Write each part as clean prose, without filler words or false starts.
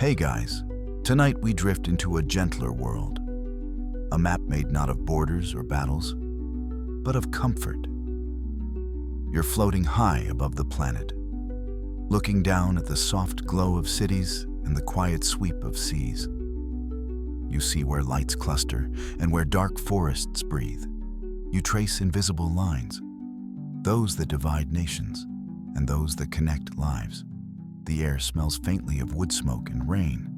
Hey guys, tonight we drift into a gentler world. A map made not of borders or battles, but of comfort. You're floating high above the planet, looking down at the soft glow of cities and the quiet sweep of seas. You see where lights cluster and where dark forests breathe. You trace invisible lines, those that divide nations and those that connect lives. The air smells faintly of wood smoke and rain,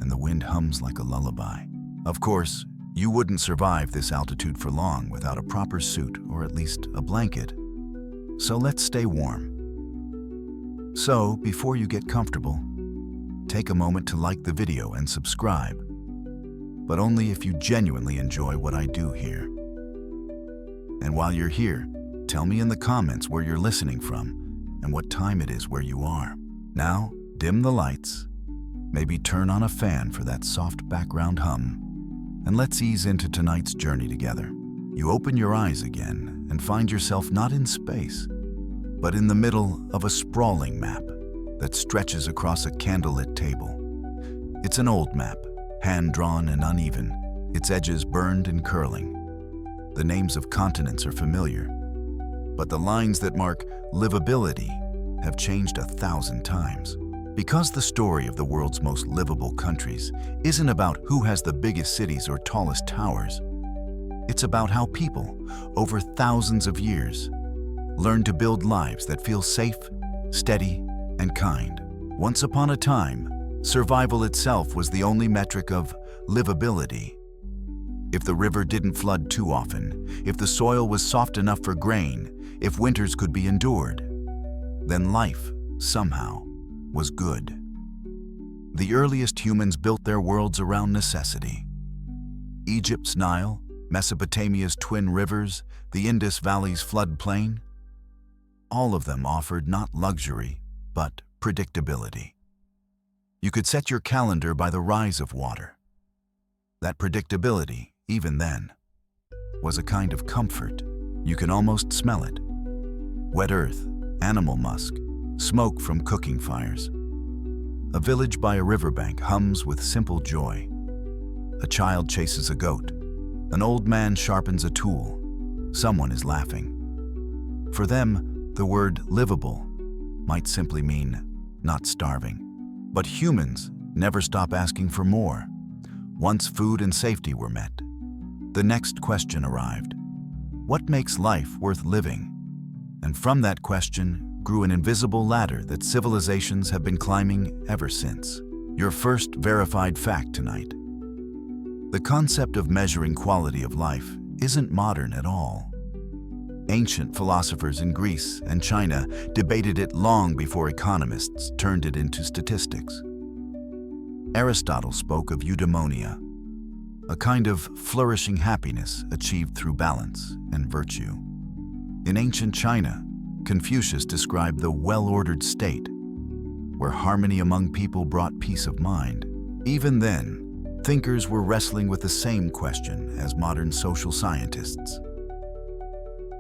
and the wind hums like a lullaby. Of course, you wouldn't survive this altitude for long without a proper suit or at least a blanket. So let's stay warm. So, before you get comfortable, take a moment to like the video and subscribe, but only if you genuinely enjoy what I do here. And while you're here, tell me in the comments where you're listening from and what time it is where you are. Now, dim the lights, maybe turn on a fan for that soft background hum, and let's ease into tonight's journey together. You open your eyes again and find yourself not in space, but in the middle of a sprawling map that stretches across a candlelit table. It's an old map, hand-drawn and uneven, its edges burned and curling. The names of continents are familiar, but the lines that mark livability have changed 1,000 times. Because the story of the world's most livable countries isn't about who has the biggest cities or tallest towers. It's about how people, over thousands of years, learn to build lives that feel safe, steady, and kind. Once upon a time, survival itself was the only metric of livability. If the river didn't flood too often, if the soil was soft enough for grain, if winters could be endured, then life, somehow, was good. The earliest humans built their worlds around necessity. Egypt's Nile, Mesopotamia's twin rivers, the Indus Valley's floodplain, all of them offered not luxury, but predictability. You could set your calendar by the rise of water. That predictability, even then, was a kind of comfort. You can almost smell it. Wet earth, animal musk, smoke from cooking fires. A village by a riverbank hums with simple joy. A child chases a goat. An old man sharpens a tool. Someone is laughing. For them, the word livable might simply mean not starving. But humans never stop asking for more. Once food and safety were met, the next question arrived. What makes life worth living? And from that question grew an invisible ladder that civilizations have been climbing ever since. Your first verified fact tonight. The concept of measuring quality of life isn't modern at all. Ancient philosophers in Greece and China debated it long before economists turned it into statistics. Aristotle spoke of eudaimonia, a kind of flourishing happiness achieved through balance and virtue. In ancient China, Confucius described the well-ordered state, where harmony among people brought peace of mind. Even then, thinkers were wrestling with the same question as modern social scientists.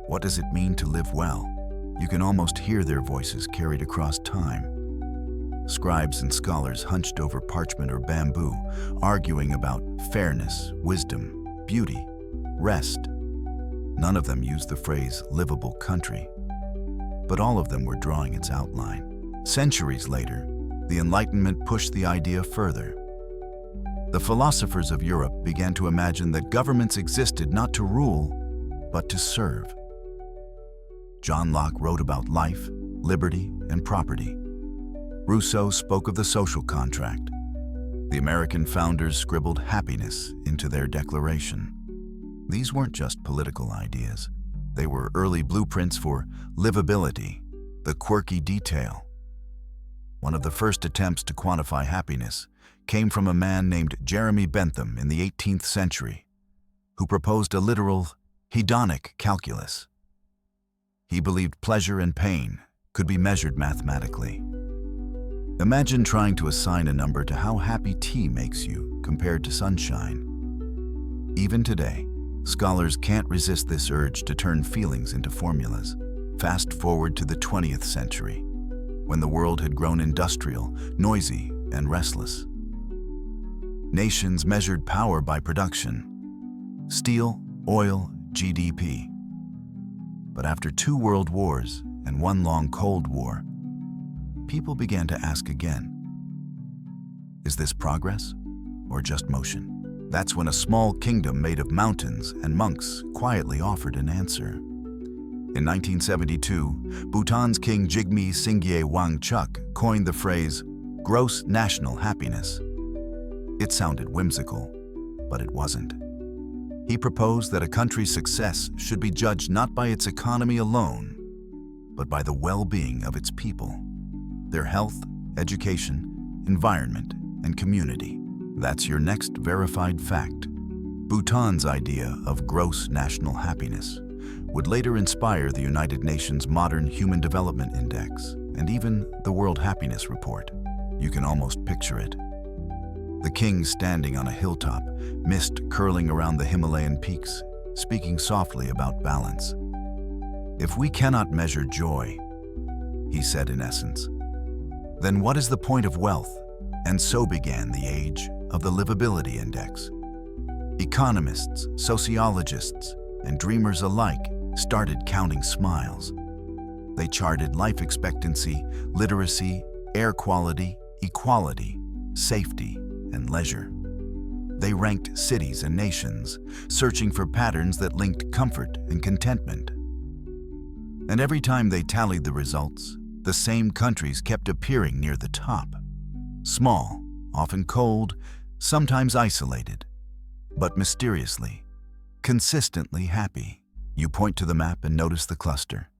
What does it mean to live well? You can almost hear their voices carried across time. Scribes and scholars hunched over parchment or bamboo, arguing about fairness, wisdom, beauty, rest. None of them used the phrase livable country, but all of them were drawing its outline. Centuries later, the Enlightenment pushed the idea further. The philosophers of Europe began to imagine that governments existed not to rule, but to serve. John Locke wrote about life, liberty, and property. Rousseau spoke of the social contract. The American founders scribbled happiness into their declaration. These weren't just political ideas. They were early blueprints for livability, the quirky detail. One of the first attempts to quantify happiness came from a man named Jeremy Bentham in the 18th century, who proposed a literal hedonic calculus. He believed pleasure and pain could be measured mathematically. Imagine trying to assign a number to how happy tea makes you compared to sunshine. Even today, scholars can't resist this urge to turn feelings into formulas. Fast forward to the 20th century, when the world had grown industrial, noisy, and restless. Nations measured power by production: steel, oil, GDP. But after 2 world wars and 1 long Cold War, people began to ask again, is this progress or just motion? That's when a small kingdom made of mountains and monks quietly offered an answer. In 1972, Bhutan's King Jigme Singye Wangchuck coined the phrase, gross national happiness. It sounded whimsical, but it wasn't. He proposed that a country's success should be judged not by its economy alone, but by the well-being of its people, their health, education, environment, and community. That's your next verified fact. Bhutan's idea of gross national happiness would later inspire the United Nations Modern Human Development Index and even the World Happiness Report. You can almost picture it. The king standing on a hilltop, mist curling around the Himalayan peaks, speaking softly about balance. If we cannot measure joy, he said in essence, then what is the point of wealth? And so began the age of the Livability Index. Economists, sociologists, and dreamers alike started counting smiles. They charted life expectancy, literacy, air quality, equality, safety, and leisure. They ranked cities and nations, searching for patterns that linked comfort and contentment. And every time they tallied the results, the same countries kept appearing near the top. Small, often cold, sometimes isolated, but mysteriously, consistently happy. You point to the map and notice the cluster.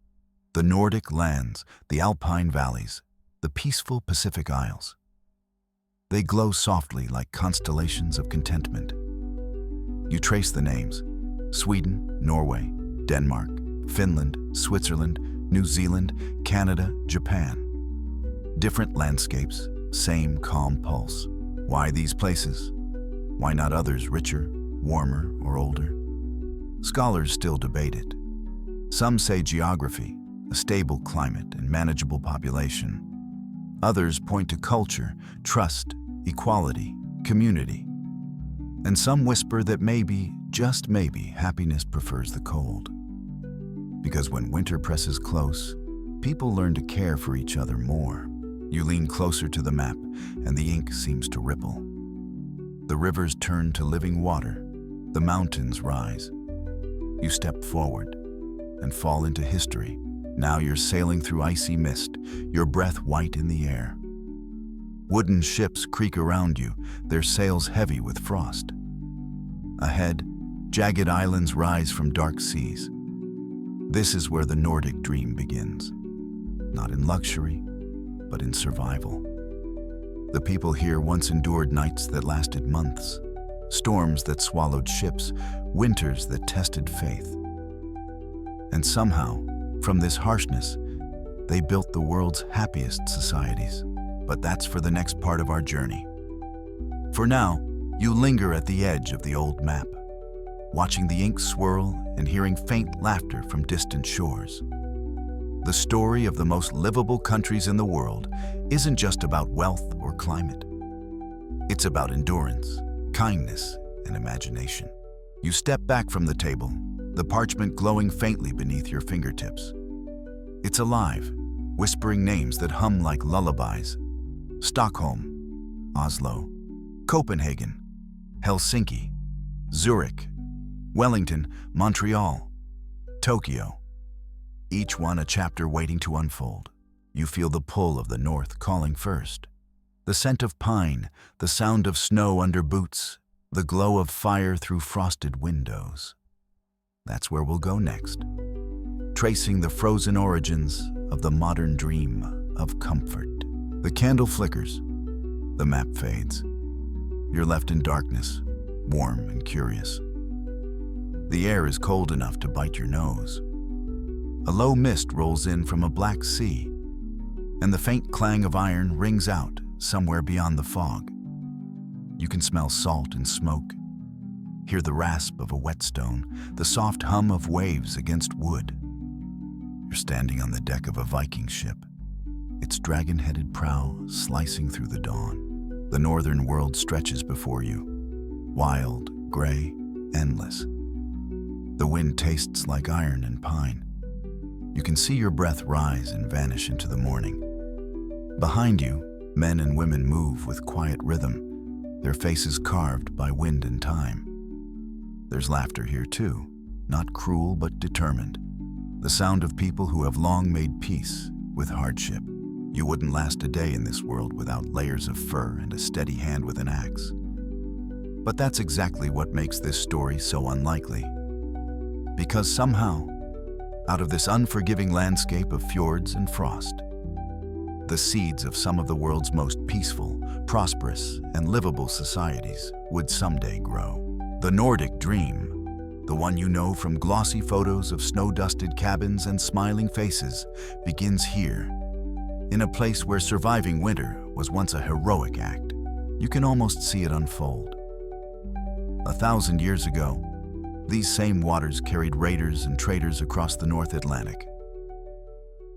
The Nordic lands, the Alpine valleys, the peaceful Pacific Isles. They glow softly like constellations of contentment. You trace the names: Sweden, Norway, Denmark, Finland, Switzerland, New Zealand, Canada, Japan. Different landscapes, same calm pulse. Why these places? Why not others richer, warmer, or older? Scholars still debate it. Some say geography, a stable climate and manageable population. Others point to culture, trust, equality, community. And some whisper that maybe, just maybe, happiness prefers the cold. Because when winter presses close, people learn to care for each other more. You lean closer to the map, and the ink seems to ripple. The rivers turn to living water. The mountains rise. You step forward and fall into history. Now you're sailing through icy mist, your breath white in the air. Wooden ships creak around you, their sails heavy with frost. Ahead, jagged islands rise from dark seas. This is where the Nordic dream begins. Not in luxury, but in survival. The people here once endured nights that lasted months, storms that swallowed ships, winters that tested faith. And somehow, from this harshness, they built the world's happiest societies. But that's for the next part of our journey. For now, you linger at the edge of the old map, watching the ink swirl and hearing faint laughter from distant shores. The story of the most livable countries in the world isn't just about wealth or climate. It's about endurance, kindness, and imagination. You step back from the table, the parchment glowing faintly beneath your fingertips. It's alive, whispering names that hum like lullabies. Stockholm, Oslo, Copenhagen, Helsinki, Zurich, Wellington, Montreal, Tokyo. Each one a chapter waiting to unfold. You feel the pull of the north calling first. The scent of pine, the sound of snow under boots, the glow of fire through frosted windows. That's where we'll go next, tracing the frozen origins of the modern dream of comfort. The candle flickers, the map fades. You're left in darkness, warm and curious. The air is cold enough to bite your nose. A low mist rolls in from a black sea, and the faint clang of iron rings out somewhere beyond the fog. You can smell salt and smoke, hear the rasp of a whetstone, the soft hum of waves against wood. You're standing on the deck of a Viking ship, its dragon-headed prow slicing through the dawn. The northern world stretches before you, wild, gray, endless. The wind tastes like iron and pine. You can see your breath rise and vanish into the morning. Behind you, men and women move with quiet rhythm, their faces carved by wind and time. There's laughter here too, not cruel but determined. The sound of people who have long made peace with hardship. You wouldn't last a day in this world without layers of fur and a steady hand with an axe. But that's exactly what makes this story so unlikely. Because somehow, out of this unforgiving landscape of fjords and frost, the seeds of some of the world's most peaceful, prosperous, and livable societies would someday grow. The Nordic dream, the one you know from glossy photos of snow-dusted cabins and smiling faces, begins here, in a place where surviving winter was once a heroic act. You can almost see it unfold. 1,000 years ago, these same waters carried raiders and traders across the North Atlantic.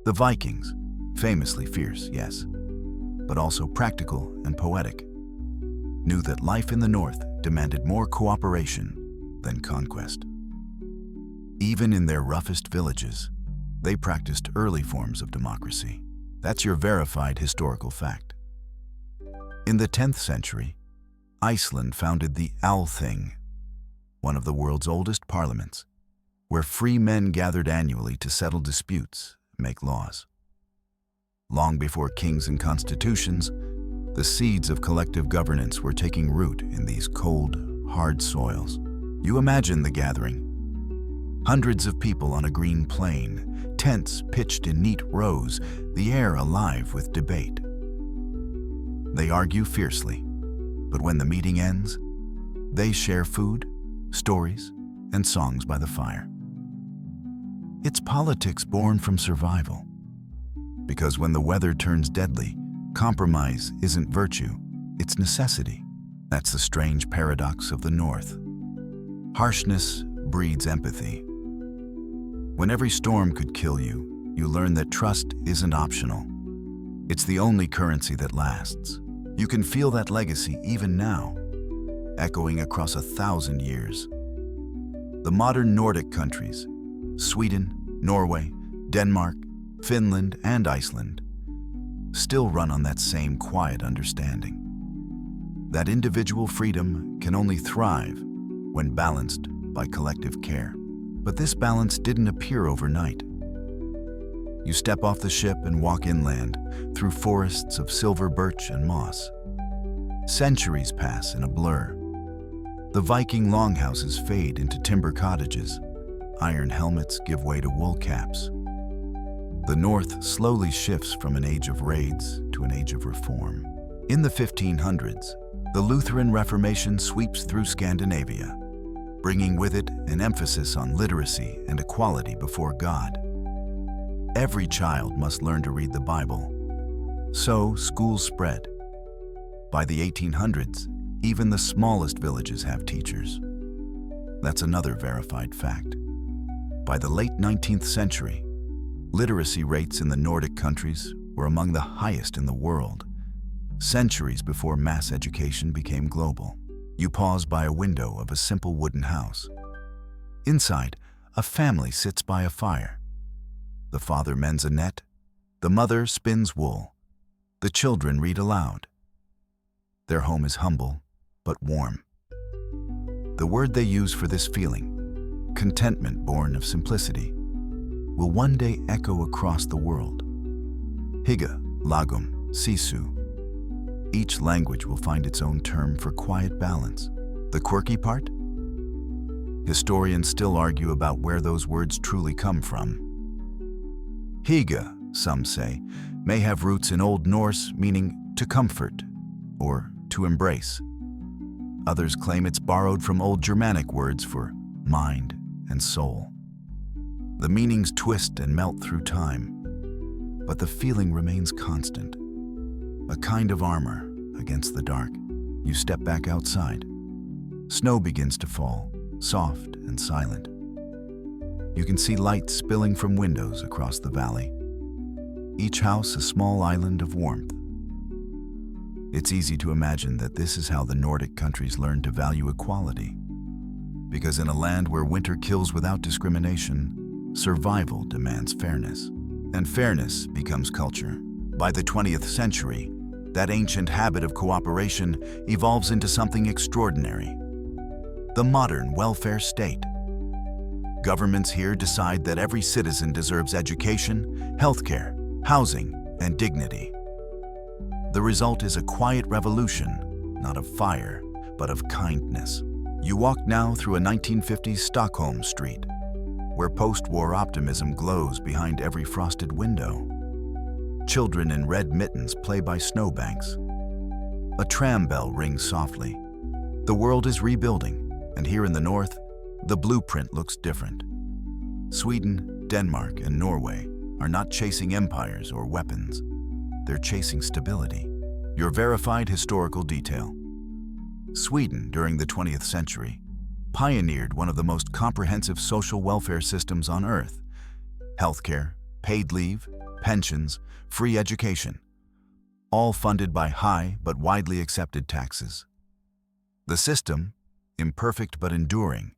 The Vikings, famously fierce, yes, but also practical and poetic, knew that life in the North demanded more cooperation than conquest. Even in their roughest villages, they practiced early forms of democracy. That's your verified historical fact. In the 10th century, Iceland founded the Althing, one of the world's oldest parliaments, where free men gathered annually to settle disputes and make laws. Long before kings and constitutions, the seeds of collective governance were taking root in these cold, hard soils. You imagine the gathering. Hundreds of people on a green plain, tents pitched in neat rows, the air alive with debate. They argue fiercely, but when the meeting ends, they share food, stories, and songs by the fire. It's politics born from survival. Because when the weather turns deadly, compromise isn't virtue, it's necessity. That's the strange paradox of the North. Harshness breeds empathy. When every storm could kill you, you learn that trust isn't optional. It's the only currency that lasts. You can feel that legacy even now, echoing across 1,000 years. The modern Nordic countries, Sweden, Norway, Denmark, Finland, and Iceland, still run on that same quiet understanding. That individual freedom can only thrive when balanced by collective care. But this balance didn't appear overnight. You step off the ship and walk inland through forests of silver birch and moss. Centuries pass in a blur. The Viking longhouses fade into timber cottages. Iron helmets give way to wool caps. The North slowly shifts from an age of raids to an age of reform. In the 1500s, the Lutheran Reformation sweeps through Scandinavia, bringing with it an emphasis on literacy and equality before God. Every child must learn to read the Bible. So schools spread. By the 1800s, even the smallest villages have teachers. That's another verified fact. By the late 19th century, literacy rates in the Nordic countries were among the highest in the world, centuries before mass education became global. You pause by a window of a simple wooden house. Inside, a family sits by a fire. The father mends a net, the mother spins wool, the children read aloud. Their home is humble, but warm. The word they use for this feeling, contentment born of simplicity, will one day echo across the world. Hygge, lagom, sisu. Each language will find its own term for quiet balance. The quirky part? Historians still argue about where those words truly come from. Hygge, some say, may have roots in Old Norse meaning to comfort or to embrace. Others claim it's borrowed from Old Germanic words for mind and soul. The meanings twist and melt through time, but the feeling remains constant. A kind of armor against the dark. You step back outside. Snow begins to fall, soft and silent. You can see light spilling from windows across the valley. Each house a small island of warmth. It's easy to imagine that this is how the Nordic countries learned to value equality. Because in a land where winter kills without discrimination, survival demands fairness. And fairness becomes culture. By the 20th century, that ancient habit of cooperation evolves into something extraordinary: the modern welfare state. Governments here decide that every citizen deserves education, healthcare, housing, and dignity. The result is a quiet revolution, not of fire, but of kindness. You walk now through a 1950s Stockholm street, where post-war optimism glows behind every frosted window. Children in red mittens play by snowbanks. A tram bell rings softly. The world is rebuilding, and here in the north, the blueprint looks different. Sweden, Denmark, and Norway are not chasing empires or weapons. They're chasing stability. Your verified historical detail. Sweden, during the 20th century, pioneered one of the most comprehensive social welfare systems on earth. Healthcare, paid leave, pensions, free education, all funded by high but widely accepted taxes. The system, imperfect but enduring,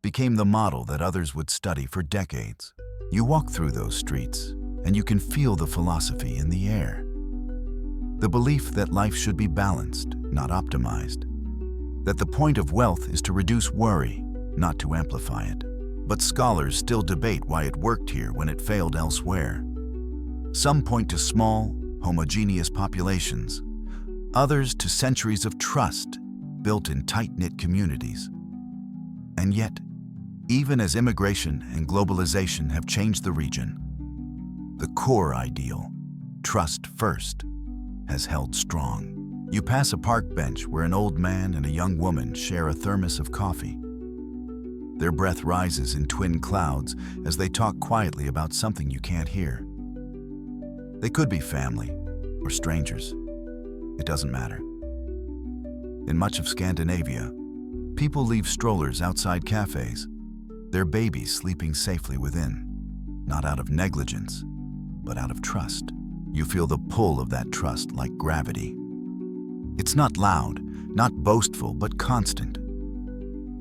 became the model that others would study for decades. You walk through those streets, and you can feel the philosophy in the air. The belief that life should be balanced, not optimized. That the point of wealth is to reduce worry, not to amplify it. But scholars still debate why it worked here when it failed elsewhere. Some point to small, homogeneous populations, others to centuries of trust built in tight-knit communities. And yet, even as immigration and globalization have changed the region, the core ideal, trust first, has held strong. You pass a park bench where an old man and a young woman share a thermos of coffee. Their breath rises in twin clouds as they talk quietly about something you can't hear. They could be family or strangers. It doesn't matter. In much of Scandinavia, people leave strollers outside cafes, their babies sleeping safely within, not out of negligence, but out of trust. You feel the pull of that trust like gravity. It's not loud, not boastful, but constant.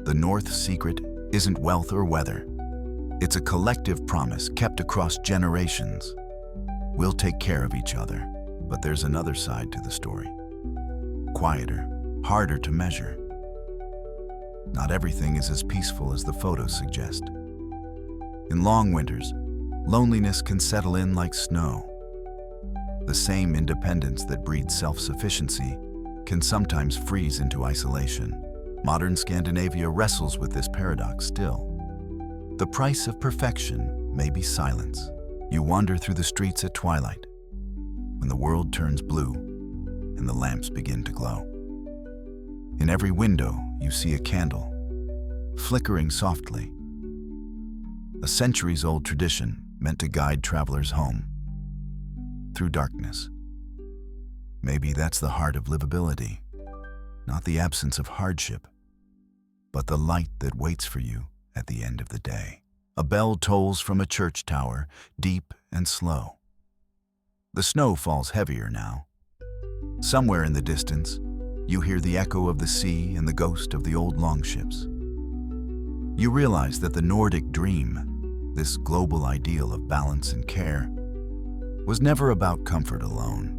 The North's secret isn't wealth or weather. It's a collective promise kept across generations. We'll take care of each other. But there's another side to the story. Quieter, harder to measure. Not everything is as peaceful as the photos suggest. In long winters, loneliness can settle in like snow. The same independence that breeds self-sufficiency can sometimes freeze into isolation. Modern Scandinavia wrestles with this paradox still. The price of perfection may be silence. You wander through the streets at twilight, when the world turns blue and the lamps begin to glow. In every window, you see a candle, flickering softly. A centuries-old tradition meant to guide travelers home through darkness. Maybe that's the heart of livability, not the absence of hardship, but the light that waits for you at the end of the day. A bell tolls from a church tower, deep and slow. The snow falls heavier now. Somewhere in the distance, you hear the echo of the sea and the ghost of the old longships. You realize that the Nordic dream, this global ideal of balance and care, was never about comfort alone.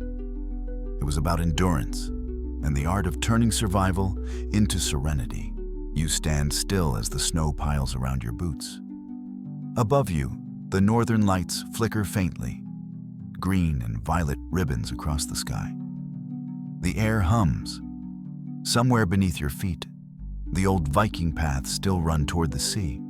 It was about endurance and the art of turning survival into serenity. You stand still as the snow piles around your boots. Above you, the northern lights flicker faintly, green and violet ribbons across the sky. The air hums. Somewhere beneath your feet, the old Viking paths still run toward the sea.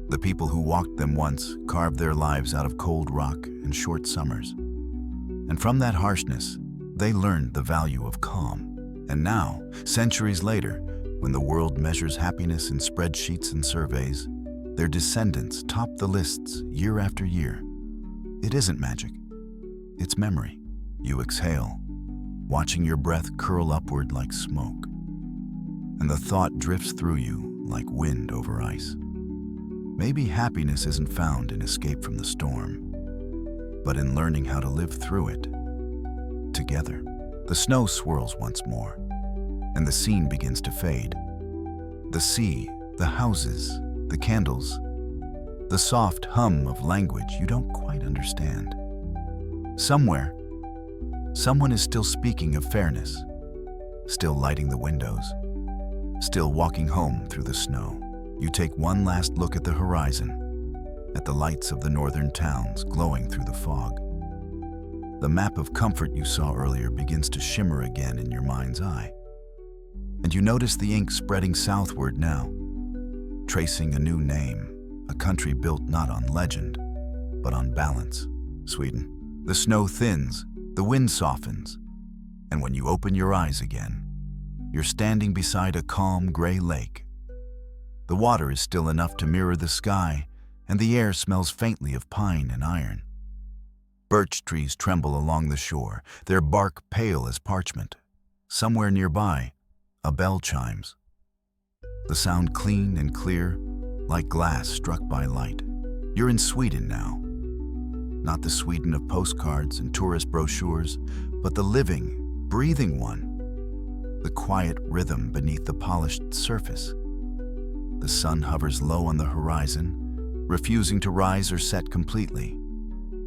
The people who walked them once carved their lives out of cold rock and short summers. And from that harshness, they learned the value of calm. And now, centuries later, when the world measures happiness in spreadsheets and surveys, their descendants top the lists year after year. It isn't magic. It's memory. You exhale, watching your breath curl upward like smoke. And the thought drifts through you like wind over ice. Maybe happiness isn't found in escape from the storm, but in learning how to live through it together. The snow swirls once more, and the scene begins to fade. The sea, the houses, the candles, the soft hum of language you don't quite understand. Somewhere, someone is still speaking of fairness, still lighting the windows, still walking home through the snow. You take one last look at the horizon, at the lights of the northern towns glowing through the fog. The map of comfort you saw earlier begins to shimmer again in your mind's eye. And you notice the ink spreading southward now, tracing a new name, a country built not on legend, but on balance. Sweden. The snow thins, the wind softens, and when you open your eyes again, you're standing beside a calm gray lake. The water is still enough to mirror the sky, and the air smells faintly of pine and iron. Birch trees tremble along the shore, their bark pale as parchment. Somewhere nearby, a bell chimes. The sound clean and clear, like glass struck by light. You're in Sweden now. Not the Sweden of postcards and tourist brochures, but the living, breathing one. The quiet rhythm beneath the polished surface. The sun hovers low on the horizon, refusing to rise or set completely.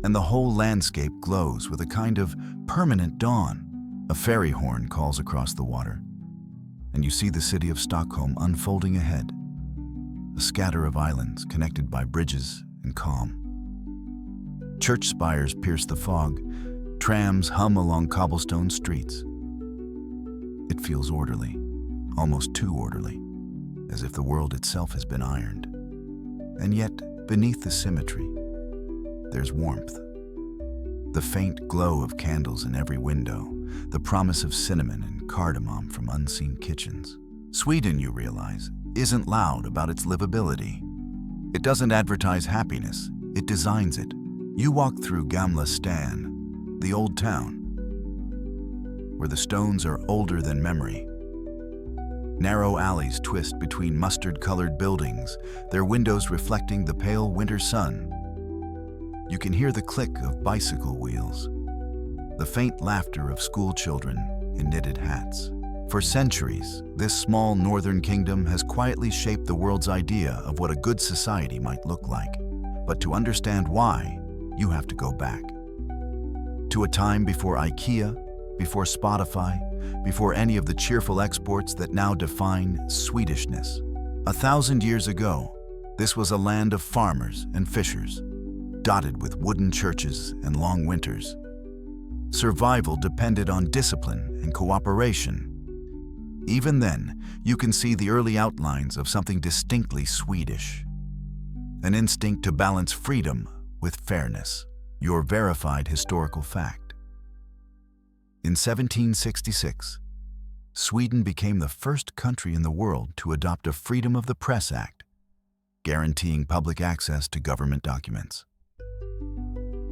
And the whole landscape glows with a kind of permanent dawn. A ferry horn calls across the water, and you see the city of Stockholm unfolding ahead, a scatter of islands connected by bridges and calm. Church spires pierce the fog, trams hum along cobblestone streets. It feels orderly, almost too orderly, as if the world itself has been ironed. And yet, beneath the symmetry, there's warmth. The faint glow of candles in every window, the promise of cinnamon and cardamom from unseen kitchens. Sweden, you realize, isn't loud about its livability. It doesn't advertise happiness, it designs it. You walk through Gamla Stan, the old town, where the stones are older than memory. Narrow alleys twist between mustard-colored buildings, their windows reflecting the pale winter sun. You can hear the click of bicycle wheels, the faint laughter of school children in knitted hats. For centuries, this small northern kingdom has quietly shaped the world's idea of what a good society might look like. But to understand why, you have to go back. To a time before IKEA, before Spotify, before any of the cheerful exports that now define Swedishness. 1,000 years ago, this was a land of farmers and fishers, dotted with wooden churches and long winters. Survival depended on discipline and cooperation. Even then, you can see the early outlines of something distinctly Swedish. An instinct to balance freedom with fairness, your verified historical fact. In 1766, Sweden became the first country in the world to adopt a Freedom of the Press Act, guaranteeing public access to government documents.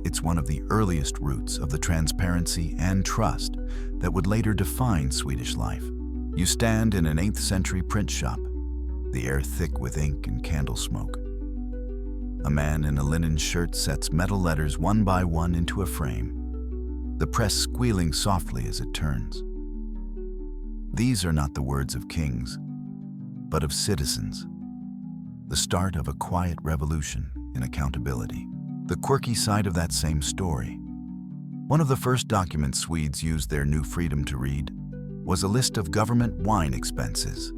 It's one of the earliest roots of the transparency and trust that would later define Swedish life. You stand in an 8th century print shop, the air thick with ink and candle smoke. A man in a linen shirt sets metal letters one by one into a frame, the press squealing softly as it turns. These are not the words of kings, but of citizens, the start of a quiet revolution in accountability. The quirky side of that same story. One of the first documents Swedes used their new freedom to read was a list of government wine expenses.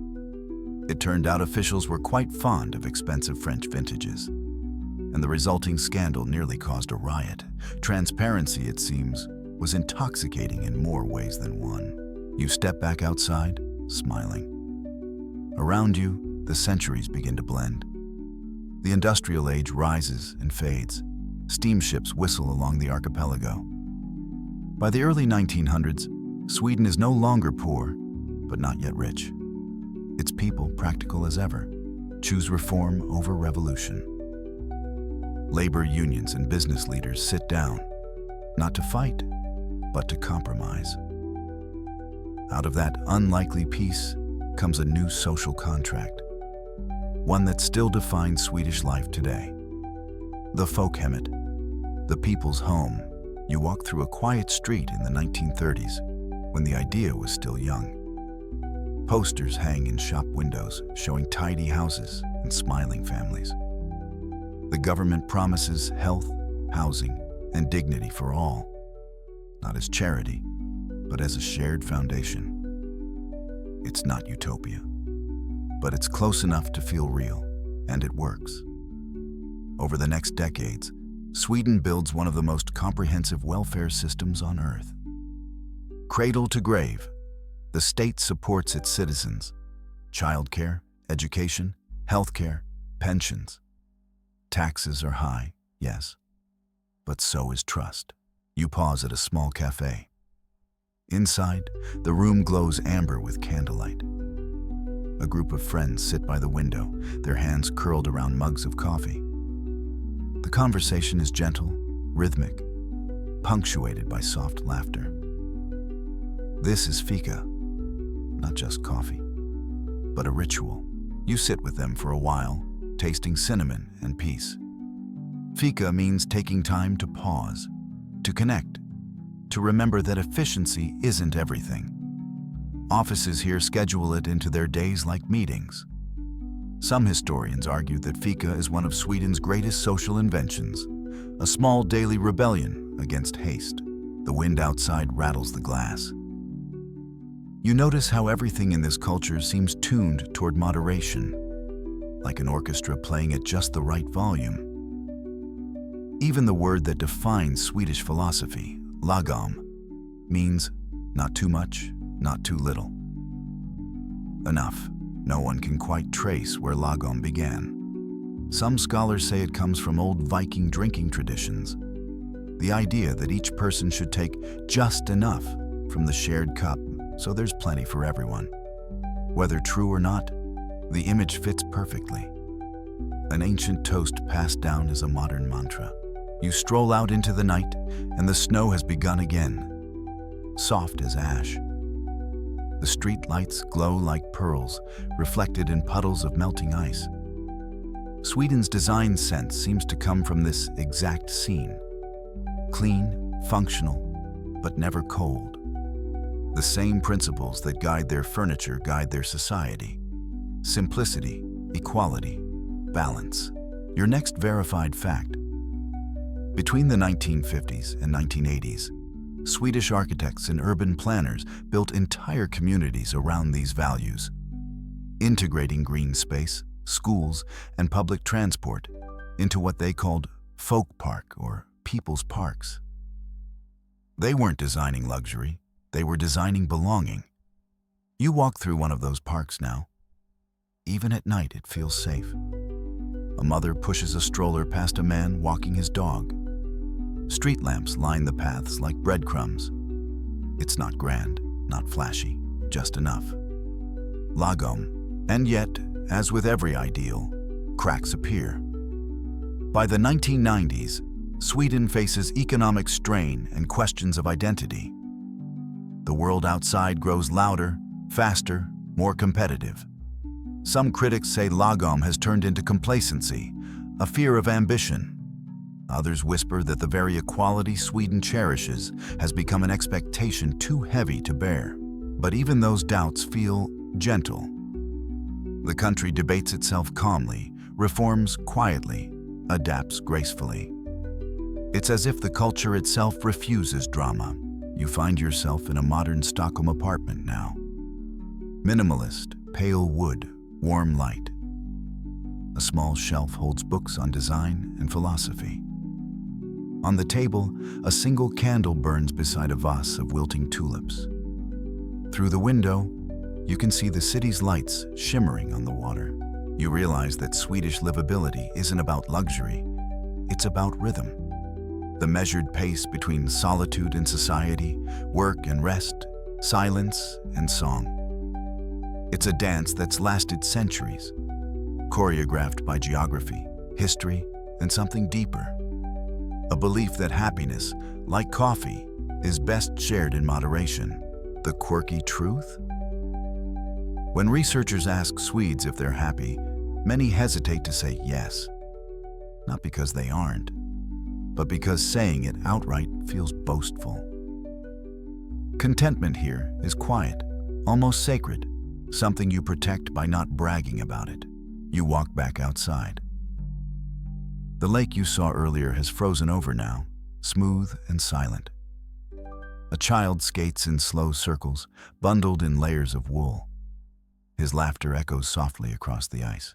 It turned out officials were quite fond of expensive French vintages, and the resulting scandal nearly caused a riot. Transparency, it seems, was intoxicating in more ways than one. You step back outside, smiling. Around you, the centuries begin to blend. The industrial age rises and fades. Steamships whistle along the archipelago. By the early 1900s, Sweden is no longer poor, but not yet rich. Its people, practical as ever, choose reform over revolution. Labor unions and business leaders sit down, not to fight, but to compromise. Out of that unlikely peace comes a new social contract, one that still defines Swedish life today. The folkhemmet, the people's home. You walk through a quiet street in the 1930s. when the idea was still young. Posters hang in shop windows showing tidy houses and smiling families. The government promises health, housing, and dignity for all, not as charity, but as a shared foundation. It's not utopia, but it's close enough to feel real, and it works. Over the next decades, Sweden builds one of the most comprehensive welfare systems on Earth. Cradle to grave, the state supports its citizens. Childcare, education, healthcare, pensions. Taxes are high, yes, but so is trust. You pause at a small cafe. Inside, the room glows amber with candlelight. A group of friends sit by the window, their hands curled around mugs of coffee. The conversation is gentle, rhythmic, punctuated by soft laughter. This is fika, not just coffee, but a ritual. You sit with them for a while, tasting cinnamon and peace. Fika means taking time to pause, to connect, to remember that efficiency isn't everything. Offices here schedule it into their days like meetings. Some historians argue that fika is one of Sweden's greatest social inventions, a small daily rebellion against haste. The wind outside rattles the glass. You notice how everything in this culture seems tuned toward moderation, like an orchestra playing at just the right volume. Even the word that defines Swedish philosophy, lagom, means not too much, not too little. Enough. No one can quite trace where lagom began. Some scholars say it comes from old Viking drinking traditions. The idea that each person should take just enough from the shared cup so there's plenty for everyone. Whether true or not, the image fits perfectly. An ancient toast passed down as a modern mantra. You stroll out into the night, and the snow has begun again, soft as ash. The street lights glow like pearls, reflected in puddles of melting ice. Sweden's design sense seems to come from this exact scene. Clean, functional, but never cold. The same principles that guide their furniture guide their society. Simplicity, equality, balance. Your next verified fact. Between the 1950s and 1980s, Swedish architects and urban planners built entire communities around these values, integrating green space, schools, and public transport into what they called folk park or people's parks. They weren't designing luxury, they were designing belonging. You walk through one of those parks now. Even at night, it feels safe. A mother pushes a stroller past a man walking his dog. Street lamps line the paths like breadcrumbs. It's not grand, not flashy, just enough. Lagom. And yet, as with every ideal, cracks appear. By the 1990s, Sweden faces economic strain and questions of identity. The world outside grows louder, faster, more competitive. Some critics say lagom has turned into complacency, a fear of ambition. Others whisper that the very equality Sweden cherishes has become an expectation too heavy to bear. But even those doubts feel gentle. The country debates itself calmly, reforms quietly, adapts gracefully. It's as if the culture itself refuses drama. You find yourself in a modern Stockholm apartment now. Minimalist, pale wood, warm light. A small shelf holds books on design and philosophy. On the table, a single candle burns beside a vase of wilting tulips. Through the window, you can see the city's lights shimmering on the water. You realize that Swedish livability isn't about luxury, it's about rhythm. The measured pace between solitude and society, work and rest, silence and song. It's a dance that's lasted centuries, choreographed by geography, history, and something deeper. A belief that happiness, like coffee, is best shared in moderation. The quirky truth? When researchers ask Swedes if they're happy, many hesitate to say yes. Not because they aren't, but because saying it outright feels boastful. Contentment here is quiet, almost sacred, something you protect by not bragging about it. You walk back outside. The lake you saw earlier has frozen over now, smooth and silent. A child skates in slow circles, bundled in layers of wool. His laughter echoes softly across the ice.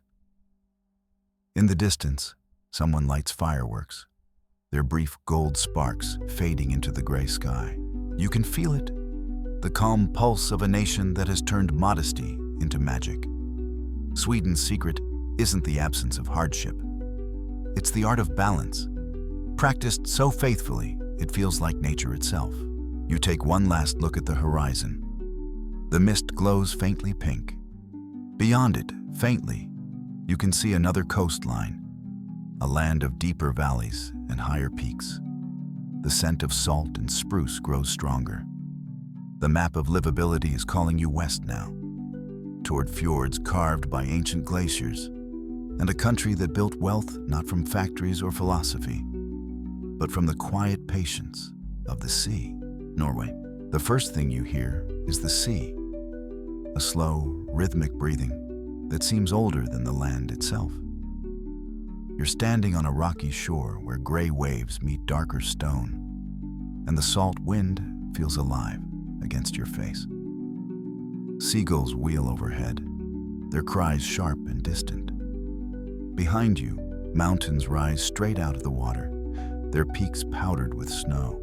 In the distance, someone lights fireworks, their brief gold sparks fading into the gray sky. You can feel it, the calm pulse of a nation that has turned modesty into magic. Sweden's secret isn't the absence of hardship. It's the art of balance, practiced so faithfully it feels like nature itself. You take one last look at the horizon. The mist glows faintly pink. Beyond it, faintly, you can see another coastline, a land of deeper valleys and higher peaks. The scent of salt and spruce grows stronger. The map of livability is calling you west now, toward fjords carved by ancient glaciers, and a country that built wealth not from factories or philosophy, but from the quiet patience of the sea. Norway. The first thing you hear is the sea, a slow, rhythmic breathing that seems older than the land itself. You're standing on a rocky shore where gray waves meet darker stone, and the salt wind feels alive against your face. Seagulls wheel overhead, their cries sharp and distant. Behind you, mountains rise straight out of the water, their peaks powdered with snow.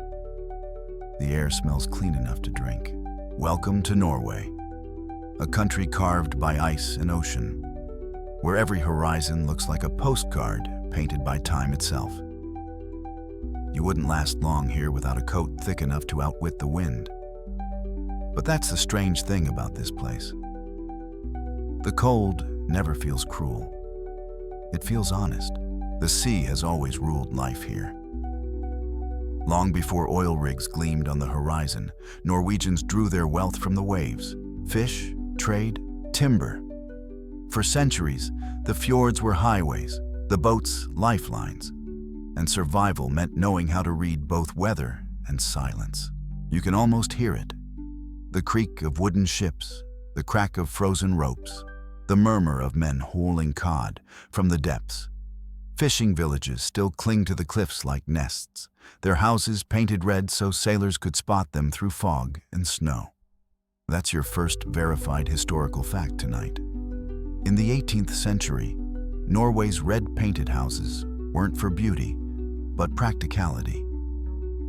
The air smells clean enough to drink. Welcome to Norway, a country carved by ice and ocean, where every horizon looks like a postcard painted by time itself. You wouldn't last long here without a coat thick enough to outwit the wind. But that's the strange thing about this place. The cold never feels cruel. It feels honest. The sea has always ruled life here. Long before oil rigs gleamed on the horizon, Norwegians drew their wealth from the waves: fish, trade, timber. For centuries, the fjords were highways, the boats lifelines, and survival meant knowing how to read both weather and silence. You can almost hear it: the creak of wooden ships, the crack of frozen ropes, the murmur of men hauling cod from the depths. Fishing villages still cling to the cliffs like nests, their houses painted red so sailors could spot them through fog and snow. That's your first verified historical fact tonight. In the 18th century, Norway's red-painted houses weren't for beauty, but practicality.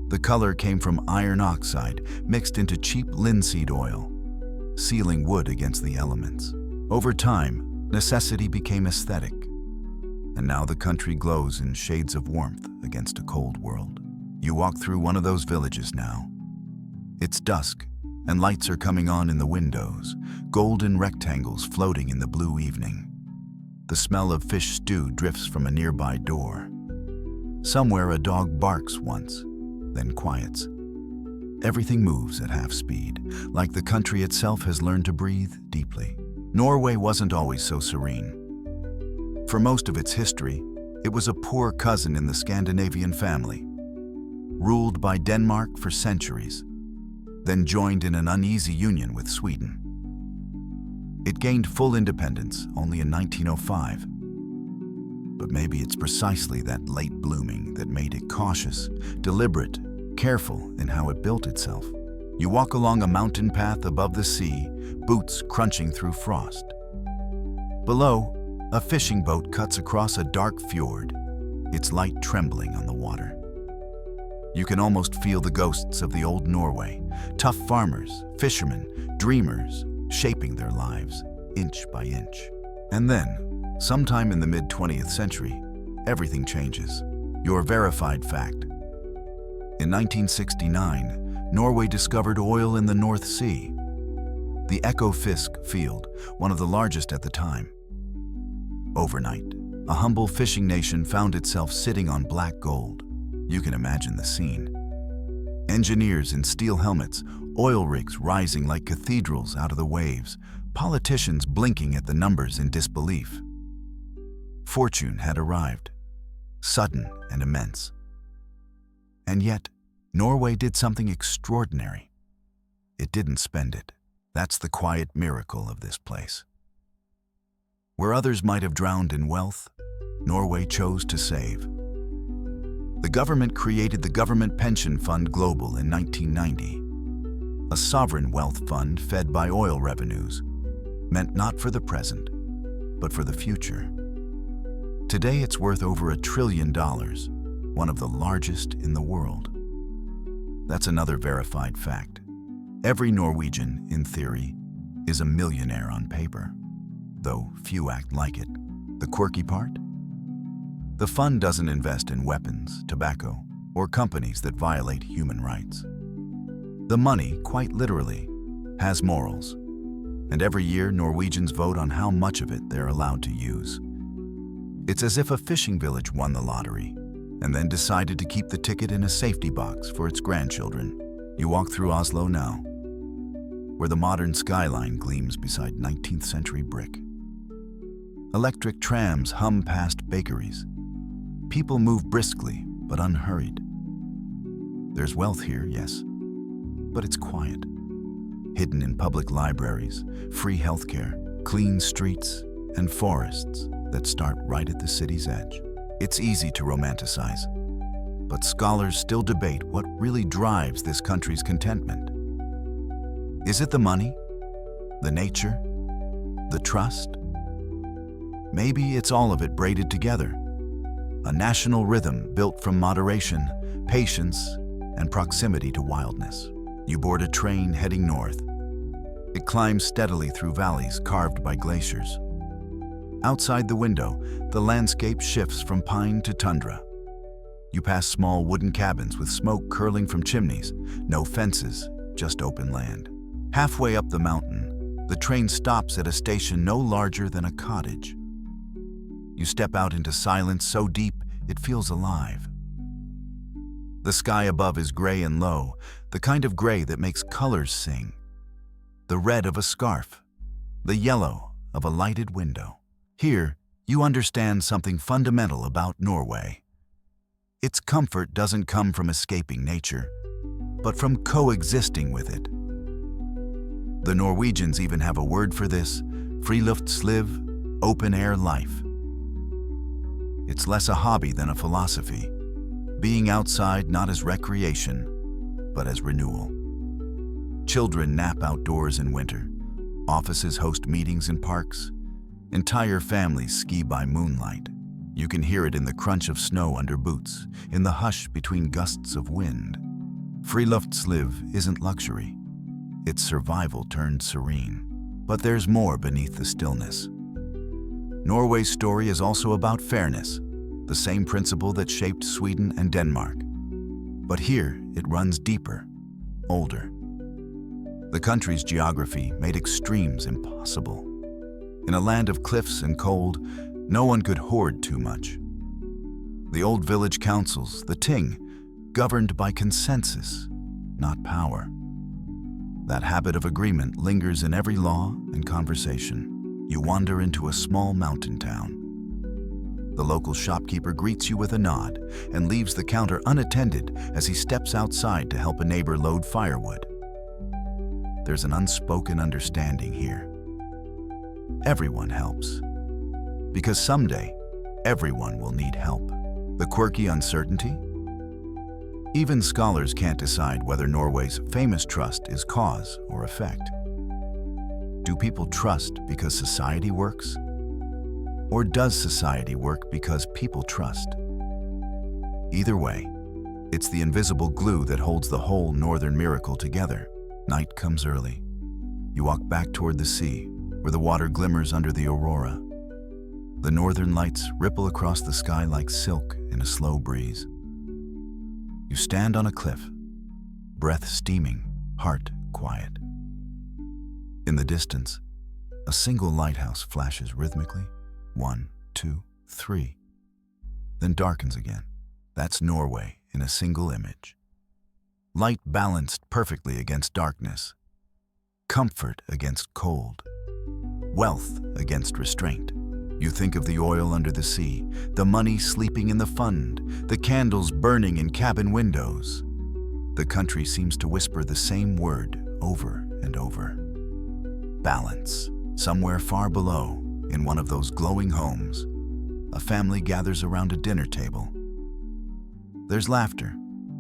The color came from iron oxide mixed into cheap linseed oil, sealing wood against the elements. Over time, necessity became aesthetic, and now the country glows in shades of warmth against a cold world. You walk through one of those villages now. It's dusk, and lights are coming on in the windows, golden rectangles floating in the blue evening. The smell of fish stew drifts from a nearby door. Somewhere a dog barks once, then quiets. Everything moves at half speed, like the country itself has learned to breathe deeply. Norway wasn't always so serene. For most of its history, it was a poor cousin in the Scandinavian family, ruled by Denmark for centuries, then joined in an uneasy union with Sweden. It gained full independence only in 1905. But maybe it's precisely that late blooming that made it cautious, deliberate, careful in how it built itself. You walk along a mountain path above the sea, boots crunching through frost. Below, a fishing boat cuts across a dark fjord, its light trembling on the water. You can almost feel the ghosts of the old Norway, tough farmers, fishermen, dreamers, shaping their lives inch by inch. And then, sometime in the mid-20th century, everything changes. Your verified fact. In 1969, Norway discovered oil in the North Sea. The Ekofisk field, one of the largest at the time. Overnight, a humble fishing nation found itself sitting on black gold. You can imagine the scene. Engineers in steel helmets, oil rigs rising like cathedrals out of the waves, politicians blinking at the numbers in disbelief. Fortune had arrived, sudden and immense. And yet, Norway did something extraordinary. it didn't spend it. That's the quiet miracle of this place. Where others might have drowned in wealth, Norway chose to save. The government created the Government Pension Fund Global in 1990, a sovereign wealth fund fed by oil revenues, meant not for the present, but for the future. Today it's worth over $1 trillion, one of the largest in the world. That's another verified fact. Every Norwegian, in theory, is a millionaire on paper, though few act like it. The quirky part? The fund doesn't invest in weapons, tobacco, or companies that violate human rights. The money, quite literally, has morals, and every year Norwegians vote on how much of it they're allowed to use. It's as if a fishing village won the lottery and then decided to keep the ticket in a safety box for its grandchildren. You walk through Oslo now, where the modern skyline gleams beside 19th century brick. Electric trams hum past bakeries. People move briskly, but unhurried. There's wealth here, yes, but it's quiet. Hidden in public libraries, free healthcare, clean streets, and forests that start right at the city's edge. It's easy to romanticize, but scholars still debate what really drives this country's contentment. Is it the money? The nature? The trust? Maybe it's all of it braided together. A national rhythm built from moderation, patience, and proximity to wildness. You board a train heading north. It climbs steadily through valleys carved by glaciers. Outside the window, the landscape shifts from pine to tundra. You pass small wooden cabins with smoke curling from chimneys. No fences, just open land. Halfway up the mountain, the train stops at a station no larger than a cottage. You step out into silence so deep it feels alive. The sky above is gray and low, the kind of gray that makes colors sing. The red of a scarf, the yellow of a lighted window. Here, you understand something fundamental about Norway. Its comfort doesn't come from escaping nature, but from coexisting with it. The Norwegians even have a word for this: friluftsliv, open-air life. It's less a hobby than a philosophy, being outside not as recreation, but as renewal. Children nap outdoors in winter. Offices host meetings in parks. Entire families ski by moonlight. You can hear it in the crunch of snow under boots, in the hush between gusts of wind. Friluftsliv isn't luxury. It's survival turned serene. But there's more beneath the stillness. Norway's story is also about fairness, the same principle that shaped Sweden and Denmark. But here, it runs deeper, older. The country's geography made extremes impossible. In a land of cliffs and cold, no one could hoard too much. The old village councils, the ting, governed by consensus, not power. That habit of agreement lingers in every law and conversation. You wander into a small mountain town. The local shopkeeper greets you with a nod and leaves the counter unattended as he steps outside to help a neighbor load firewood. There's an unspoken understanding here. Everyone helps. Because someday, everyone will need help. The quirky uncertainty? Even scholars can't decide whether Norway's famous trust is cause or effect. Do people trust because society works? Or does society work because people trust? Either way, it's the invisible glue that holds the whole northern miracle together. Night comes early. You walk back toward the sea, where the water glimmers under the aurora. The northern lights ripple across the sky like silk in a slow breeze. You stand on a cliff, breath steaming, heart quiet. In the distance, a single lighthouse flashes rhythmically. 1, 2, 3. Then darkens again. That's Norway in a single image. Light balanced perfectly against darkness. Comfort against cold. Wealth against restraint. You think of the oil under the sea, the money sleeping in the fund, the candles burning in cabin windows. The country seems to whisper the same word over and over. Balance. Somewhere far below, in one of those glowing homes, a family gathers around a dinner table. There's laughter,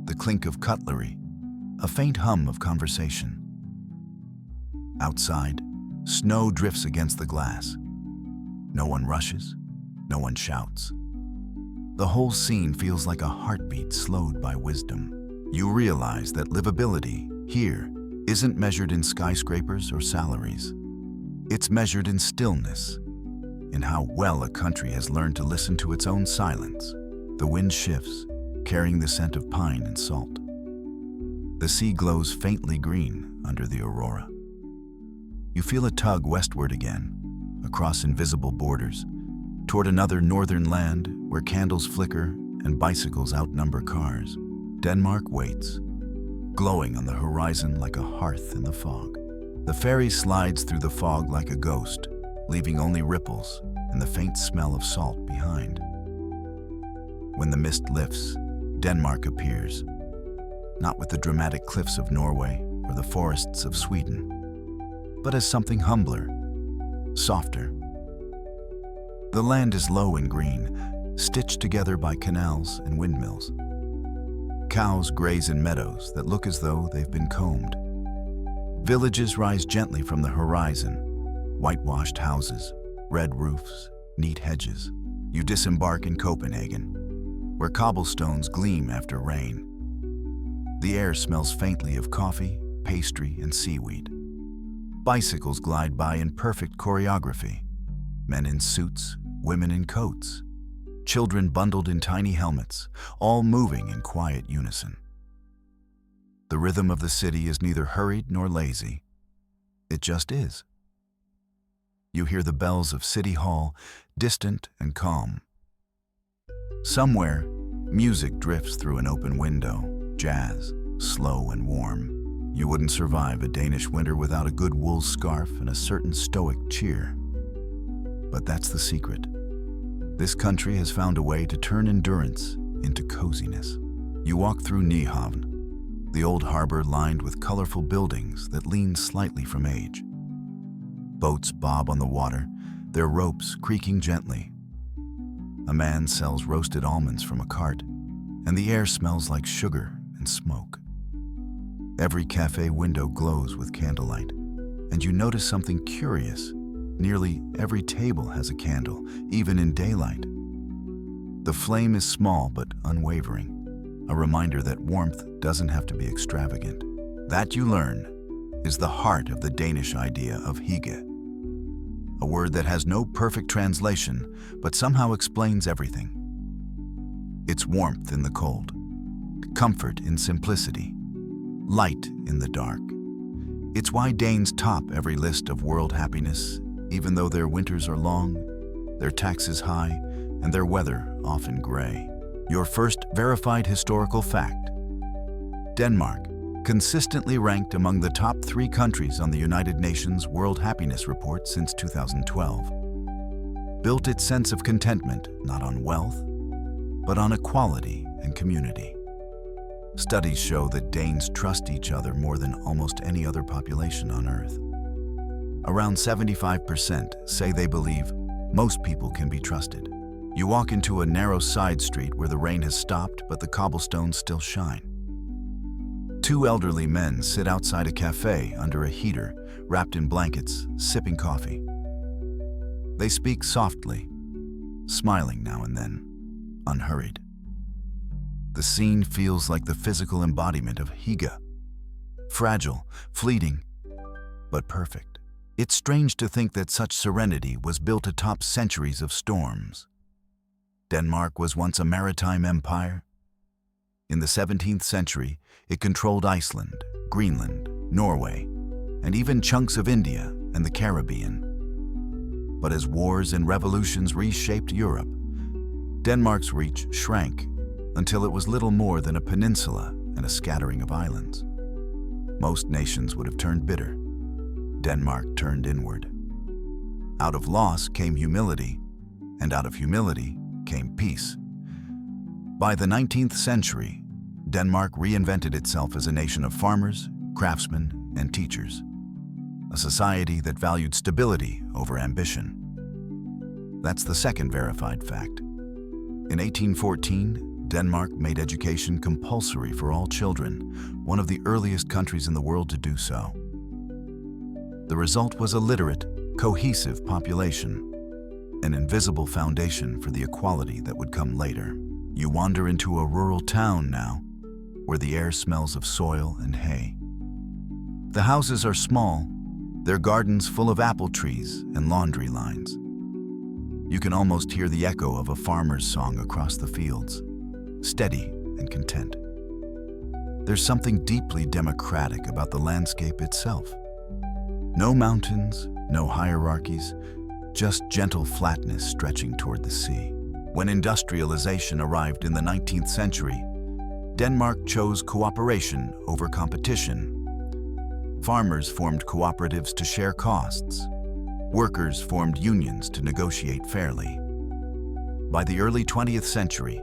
the clink of cutlery, a faint hum of conversation. Outside, snow drifts against the glass. No one rushes, no one shouts. The whole scene feels like a heartbeat slowed by wisdom. You realize that livability here isn't measured in skyscrapers or salaries. It's measured in stillness, in how well a country has learned to listen to its own silence. The wind shifts, carrying the scent of pine and salt. The sea glows faintly green under the aurora. You feel a tug westward again, across invisible borders, toward another northern land where candles flicker and bicycles outnumber cars. Denmark waits, glowing on the horizon like a hearth in the fog. The ferry slides through the fog like a ghost, leaving only ripples and the faint smell of salt behind. When the mist lifts, Denmark appears, not with the dramatic cliffs of Norway or the forests of Sweden, but as something humbler, softer. The land is low and green, stitched together by canals and windmills. Cows graze in meadows that look as though they've been combed. Villages rise gently from the horizon, whitewashed houses, red roofs, neat hedges. You disembark in Copenhagen, where cobblestones gleam after rain. The air smells faintly of coffee, pastry, and seaweed. Bicycles glide by in perfect choreography. Men in suits, women in coats, children bundled in tiny helmets, all moving in quiet unison. The rhythm of the city is neither hurried nor lazy. It just is. You hear the bells of City Hall, distant and calm. Somewhere, music drifts through an open window, jazz, slow and warm. You wouldn't survive a Danish winter without a good wool scarf and a certain stoic cheer. But that's the secret. This country has found a way to turn endurance into coziness. You walk through Nyhavn, the old harbor lined with colorful buildings that lean slightly from age. Boats bob on the water, their ropes creaking gently. A man sells roasted almonds from a cart, and the air smells like sugar and smoke. Every cafe window glows with candlelight, and you notice something curious. Nearly every table has a candle, even in daylight. The flame is small but unwavering, a reminder that warmth doesn't have to be extravagant. That, you learn, is the heart of the Danish idea of hygge, a word that has no perfect translation but somehow explains everything. It's warmth in the cold, comfort in simplicity, light in the dark. It's why Danes top every list of world happiness, even though their winters are long, their taxes high, and their weather often gray. Your first verified historical fact: Denmark, consistently ranked among the top 3 countries on the United Nations World Happiness Report since 2012, built its sense of contentment not on wealth, but on equality and community. Studies show that Danes trust each other more than almost any other population on Earth. Around 75% say they believe most people can be trusted. You walk into a narrow side street where the rain has stopped, but the cobblestones still shine. 2 elderly men sit outside a cafe under a heater, wrapped in blankets, sipping coffee. They speak softly, smiling now and then, unhurried. The scene feels like the physical embodiment of hygge. Fragile, fleeting, but perfect. It's strange to think that such serenity was built atop centuries of storms. Denmark was once a maritime empire. In the 17th century, it controlled Iceland, Greenland, Norway, and even chunks of India and the Caribbean. But as wars and revolutions reshaped Europe, Denmark's reach shrank until it was little more than a peninsula and a scattering of islands. Most nations would have turned bitter. Denmark turned inward. Out of loss came humility, and out of humility came peace. By the 19th century, Denmark reinvented itself as a nation of farmers, craftsmen, and teachers. A society that valued stability over ambition. That's the second verified fact. In 1814, Denmark made education compulsory for all children, one of the earliest countries in the world to do so. The result was a literate, cohesive population, an invisible foundation for the equality that would come later. You wander into a rural town now, where the air smells of soil and hay. The houses are small, their gardens full of apple trees and laundry lines. You can almost hear the echo of a farmer's song across the fields, steady and content. There's something deeply democratic about the landscape itself. No mountains, no hierarchies, just gentle flatness stretching toward the sea. When industrialization arrived in the 19th century, Denmark chose cooperation over competition. Farmers formed cooperatives to share costs. Workers formed unions to negotiate fairly. By the early 20th century,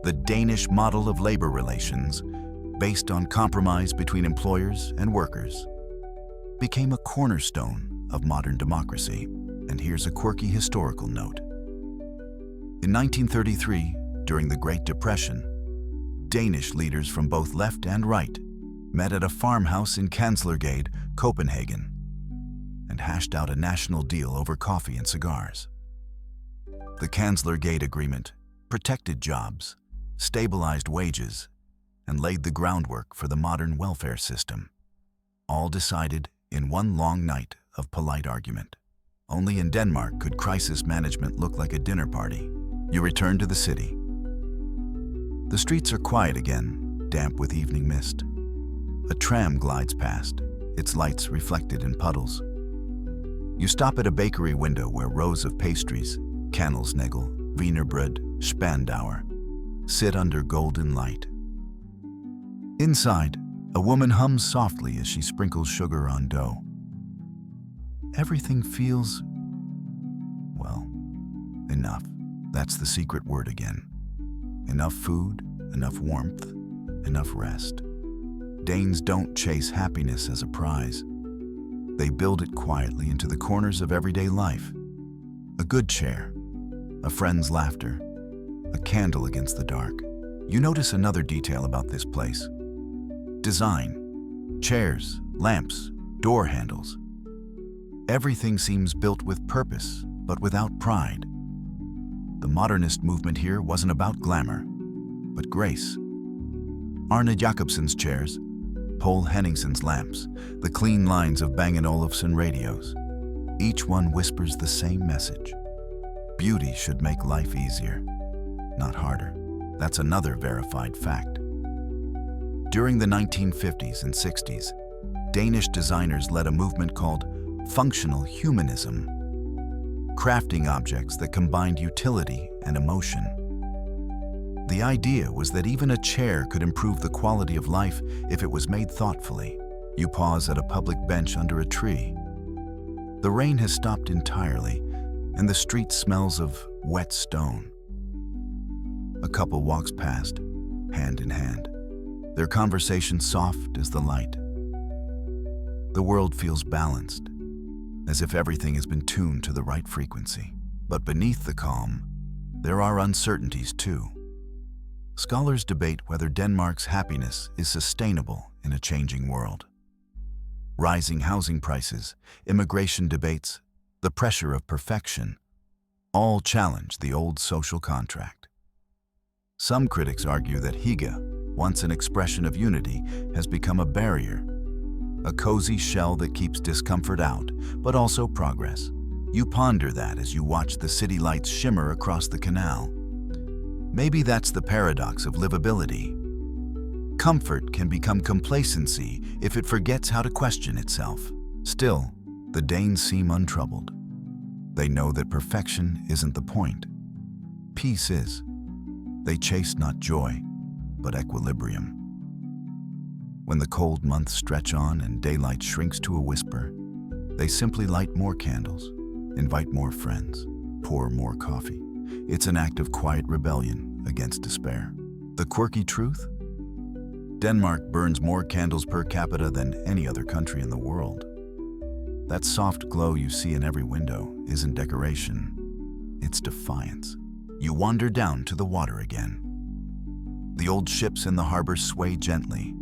the Danish model of labor relations, based on compromise between employers and workers, became a cornerstone of modern democracy. And here's a quirky historical note. In 1933, during the Great Depression, Danish leaders from both left and right met at a farmhouse in Kanslergade, Copenhagen, and hashed out a national deal over coffee and cigars. The Kanslergade Agreement protected jobs, stabilized wages, and laid the groundwork for the modern welfare system, all decided in one long night of polite argument. Only in Denmark could crisis management look like a dinner party. You return to the city. The streets are quiet again, damp with evening mist. A tram glides past, its lights reflected in puddles. You stop at a bakery window where rows of pastries, Kannelsnegl, Wienerbrød, Spandauer, sit under golden light. Inside, a woman hums softly as she sprinkles sugar on dough. Everything feels, well, enough. That's the secret word again. Enough food, enough warmth, enough rest. Danes don't chase happiness as a prize. They build it quietly into the corners of everyday life. A good chair, a friend's laughter, a candle against the dark. You notice another detail about this place. Design. Chairs, lamps, door handles. Everything seems built with purpose, but without pride. The modernist movement here wasn't about glamour, but grace. Arne Jacobsen's chairs, Poul Henningsen's lamps, the clean lines of Bang & Olufsen radios. Each one whispers the same message. Beauty should make life easier, not harder. That's another verified fact. During the 1950s and 60s, Danish designers led a movement called functional humanism, crafting objects that combined utility and emotion. The idea was that even a chair could improve the quality of life if it was made thoughtfully. You pause at a public bench under a tree. The rain has stopped entirely, and the street smells of wet stone. A couple walks past, hand in hand, their conversation soft as the light. The world feels balanced, as if everything has been tuned to the right frequency. But beneath the calm, there are uncertainties too. Scholars debate whether Denmark's happiness is sustainable in a changing world. Rising housing prices, immigration debates, the pressure of perfection, all challenge the old social contract. Some critics argue that hygge, once an expression of unity, has become a barrier, a cozy shell that keeps discomfort out, but also progress. You ponder that as you watch the city lights shimmer across the canal. Maybe that's the paradox of livability. Comfort can become complacency if it forgets how to question itself. Still, the Danes seem untroubled. They know that perfection isn't the point. Peace is. They chase not joy, but equilibrium. When the cold months stretch on and daylight shrinks to a whisper, they simply light more candles, invite more friends, pour more coffee. It's an act of quiet rebellion against despair. The quirky truth? Denmark burns more candles per capita than any other country in the world. That soft glow you see in every window isn't decoration, it's defiance. You wander down to the water again. The old ships in the harbor sway gently.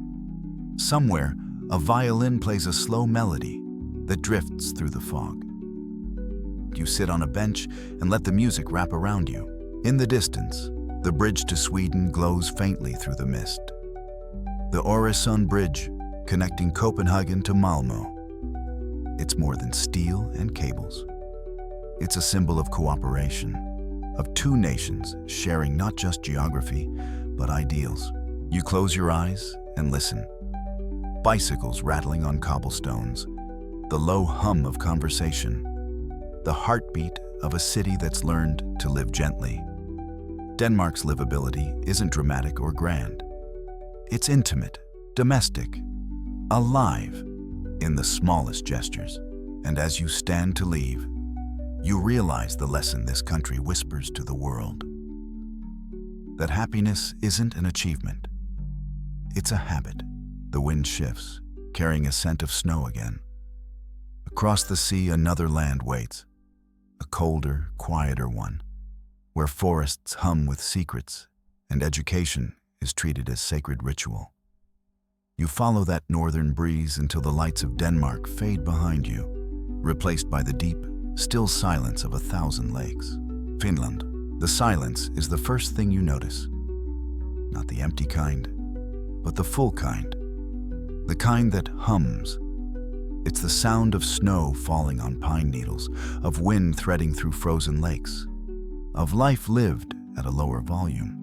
Somewhere, a violin plays a slow melody that drifts through the fog. You sit on a bench and let the music wrap around you. In the distance, the bridge to Sweden glows faintly through the mist. The Oresund Bridge, connecting Copenhagen to Malmö. It's more than steel and cables. It's a symbol of cooperation, of two nations sharing not just geography, but ideals. You close your eyes and listen. Bicycles rattling on cobblestones, the low hum of conversation, the heartbeat of a city that's learned to live gently. Denmark's livability isn't dramatic or grand. It's intimate, domestic, alive in the smallest gestures. And as you stand to leave, you realize the lesson this country whispers to the world. That happiness isn't an achievement. It's a habit. The wind shifts, carrying a scent of snow again. Across the sea, another land waits, a colder, quieter one, where forests hum with secrets and education is treated as sacred ritual. You follow that northern breeze until the lights of Denmark fade behind you, replaced by the deep, still silence of 1,000 lakes. Finland. The silence is the first thing you notice. Not the empty kind, but the full kind. The kind that hums. It's the sound of snow falling on pine needles, of wind threading through frozen lakes, of life lived at a lower volume.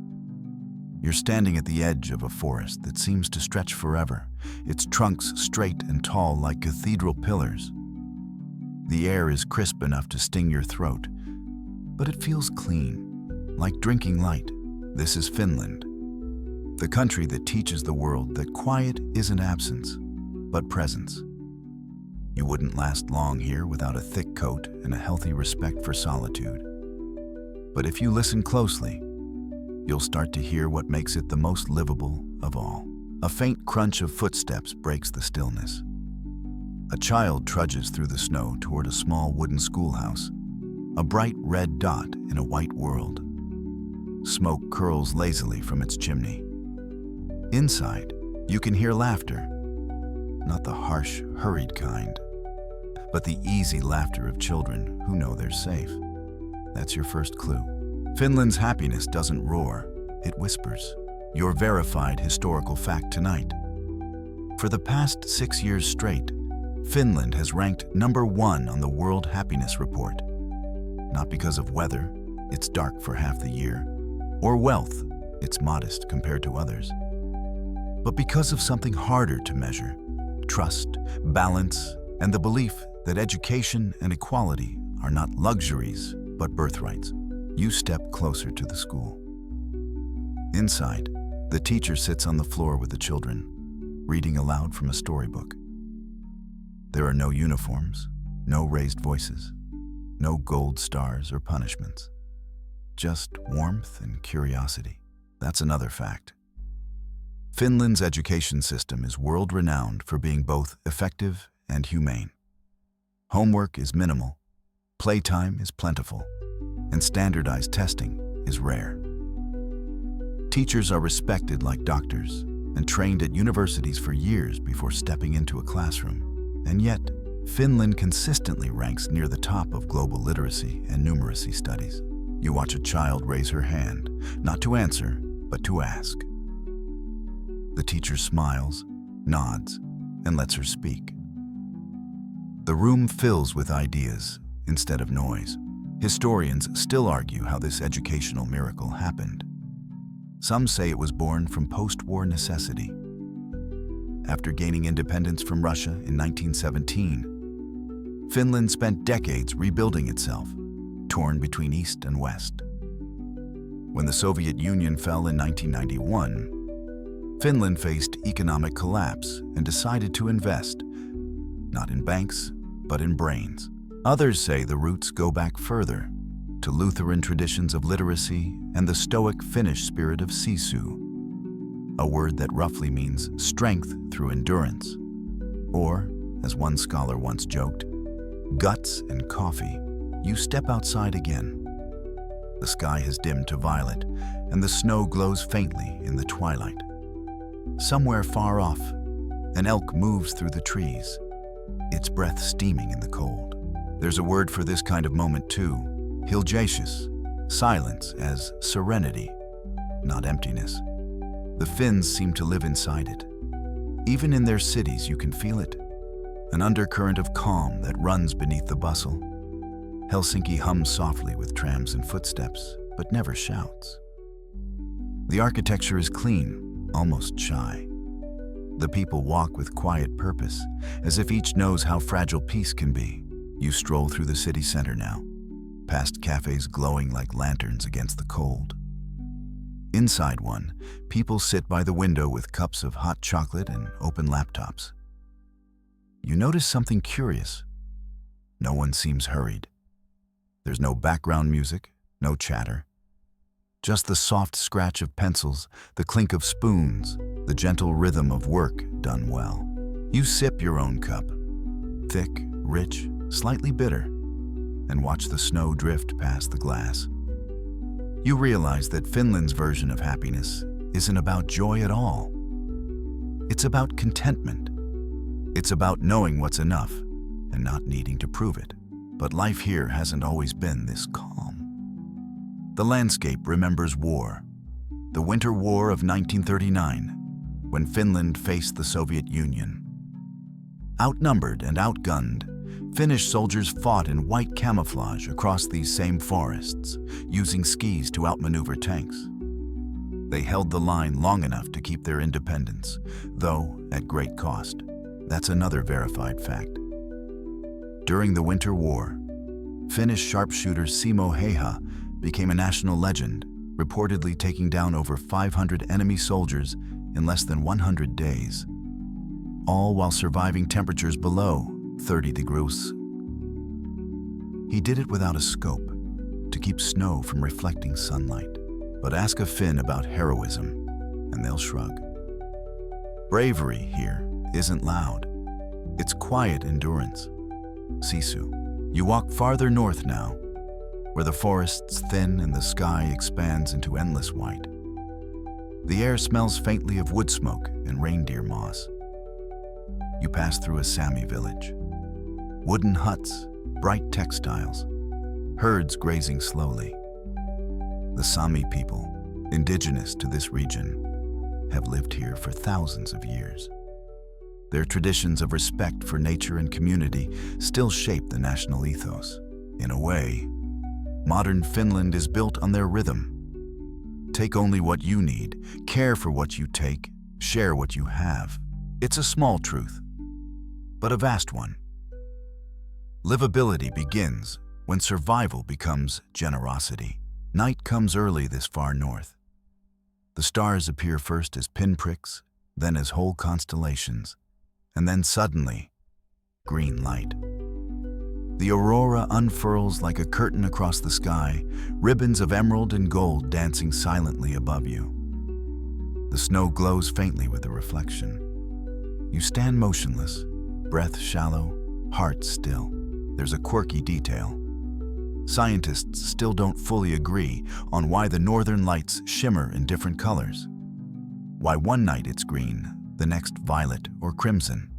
You're standing at the edge of a forest that seems to stretch forever, its trunks straight and tall like cathedral pillars. The air is crisp enough to sting your throat, but it feels clean, like drinking light. This is Finland, the country that teaches the world that quiet isn't absence, but presence. You wouldn't last long here without a thick coat and a healthy respect for solitude. But if you listen closely, you'll start to hear what makes it the most livable of all. A faint crunch of footsteps breaks the stillness. A child trudges through the snow toward a small wooden schoolhouse, a bright red dot in a white world. Smoke curls lazily from its chimney. Inside, you can hear laughter, not the harsh, hurried kind, but the easy laughter of children who know they're safe. That's your first clue. Finland's happiness doesn't roar, it whispers. Your verified historical fact tonight. For the past 6 years straight, Finland has ranked #1 on the World Happiness Report. Not because of weather, it's dark for half the year, or wealth, it's modest compared to others, but because of something harder to measure: trust, balance, and the belief that education and equality are not luxuries, but birthrights. You step closer to the school. Inside, the teacher sits on the floor with the children, reading aloud from a storybook. There are no uniforms, no raised voices, no gold stars or punishments. Just warmth and curiosity. That's another fact. Finland's education system is world-renowned for being both effective and humane. Homework is minimal, playtime is plentiful, and standardized testing is rare. Teachers are respected like doctors and trained at universities for years before stepping into a classroom. And yet, Finland consistently ranks near the top of global literacy and numeracy studies. You watch a child raise her hand, not to answer, but to ask. The teacher smiles, nods, and lets her speak. The room fills with ideas instead of noise. Historians still argue how this educational miracle happened. Some say it was born from post-war necessity. After gaining independence from Russia in 1917, Finland spent decades rebuilding itself, torn between East and West. When the Soviet Union fell in 1991, Finland faced economic collapse and decided to invest, not in banks, but in brains. Others say the roots go back further, to Lutheran traditions of literacy and the stoic Finnish spirit of sisu. a word that roughly means strength through endurance. Or, as one scholar once joked, guts and coffee. You step outside again. The sky has dimmed to violet, and the snow glows faintly in the twilight. Somewhere far off, an elk moves through the trees, its breath steaming in the cold. There's a word for this kind of moment too, hiljacious, silence as serenity, not emptiness. The Finns seem to live inside it. Even in their cities you can feel it, an undercurrent of calm that runs beneath the bustle. Helsinki hums softly with trams and footsteps, but never shouts. The architecture is clean, almost shy. The people walk with quiet purpose, as if each knows how fragile peace can be. You stroll through the city center now, past cafes glowing like lanterns against the cold. Inside one, people sit by the window with cups of hot chocolate and open laptops. You notice something curious. No one seems hurried. There's no background music, no chatter. Just the soft scratch of pencils, the clink of spoons, the gentle rhythm of work done well. You sip your own cup, thick, rich, slightly bitter, and watch the snow drift past the glass. You realize that Finland's version of happiness isn't about joy at all. It's about contentment. It's about knowing what's enough and not needing to prove it. But life here hasn't always been this calm. The landscape remembers war, the Winter War of 1939, when Finland faced the Soviet Union. Outnumbered and outgunned, Finnish soldiers fought in white camouflage across these same forests, using skis to outmaneuver tanks. They held the line long enough to keep their independence, though at great cost. That's another verified fact. During the Winter War, Finnish sharpshooter Simo Heiha became a national legend, reportedly taking down over 500 enemy soldiers in less than 100 days, all while surviving temperatures below 30 degrees. He did it without a scope, to keep snow from reflecting sunlight. But ask a Finn about heroism, and they'll shrug. Bravery here isn't loud. It's quiet endurance. Sisu. You walk farther north now, where the forests thin and the sky expands into endless white. The air smells faintly of wood smoke and reindeer moss. You pass through a Sami village. Wooden huts, bright textiles, herds grazing slowly. The Sami people, indigenous to this region, have lived here for thousands of years. Their traditions of respect for nature and community still shape the national ethos. In a way, modern Finland is built on their rhythm. Take only what you need, care for what you take, share what you have. It's a small truth, but a vast one. Livability begins when survival becomes generosity. Night comes early this far north. The stars appear first as pinpricks, then as whole constellations, and then suddenly, green light. The aurora unfurls like a curtain across the sky, ribbons of emerald and gold dancing silently above you. The snow glows faintly with the reflection. You stand motionless, breath shallow, heart still. There's a quirky detail. Scientists still don't fully agree on why the northern lights shimmer in different colors. Why one night it's green, the next violet or crimson.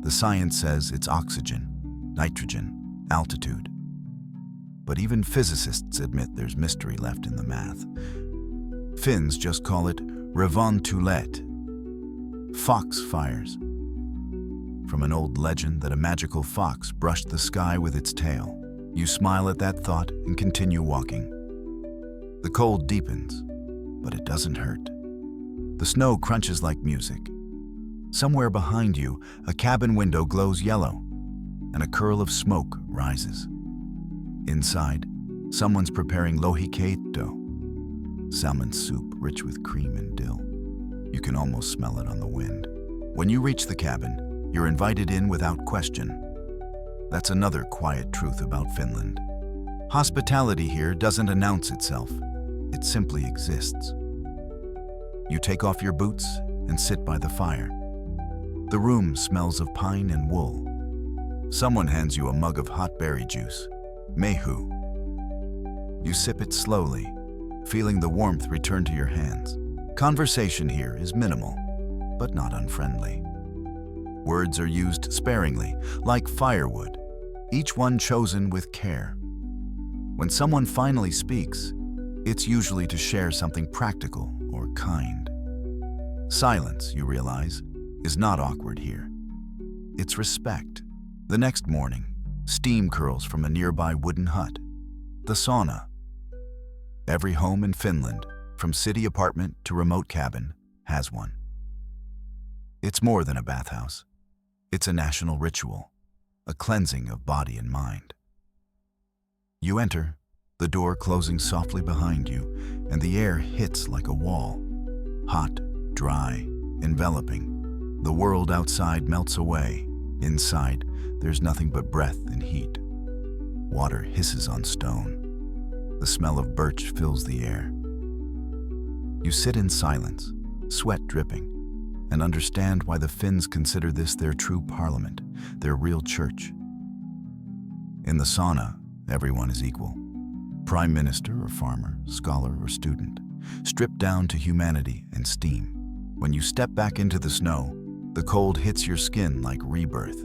The science says it's oxygen, nitrogen, altitude. But even physicists admit there's mystery left in the math. Finns just call it revontulet, fox fires. From an old legend that a magical fox brushed the sky with its tail. You smile at that thought and continue walking. The cold deepens, but it doesn't hurt. The snow crunches like music. Somewhere behind you, a cabin window glows yellow, and a curl of smoke rises. Inside, someone's preparing lohikeitto, salmon soup rich with cream and dill. You can almost smell it on the wind. When you reach the cabin, you're invited in without question. That's another quiet truth about Finland. Hospitality here doesn't announce itself. It simply exists. You take off your boots and sit by the fire. The room smells of pine and wool. Someone hands you a mug of hot berry juice, mehu. You sip it slowly, feeling the warmth return to your hands. Conversation here is minimal, but not unfriendly. Words are used sparingly, like firewood, each one chosen with care. When someone finally speaks, it's usually to share something practical or kind. Silence, you realize, is not awkward here. It's respect. The next morning, steam curls from a nearby wooden hut. The sauna. Every home in Finland, from city apartment to remote cabin, has one. It's more than a bathhouse. It's a national ritual, a cleansing of body and mind. You enter, the door closing softly behind you, and the air hits like a wall. Hot, dry, enveloping. The world outside melts away. Inside, there's nothing but breath and heat. Water hisses on stone. The smell of birch fills the air. You sit in silence, sweat dripping, and understand why the Finns consider this their true parliament, their real church. In the sauna, everyone is equal. Prime minister or farmer, scholar or student, stripped down to humanity and steam. When you step back into the snow, the cold hits your skin like rebirth.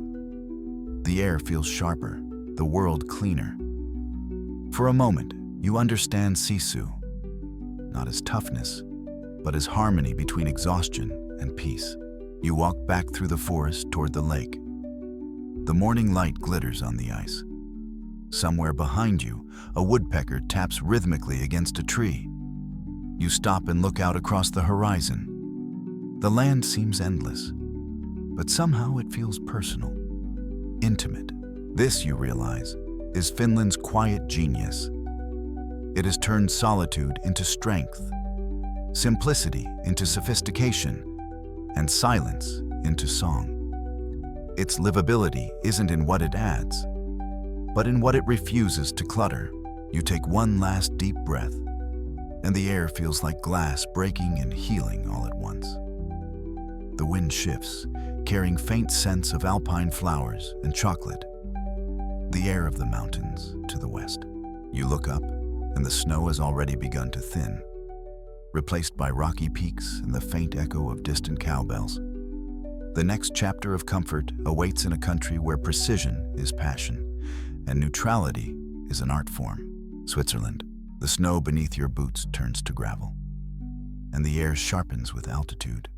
The air feels sharper, the world cleaner. For a moment, you understand sisu, not as toughness, but as harmony between exhaustion and peace. You walk back through the forest toward the lake. The morning light glitters on the ice. Somewhere behind you, a woodpecker taps rhythmically against a tree. You stop and look out across the horizon. The land seems endless, but somehow it feels personal, intimate. This, you realize, is Finland's quiet genius. It has turned solitude into strength, simplicity into sophistication, and silence into song. Its livability isn't in what it adds, but in what it refuses to clutter. You take one last deep breath, and the air feels like glass breaking and healing all at once. The wind shifts, carrying faint scents of alpine flowers and chocolate. The air of the mountains to the west. You look up, and the snow has already begun to thin, replaced by rocky peaks and the faint echo of distant cowbells. The next chapter of comfort awaits in a country where precision is passion, and neutrality is an art form. Switzerland. The snow beneath your boots turns to gravel, and the air sharpens with altitude.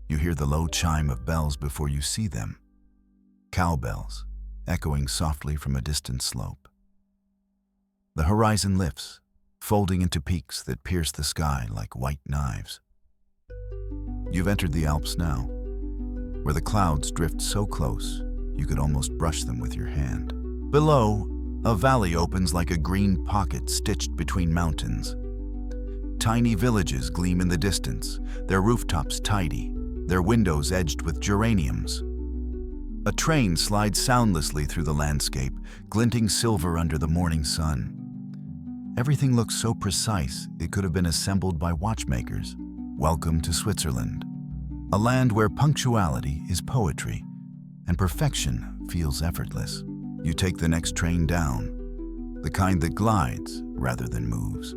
You hear the low chime of bells before you see them, cowbells echoing softly from a distant slope. The horizon lifts, folding into peaks that pierce the sky like white knives. You've entered the Alps now, where the clouds drift so close you could almost brush them with your hand. Below, a valley opens like a green pocket stitched between mountains. Tiny villages gleam in the distance, their rooftops tidy, their windows edged with geraniums. A train slides soundlessly through the landscape, glinting silver under the morning sun. Everything looks so precise it could have been assembled by watchmakers. Welcome to Switzerland, a land where punctuality is poetry and perfection feels effortless. You take the next train down, the kind that glides rather than moves.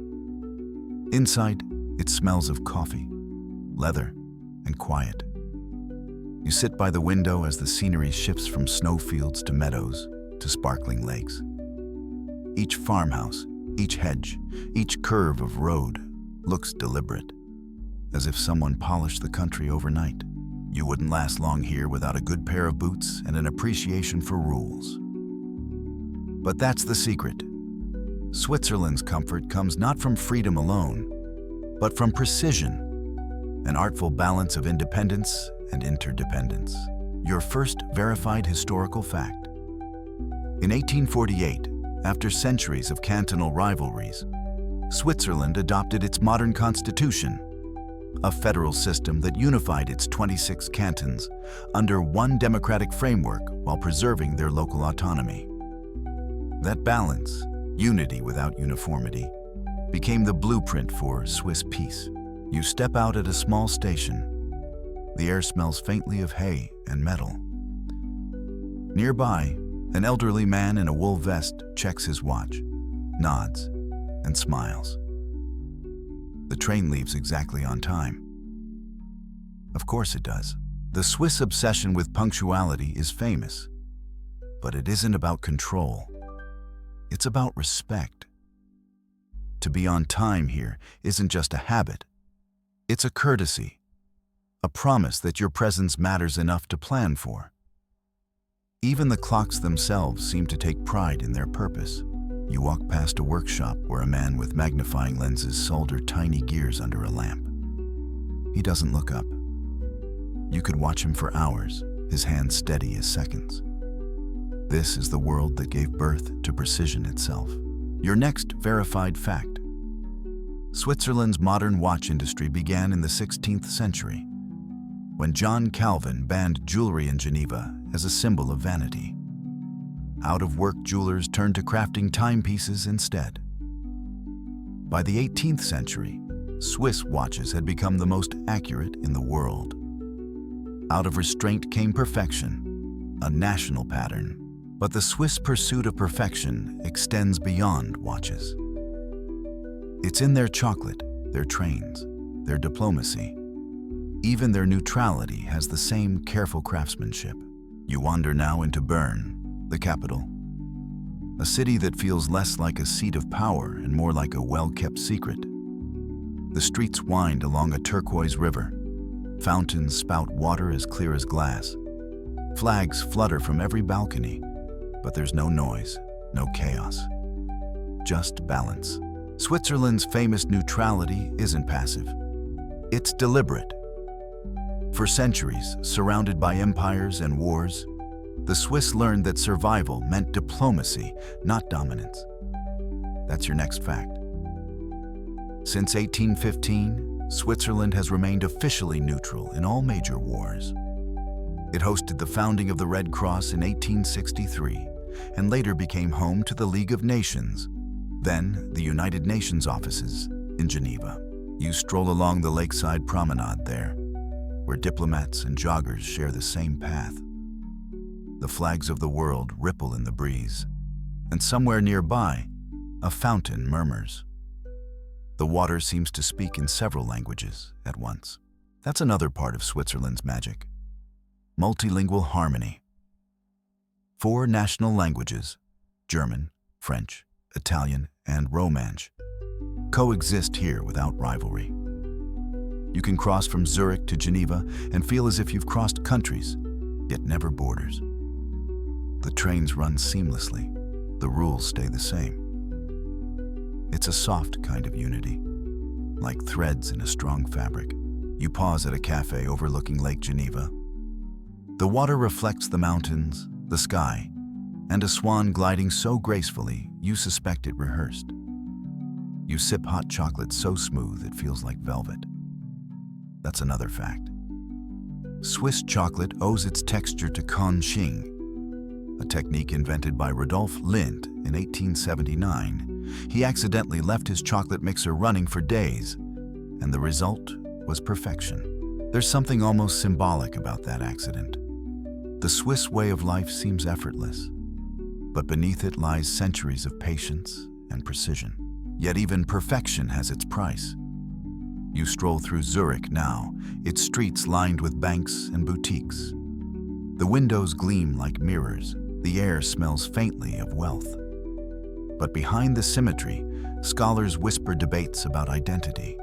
Inside, it smells of coffee, leather, and quiet. You sit by the window as the scenery shifts from snowfields to meadows to sparkling lakes. Each farmhouse, each hedge, each curve of road looks deliberate, as if someone polished the country overnight. You wouldn't last long here without a good pair of boots and an appreciation for rules. But that's the secret. Switzerland's comfort comes not from freedom alone, but from precision, an artful balance of independence and interdependence. Your first verified historical fact. In 1848, after centuries of cantonal rivalries, Switzerland adopted its modern constitution, a federal system that unified its 26 cantons under one democratic framework while preserving their local autonomy. That balance, unity without uniformity, became the blueprint for Swiss peace. You step out at a small station. The air smells faintly of hay and metal. Nearby, an elderly man in a wool vest checks his watch, nods, and smiles. The train leaves exactly on time. Of course it does. The Swiss obsession with punctuality is famous, but it isn't about control. It's about respect. To be on time here isn't just a habit. It's a courtesy, a promise that your presence matters enough to plan for. Even the clocks themselves seem to take pride in their purpose. You walk past a workshop where a man with magnifying lenses solder tiny gears under a lamp. He doesn't look up. You could watch him for hours, his hands steady as seconds. This is the world that gave birth to precision itself. Your next verified fact. Switzerland's modern watch industry began in the 16th century, when John Calvin banned jewelry in Geneva as a symbol of vanity. Out-of-work jewelers turned to crafting timepieces instead. By the 18th century, Swiss watches had become the most accurate in the world. Out of restraint came perfection, a national pattern. But the Swiss pursuit of perfection extends beyond watches. It's in their chocolate, their trains, their diplomacy. Even their neutrality has the same careful craftsmanship. You wander now into Bern, the capital. A city that feels less like a seat of power and more like a well-kept secret. The streets wind along a turquoise river. Fountains spout water as clear as glass. Flags flutter from every balcony, but there's no noise, no chaos. Just balance. Switzerland's famous neutrality isn't passive. It's deliberate. For centuries, surrounded by empires and wars, the Swiss learned that survival meant diplomacy, not dominance. That's your next fact. Since 1815, Switzerland has remained officially neutral in all major wars. It hosted the founding of the Red Cross in 1863 and later became home to the League of Nations, then the United Nations offices in Geneva. You stroll along the lakeside promenade there, where diplomats and joggers share the same path. The flags of the world ripple in the breeze, and somewhere nearby, a fountain murmurs. The water seems to speak in several languages at once. That's another part of Switzerland's magic. Multilingual harmony. 4 national languages, German, French, Italian, and Romansh, coexist here without rivalry. You can cross from Zurich to Geneva and feel as if you've crossed countries, yet never borders. The trains run seamlessly. The rules stay the same. It's a soft kind of unity, like threads in a strong fabric. You pause at a cafe overlooking Lake Geneva. The water reflects the mountains, the sky, and a swan gliding so gracefully you suspect it rehearsed. You sip hot chocolate so smooth it feels like velvet. That's another fact. Swiss chocolate owes its texture to Conching, a technique invented by Rudolf Lindt in 1879. He accidentally left his chocolate mixer running for days, and the result was perfection. There's something almost symbolic about that accident. The Swiss way of life seems effortless, but beneath it lies centuries of patience and precision. Yet even perfection has its price. You stroll through Zurich now, its streets lined with banks and boutiques. The windows gleam like mirrors, the air smells faintly of wealth. But behind the symmetry, scholars whisper debates about identity.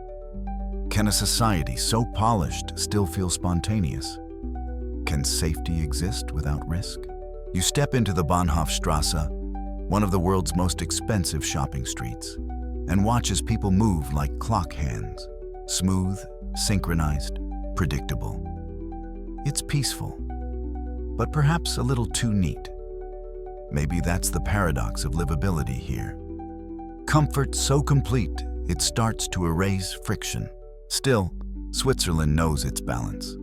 Can a society so polished still feel spontaneous? Can safety exist without risk? You step into the Bahnhofstrasse, one of the world's most expensive shopping streets, and watch as people move like clock hands, smooth, synchronized, predictable. It's peaceful, but perhaps a little too neat. Maybe that's the paradox of livability here. Comfort so complete, it starts to erase friction. Still, Switzerland knows its balance.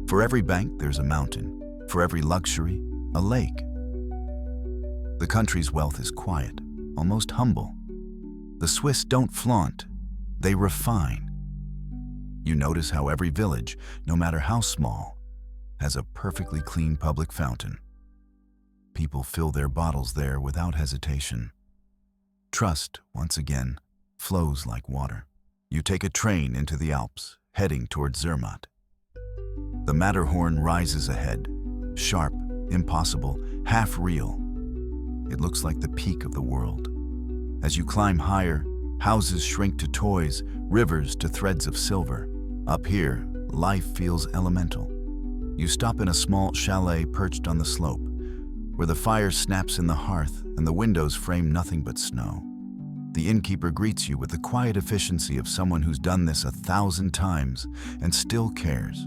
For every bank, there's a mountain. For every luxury, a lake. The country's wealth is quiet, almost humble. The Swiss don't flaunt, they refine. You notice how every village, no matter how small, has a perfectly clean public fountain. People fill their bottles there without hesitation. Trust, once again, flows like water. You take a train into the Alps, heading toward Zermatt. The Matterhorn rises ahead, sharp, impossible, half real. It looks like the peak of the world. As you climb higher, houses shrink to toys, rivers to threads of silver. Up here, life feels elemental. You stop in a small chalet perched on the slope, where the fire snaps in the hearth and the windows frame nothing but snow. The innkeeper greets you with the quiet efficiency of someone who's done this 1,000 times and still cares.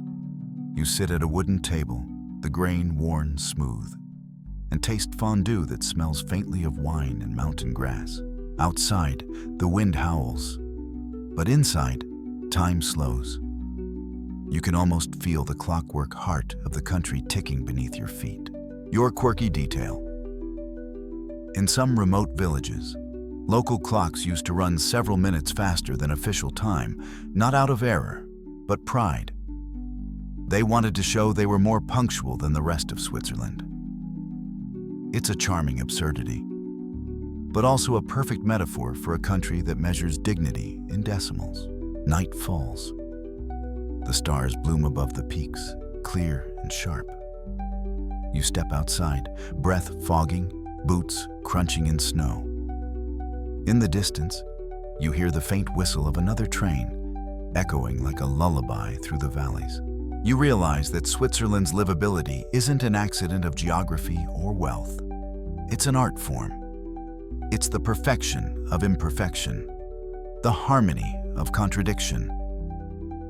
You sit at a wooden table, the grain worn smooth, and taste fondue that smells faintly of wine and mountain grass. Outside, the wind howls, but inside, time slows. You can almost feel the clockwork heart of the country ticking beneath your feet. Your quirky detail. In some remote villages, local clocks used to run several minutes faster than official time, not out of error, but pride. They wanted to show they were more punctual than the rest of Switzerland. It's a charming absurdity, but also a perfect metaphor for a country that measures dignity in decimals. Night falls. The stars bloom above the peaks, clear and sharp. You step outside, breath fogging, boots crunching in snow. In the distance, you hear the faint whistle of another train, echoing like a lullaby through the valleys. You realize that Switzerland's livability isn't an accident of geography or wealth. It's an art form. It's the perfection of imperfection, the harmony of contradiction.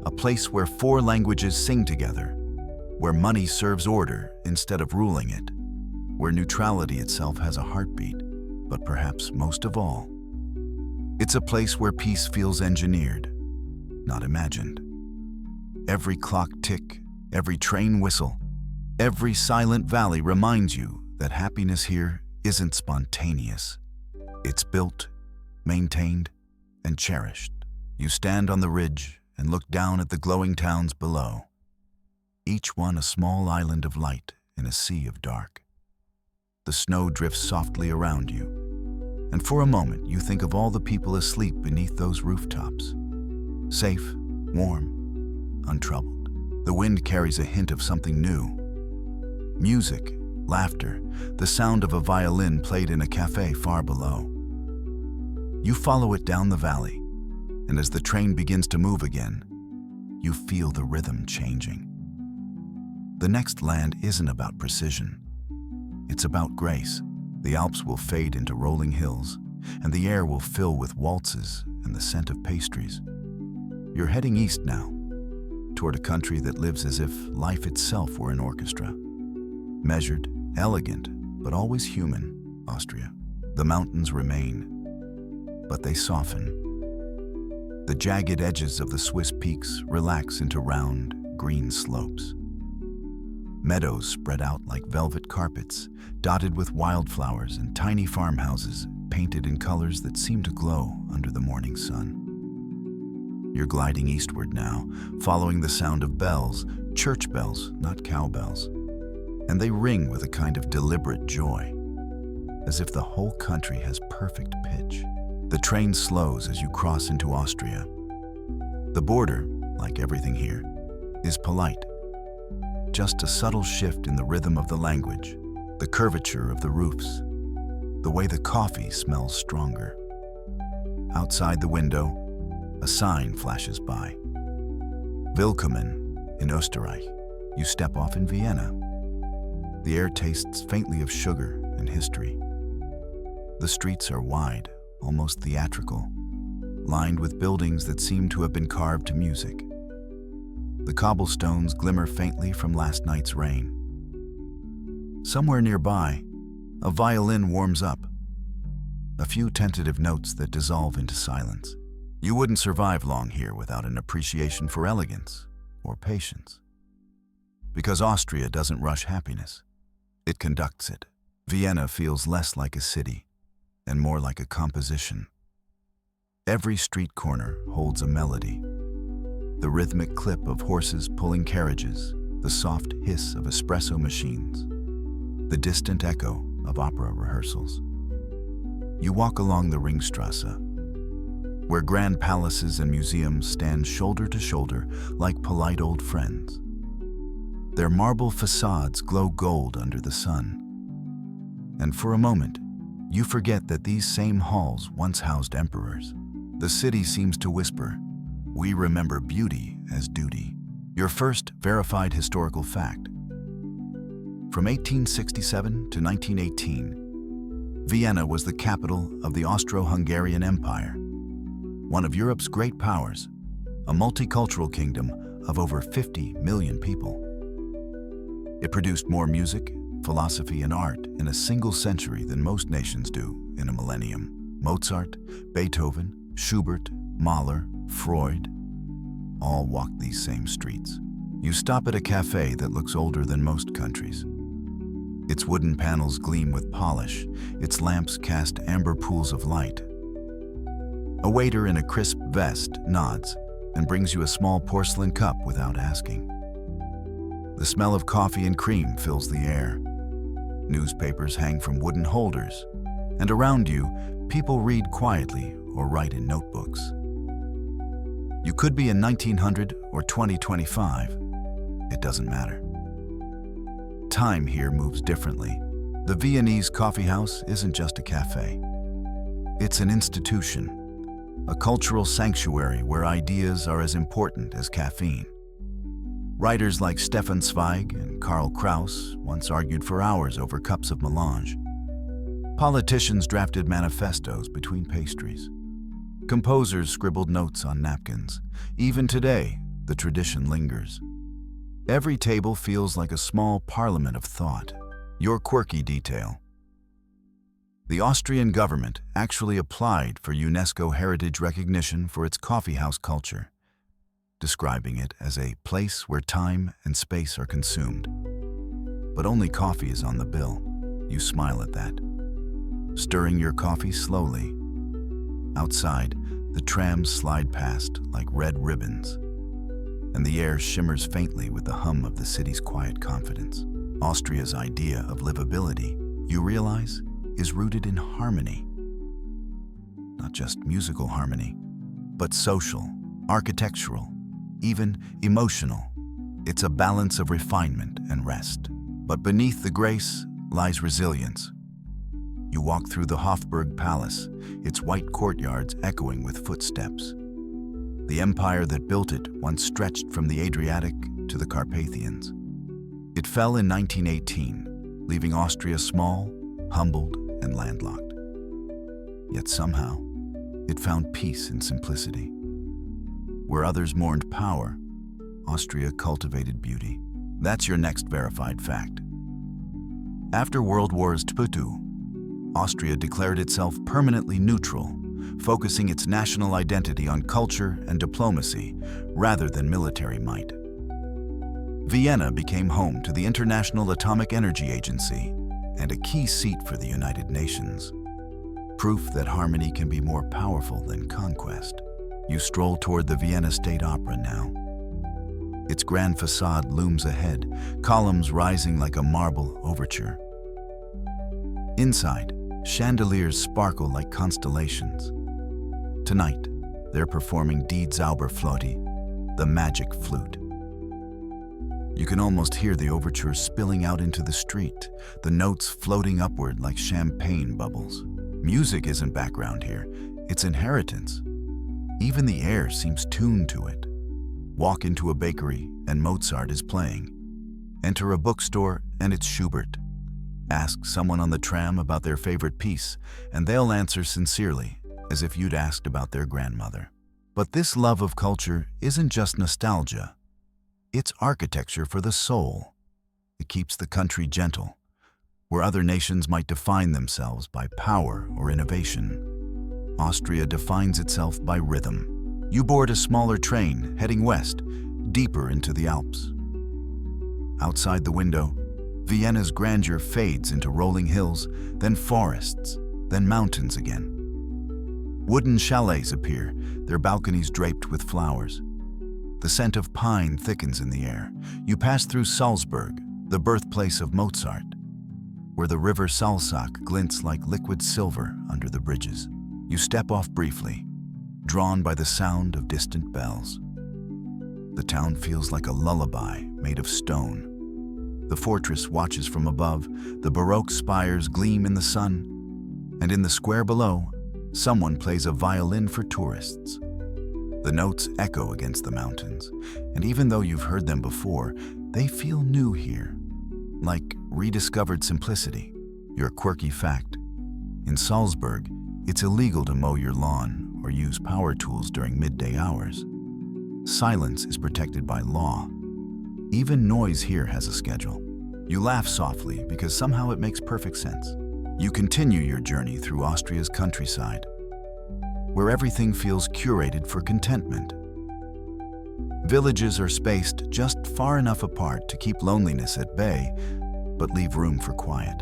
A place where 4 languages sing together, where money serves order instead of ruling it, where neutrality itself has a heartbeat, but perhaps most of all, it's a place where peace feels engineered, not imagined. Every clock tick, every train whistle, every silent valley reminds you that happiness here isn't spontaneous. It's built, maintained, and cherished. You stand on the ridge and look down at the glowing towns below, each one a small island of light in a sea of dark. The snow drifts softly around you, and for a moment you think of all the people asleep beneath those rooftops. Safe, warm, untroubled. The wind carries a hint of something new. Music, laughter, the sound of a violin played in a cafe far below. You follow it down the valley, and as the train begins to move again, you feel the rhythm changing. The next land isn't about precision. It's about grace. The Alps will fade into rolling hills, and the air will fill with waltzes and the scent of pastries. You're heading east now, toward a country that lives as if life itself were an orchestra. Measured, elegant, but always human, Austria. The mountains remain, but they soften. The jagged edges of the Swiss peaks relax into round, green slopes. Meadows spread out like velvet carpets, dotted with wildflowers and tiny farmhouses painted in colors that seem to glow under the morning sun. You're gliding eastward now, following the sound of bells, church bells, not cowbells. And they ring with a kind of deliberate joy, as if the whole country has perfect pitch. The train slows as you cross into Austria. The border, like everything here, is polite. Just a subtle shift in the rhythm of the language, the curvature of the roofs, the way the coffee smells stronger. Outside the window, a sign flashes by. Willkommen in Österreich. You step off in Vienna. The air tastes faintly of sugar and history. The streets are wide, almost theatrical, lined with buildings that seem to have been carved to music. The cobblestones glimmer faintly from last night's rain. Somewhere nearby, a violin warms up, a few tentative notes that dissolve into silence. You wouldn't survive long here without an appreciation for elegance or patience. Because Austria doesn't rush happiness, it conducts it. Vienna feels less like a city and more like a composition. Every street corner holds a melody. The rhythmic clip of horses pulling carriages, the soft hiss of espresso machines, the distant echo of opera rehearsals. You walk along the Ringstrasse, where grand palaces and museums stand shoulder to shoulder like polite old friends. Their marble facades glow gold under the sun. And for a moment, you forget that these same halls once housed emperors. The city seems to whisper, "We remember beauty as duty." Your first verified historical fact. From 1867 to 1918, Vienna was the capital of the Austro-Hungarian Empire, one of Europe's great powers, a multicultural kingdom of over 50 million people. It produced more music, philosophy, and art in a single century than most nations do in a millennium. Mozart, Beethoven, Schubert, Mahler, Freud, all walk these same streets. You stop at a cafe that looks older than most countries. Its wooden panels gleam with polish, its lamps cast amber pools of light. A waiter in a crisp vest nods and brings you a small porcelain cup without asking. The smell of coffee and cream fills the air. Newspapers hang from wooden holders, and around you, people read quietly or write in notebooks. You could be in 1900 or 2025. It doesn't matter. Time here moves differently. The Viennese coffee house isn't just a cafe. It's an institution, a cultural sanctuary where ideas are as important as caffeine. Writers like Stefan Zweig and Karl Kraus once argued for hours over cups of melange. Politicians drafted manifestos between pastries. Composers scribbled notes on napkins. Even today, the tradition lingers. Every table feels like a small parliament of thought. Your quirky detail. The Austrian government actually applied for UNESCO heritage recognition for its coffeehouse culture, describing it as a place where time and space are consumed. But only coffee is on the bill. You smile at that, stirring your coffee slowly. Outside, the trams slide past like red ribbons, and the air shimmers faintly with the hum of the city's quiet confidence. Austria's idea of livability, you realize, is rooted in harmony. Not just musical harmony, but social, architectural, even emotional. It's a balance of refinement and rest. But beneath the grace lies resilience. You walk through the Hofburg Palace, its white courtyards echoing with footsteps. The empire that built it once stretched from the Adriatic to the Carpathians. It fell in 1918, leaving Austria small, humbled, and landlocked. Yet somehow, it found peace in simplicity. Where others mourned power, Austria cultivated beauty. That's your next verified fact. After World Wars II, Austria declared itself permanently neutral, focusing its national identity on culture and diplomacy rather than military might. Vienna became home to the International Atomic Energy Agency and a key seat for the United Nations. Proof that harmony can be more powerful than conquest. You stroll toward the Vienna State Opera now. Its grand facade looms ahead, columns rising like a marble overture. Inside, chandeliers sparkle like constellations. Tonight, they're performing Die Zauberflöte, the magic flute. You can almost hear the overture spilling out into the street, the notes floating upward like champagne bubbles. Music isn't background here, it's inheritance. Even the air seems tuned to it. Walk into a bakery and Mozart is playing. Enter a bookstore and it's Schubert. Ask someone on the tram about their favorite piece and they'll answer sincerely, as if you'd asked about their grandmother. But this love of culture isn't just nostalgia. It's architecture for the soul. It keeps the country gentle, where other nations might define themselves by power or innovation. Austria defines itself by rhythm. You board a smaller train heading west, deeper into the Alps. Outside the window, Vienna's grandeur fades into rolling hills, then forests, then mountains again. Wooden chalets appear, their balconies draped with flowers. The scent of pine thickens in the air. You pass through Salzburg, the birthplace of Mozart, where the river Salzach glints like liquid silver under the bridges. You step off briefly, drawn by the sound of distant bells. The town feels like a lullaby made of stone. The fortress watches from above, the Baroque spires gleam in the sun, and in the square below, someone plays a violin for tourists. The notes echo against the mountains, and even though you've heard them before, they feel new here, like rediscovered simplicity. Your quirky fact: in Salzburg, it's illegal to mow your lawn or use power tools during midday hours. Silence is protected by law. Even noise here has a schedule. You laugh softly because somehow it makes perfect sense. You continue your journey through Austria's countryside, where everything feels curated for contentment. Villages are spaced just far enough apart to keep loneliness at bay, but leave room for quiet.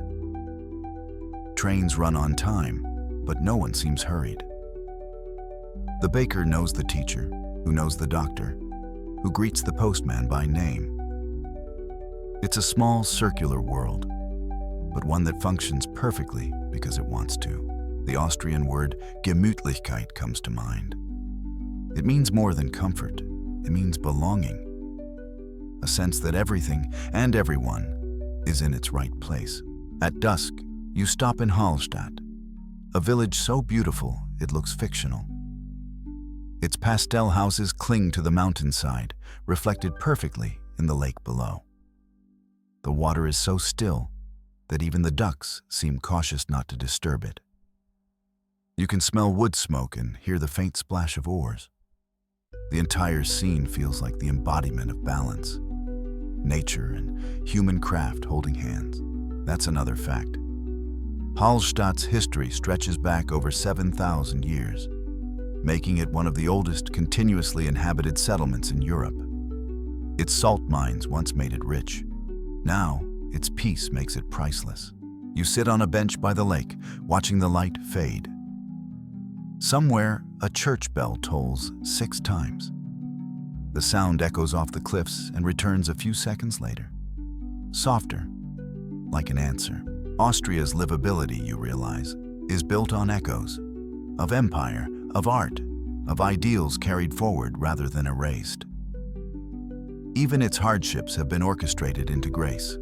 Trains run on time, but no one seems hurried. The baker knows the teacher, who knows the doctor, who greets the postman by name. It's a small, circular world, but one that functions perfectly because it wants to. The Austrian word Gemütlichkeit comes to mind. It means more than comfort. It means belonging. A sense that everything and everyone is in its right place. At dusk, you stop in Hallstatt, a village so beautiful it looks fictional. Its pastel houses cling to the mountainside, reflected perfectly in the lake below. The water is so still that even the ducks seem cautious not to disturb it. You can smell wood smoke and hear the faint splash of oars. The entire scene feels like the embodiment of balance. Nature and human craft holding hands. That's another fact. Hallstatt's history stretches back over 7,000 years, making it one of the oldest continuously inhabited settlements in Europe. Its salt mines once made it rich. Now, its peace makes it priceless. You sit on a bench by the lake, watching the light fade. Somewhere, a church bell tolls 6 times. The sound echoes off the cliffs and returns a few seconds later. Softer, like an answer. Austria's livability, you realize, is built on echoes, of empire, of art, of ideals carried forward rather than erased. Even its hardships have been orchestrated into grace.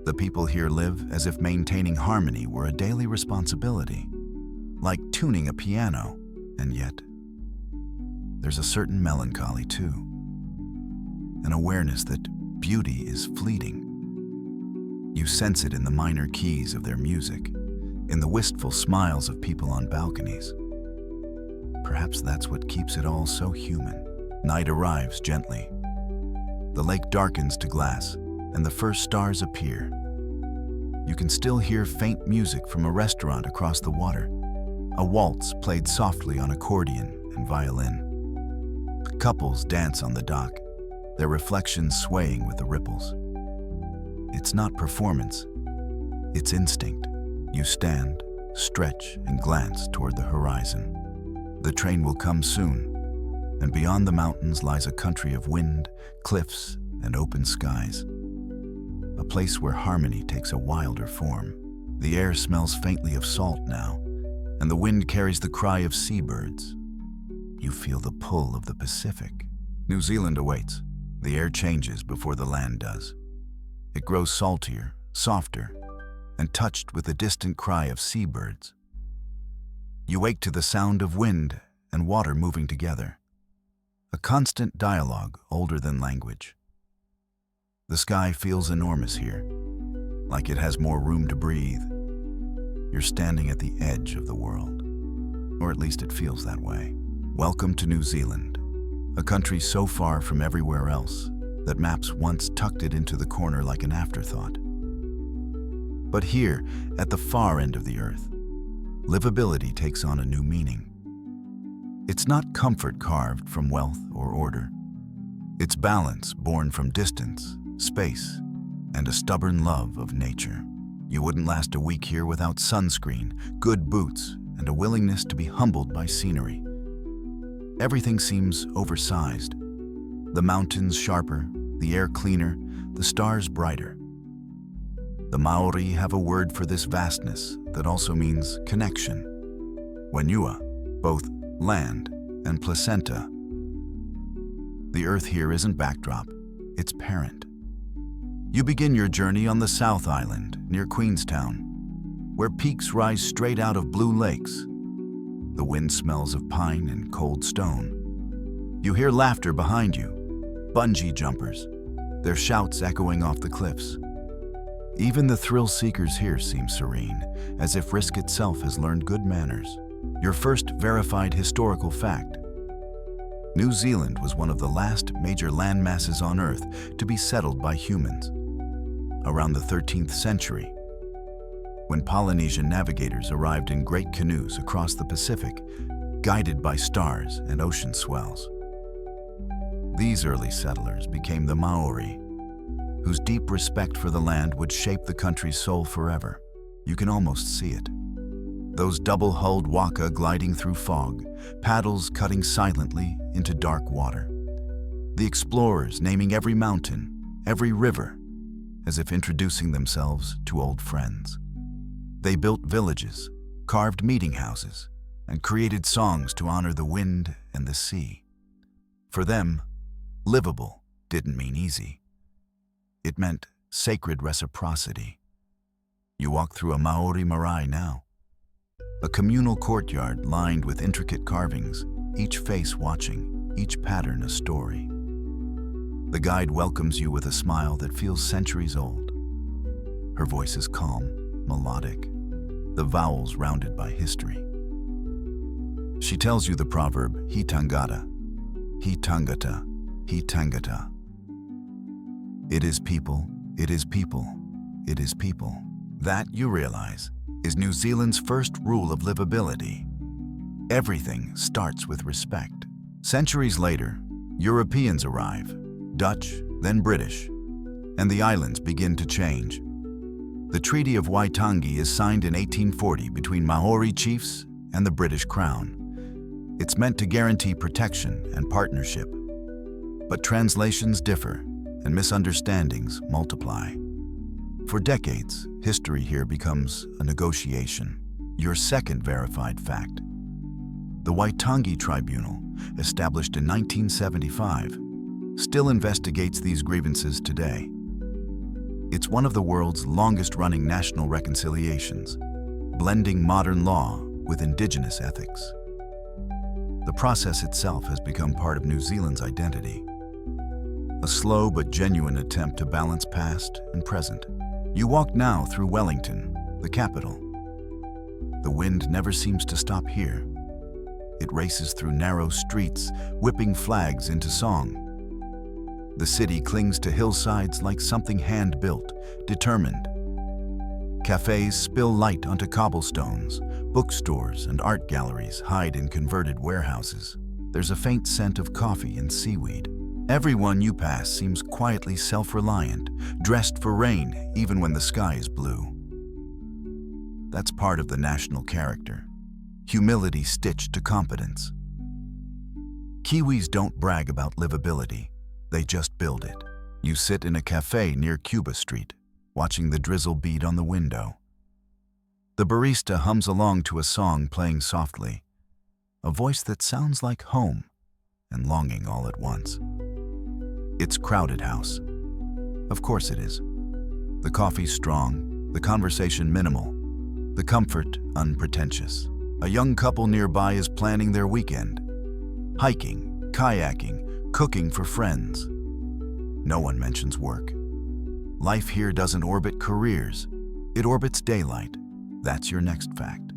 The people here live as if maintaining harmony were a daily responsibility, like tuning a piano, and yet there's a certain melancholy too, an awareness that beauty is fleeting. You sense it in the minor keys of their music, in the wistful smiles of people on balconies. Perhaps that's what keeps it all so human. Night arrives gently. The lake darkens to glass, and the first stars appear. You can still hear faint music from a restaurant across the water, a waltz played softly on accordion and violin. Couples dance on the dock, their reflections swaying with the ripples. It's not performance, it's instinct. You stand, stretch, and glance toward the horizon. The train will come soon, and beyond the mountains lies a country of wind, cliffs, and open skies. A place where harmony takes a wilder form. The air smells faintly of salt now, and the wind carries the cry of seabirds. You feel the pull of the Pacific. New Zealand awaits. The air changes before the land does. It grows saltier, softer, and touched with the distant cry of seabirds. You wake to the sound of wind and water moving together, a constant dialogue older than language. The sky feels enormous here, like it has more room to breathe. You're standing at the edge of the world, or at least it feels that way. Welcome to New Zealand, a country so far from everywhere else that maps once tucked it into the corner like an afterthought. But here, at the far end of the earth, livability takes on a new meaning. It's not comfort carved from wealth or order. It's balance born from distance, space, and a stubborn love of nature. You wouldn't last a week here without sunscreen, good boots, and a willingness to be humbled by scenery. Everything seems oversized, The mountains sharper, the air cleaner, the stars brighter. The Maori have a word for this vastness that also means connection. Wenua, both land and placenta. The earth here isn't backdrop, it's parent. You begin your journey on the South Island, near Queenstown, where peaks rise straight out of blue lakes. The wind smells of pine and cold stone. You hear laughter behind you, bungee jumpers, their shouts echoing off the cliffs. Even the thrill-seekers here seem serene, as if risk itself has learned good manners. Your first verified historical fact. New Zealand was one of the last major land masses on Earth to be settled by humans. Around the 13th century, when Polynesian navigators arrived in great canoes across the Pacific, guided by stars and ocean swells. These early settlers became the Maori, whose deep respect for the land would shape the country's soul forever. You can almost see it. Those double-hulled waka gliding through fog, paddles cutting silently into dark water. The explorers naming every mountain, every river, as if introducing themselves to old friends. They built villages, carved meeting houses, and created songs to honor the wind and the sea. For them, livable didn't mean easy. It meant sacred reciprocity. You walk through a Maori marae now, a communal courtyard lined with intricate carvings, each face watching, each pattern a story. The guide welcomes you with a smile that feels centuries old. Her voice is calm, melodic, the vowels rounded by history. She tells you the proverb, he tangata, he tangata, he tangata. It is people, it is people, it is people. That, you realize, is New Zealand's first rule of livability. Everything starts with respect. Centuries later, Europeans arrive, Dutch, then British, and the islands begin to change. The Treaty of Waitangi is signed in 1840 between Maori chiefs and the British Crown. It's meant to guarantee protection and partnership. But translations differ, and misunderstandings multiply. For decades, history here becomes a negotiation. Your second verified fact. The Waitangi Tribunal, established in 1975, still investigates these grievances today. It's one of the world's longest-running national reconciliations, blending modern law with indigenous ethics. The process itself has become part of New Zealand's identity. A slow but genuine attempt to balance past and present. You walk now through Wellington, the capital. The wind never seems to stop here. It races through narrow streets, whipping flags into song. The city clings to hillsides like something hand-built, determined. Cafes spill light onto cobblestones. Bookstores and art galleries hide in converted warehouses. There's a faint scent of coffee and seaweed. Everyone you pass seems quietly self-reliant, dressed for rain even when the sky is blue. That's part of the national character. Humility stitched to competence. Kiwis don't brag about livability, they just build it. You sit in a cafe near Cuba Street, watching the drizzle bead on the window. The barista hums along to a song playing softly, a voice that sounds like home and longing all at once. It's crowded house. Of course it is. The coffee's strong, the conversation minimal, the comfort unpretentious. A young couple nearby is planning their weekend. Hiking, kayaking, cooking for friends. No one mentions work. Life here doesn't orbit careers, it orbits daylight. That's your next fact.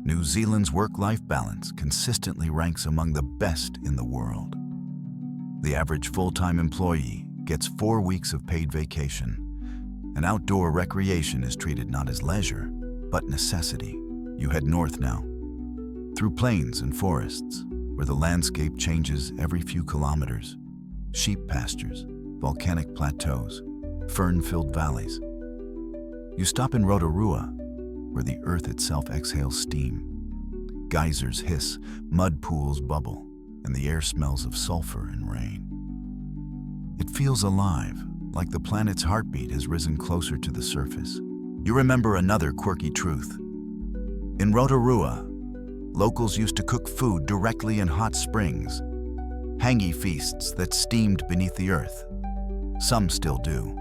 New Zealand's work-life balance consistently ranks among the best in the world. The average full-time employee gets 4 weeks of paid vacation, and outdoor recreation is treated not as leisure, but necessity. You head north now, through plains and forests, where the landscape changes every few kilometers. Sheep pastures, volcanic plateaus, fern-filled valleys. You stop in Rotorua, where the earth itself exhales steam. Geysers hiss, mud pools bubble, and the air smells of sulfur and rain. It feels alive, like the planet's heartbeat has risen closer to the surface. You remember another quirky truth. In Rotorua, locals used to cook food directly in hot springs, hangi feasts that steamed beneath the earth. Some still do.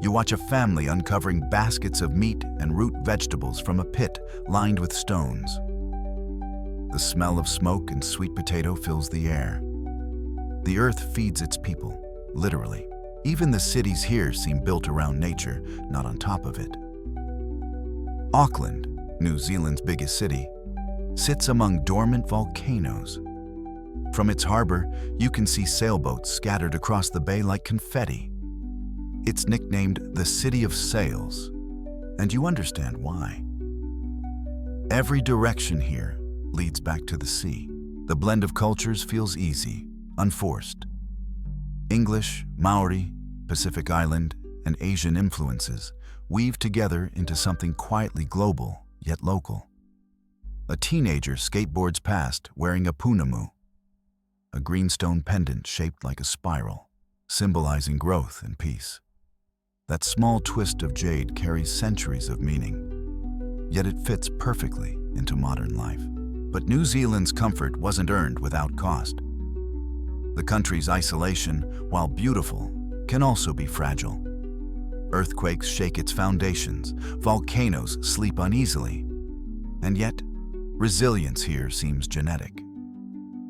You watch a family uncovering baskets of meat and root vegetables from a pit lined with stones. The smell of smoke and sweet potato fills the air. The earth feeds its people, literally. Even the cities here seem built around nature, not on top of it. Auckland, New Zealand's biggest city, sits among dormant volcanoes. From its harbor, you can see sailboats scattered across the bay like confetti. It's nicknamed the City of Sails, and you understand why. Every direction here leads back to the sea. The blend of cultures feels easy, unforced. English, Maori, Pacific Island, and Asian influences weave together into something quietly global, yet local. A teenager skateboards past wearing a punamu, a greenstone pendant shaped like a spiral, symbolizing growth and peace. That small twist of jade carries centuries of meaning, yet it fits perfectly into modern life. But New Zealand's comfort wasn't earned without cost. The country's isolation, while beautiful, can also be fragile. Earthquakes shake its foundations, volcanoes sleep uneasily, and yet, resilience here seems genetic.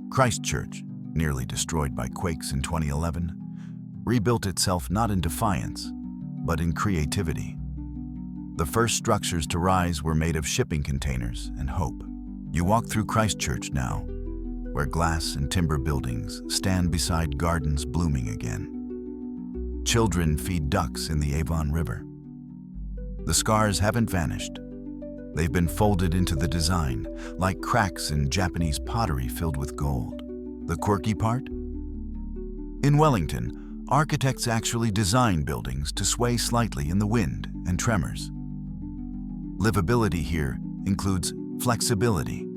Christchurch, nearly destroyed by quakes in 2011, rebuilt itself not in defiance, but in creativity. The first structures to rise were made of shipping containers and hope. You walk through Christchurch now, where glass and timber buildings stand beside gardens blooming again. Children feed ducks in the Avon River. The scars haven't vanished. They've been folded into the design, like cracks in Japanese pottery filled with gold. The quirky part? In Wellington, architects actually design buildings to sway slightly in the wind and tremors. Livability here includes flexibility.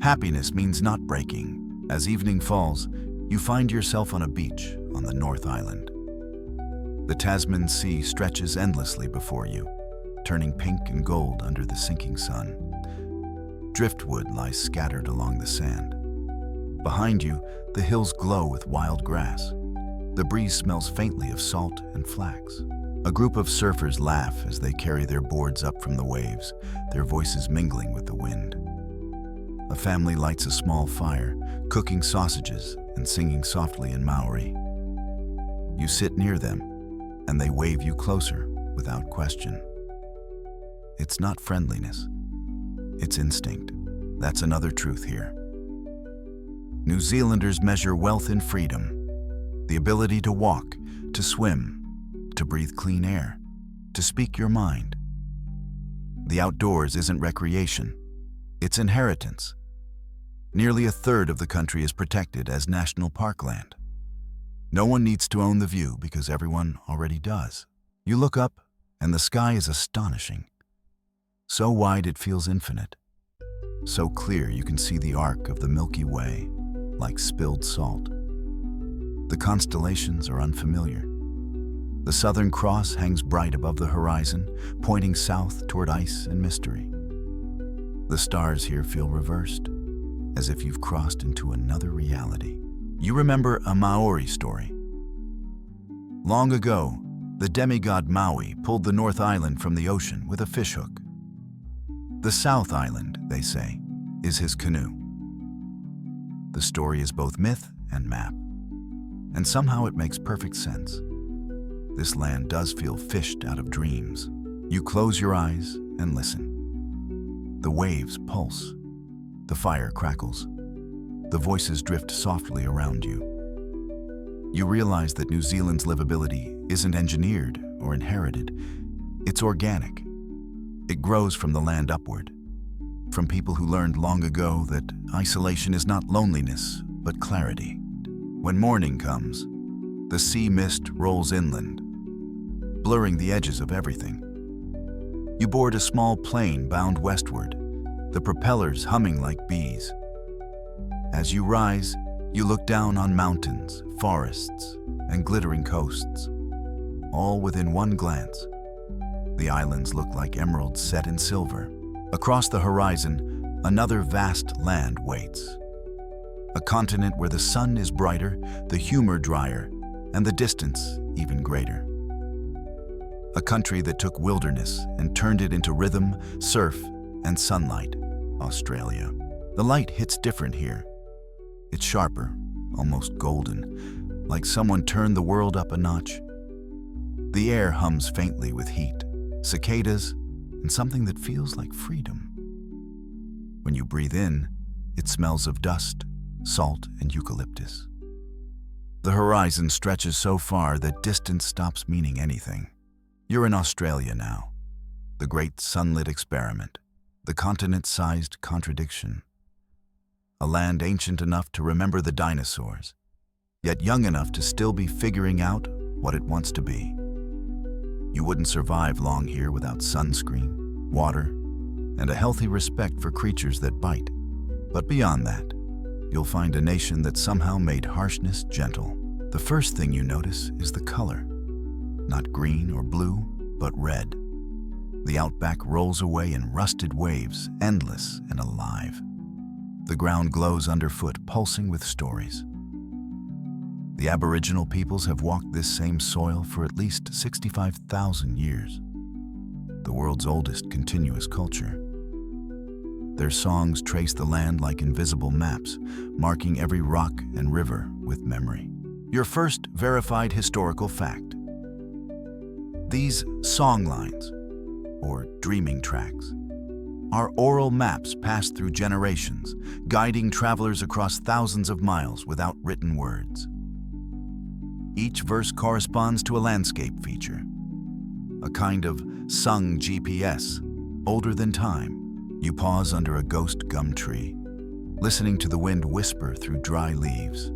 Happiness means not breaking. As evening falls, you find yourself on a beach on the North Island. The Tasman Sea stretches endlessly before you, turning pink and gold under the sinking sun. Driftwood lies scattered along the sand. Behind you, the hills glow with wild grass. The breeze smells faintly of salt and flax. A group of surfers laugh as they carry their boards up from the waves, their voices mingling with the wind. A family lights a small fire, cooking sausages and singing softly in Maori. You sit near them, and they wave you closer without question. It's not friendliness, it's instinct. That's another truth here. New Zealanders measure wealth in freedom, the ability to walk, to swim, to breathe clean air, to speak your mind. The outdoors isn't recreation, it's inheritance. Nearly a third of the country is protected as national parkland. No one needs to own the view because everyone already does. You look up, and the sky is astonishing. So wide it feels infinite. So clear you can see the arc of the Milky Way, like spilled salt. The constellations are unfamiliar. The Southern Cross hangs bright above the horizon, pointing south toward ice and mystery. The stars here feel reversed, as if you've crossed into another reality. You remember a Maori story. Long ago, the demigod Maui pulled the North Island from the ocean with a fishhook. The South Island, they say, is his canoe. The story is both myth and map, and somehow it makes perfect sense. This land does feel fished out of dreams. You close your eyes and listen. The waves pulse. The fire crackles. The voices drift softly around you. You realize that New Zealand's livability isn't engineered or inherited. It's organic. It grows from the land upward, from people who learned long ago that isolation is not loneliness, but clarity. When morning comes, the sea mist rolls inland, blurring the edges of everything. You board a small plane bound westward, the propellers humming like bees. As you rise, You look down on mountains, forests, and glittering coasts, all within one glance. The islands look like emeralds set in silver. Across the horizon, another vast land waits. A continent where the sun is brighter, the humor drier, and the distance even greater. A country that took wilderness and turned it into rhythm, surf, and sunlight, Australia. The light hits different here. It's sharper, almost golden, like someone turned the world up a notch. The air hums faintly with heat, cicadas, and something that feels like freedom. When you breathe in, it smells of dust, salt, and eucalyptus. The horizon stretches so far that distance stops meaning anything. You're in Australia now, the great sunlit experiment, the continent-sized contradiction. A land ancient enough to remember the dinosaurs, yet young enough to still be figuring out what it wants to be. You wouldn't survive long here without sunscreen, water, and a healthy respect for creatures that bite. But beyond that, you'll find a nation that somehow made harshness gentle. The first thing you notice is the color. Not green or blue, but red. The outback rolls away in rusted waves, endless and alive. The ground glows underfoot, pulsing with stories. The Aboriginal peoples have walked this same soil for at least 65,000 years. The world's oldest continuous culture. Their songs trace the land like invisible maps, marking every rock and river with memory. Your first verified historical fact. These songlines, or dreaming tracks, are oral maps passed through generations, guiding travelers across thousands of miles without written words. Each verse corresponds to a landscape feature, a kind of sung GPS, older than time. You pause under a ghost gum tree, listening to the wind whisper through dry leaves.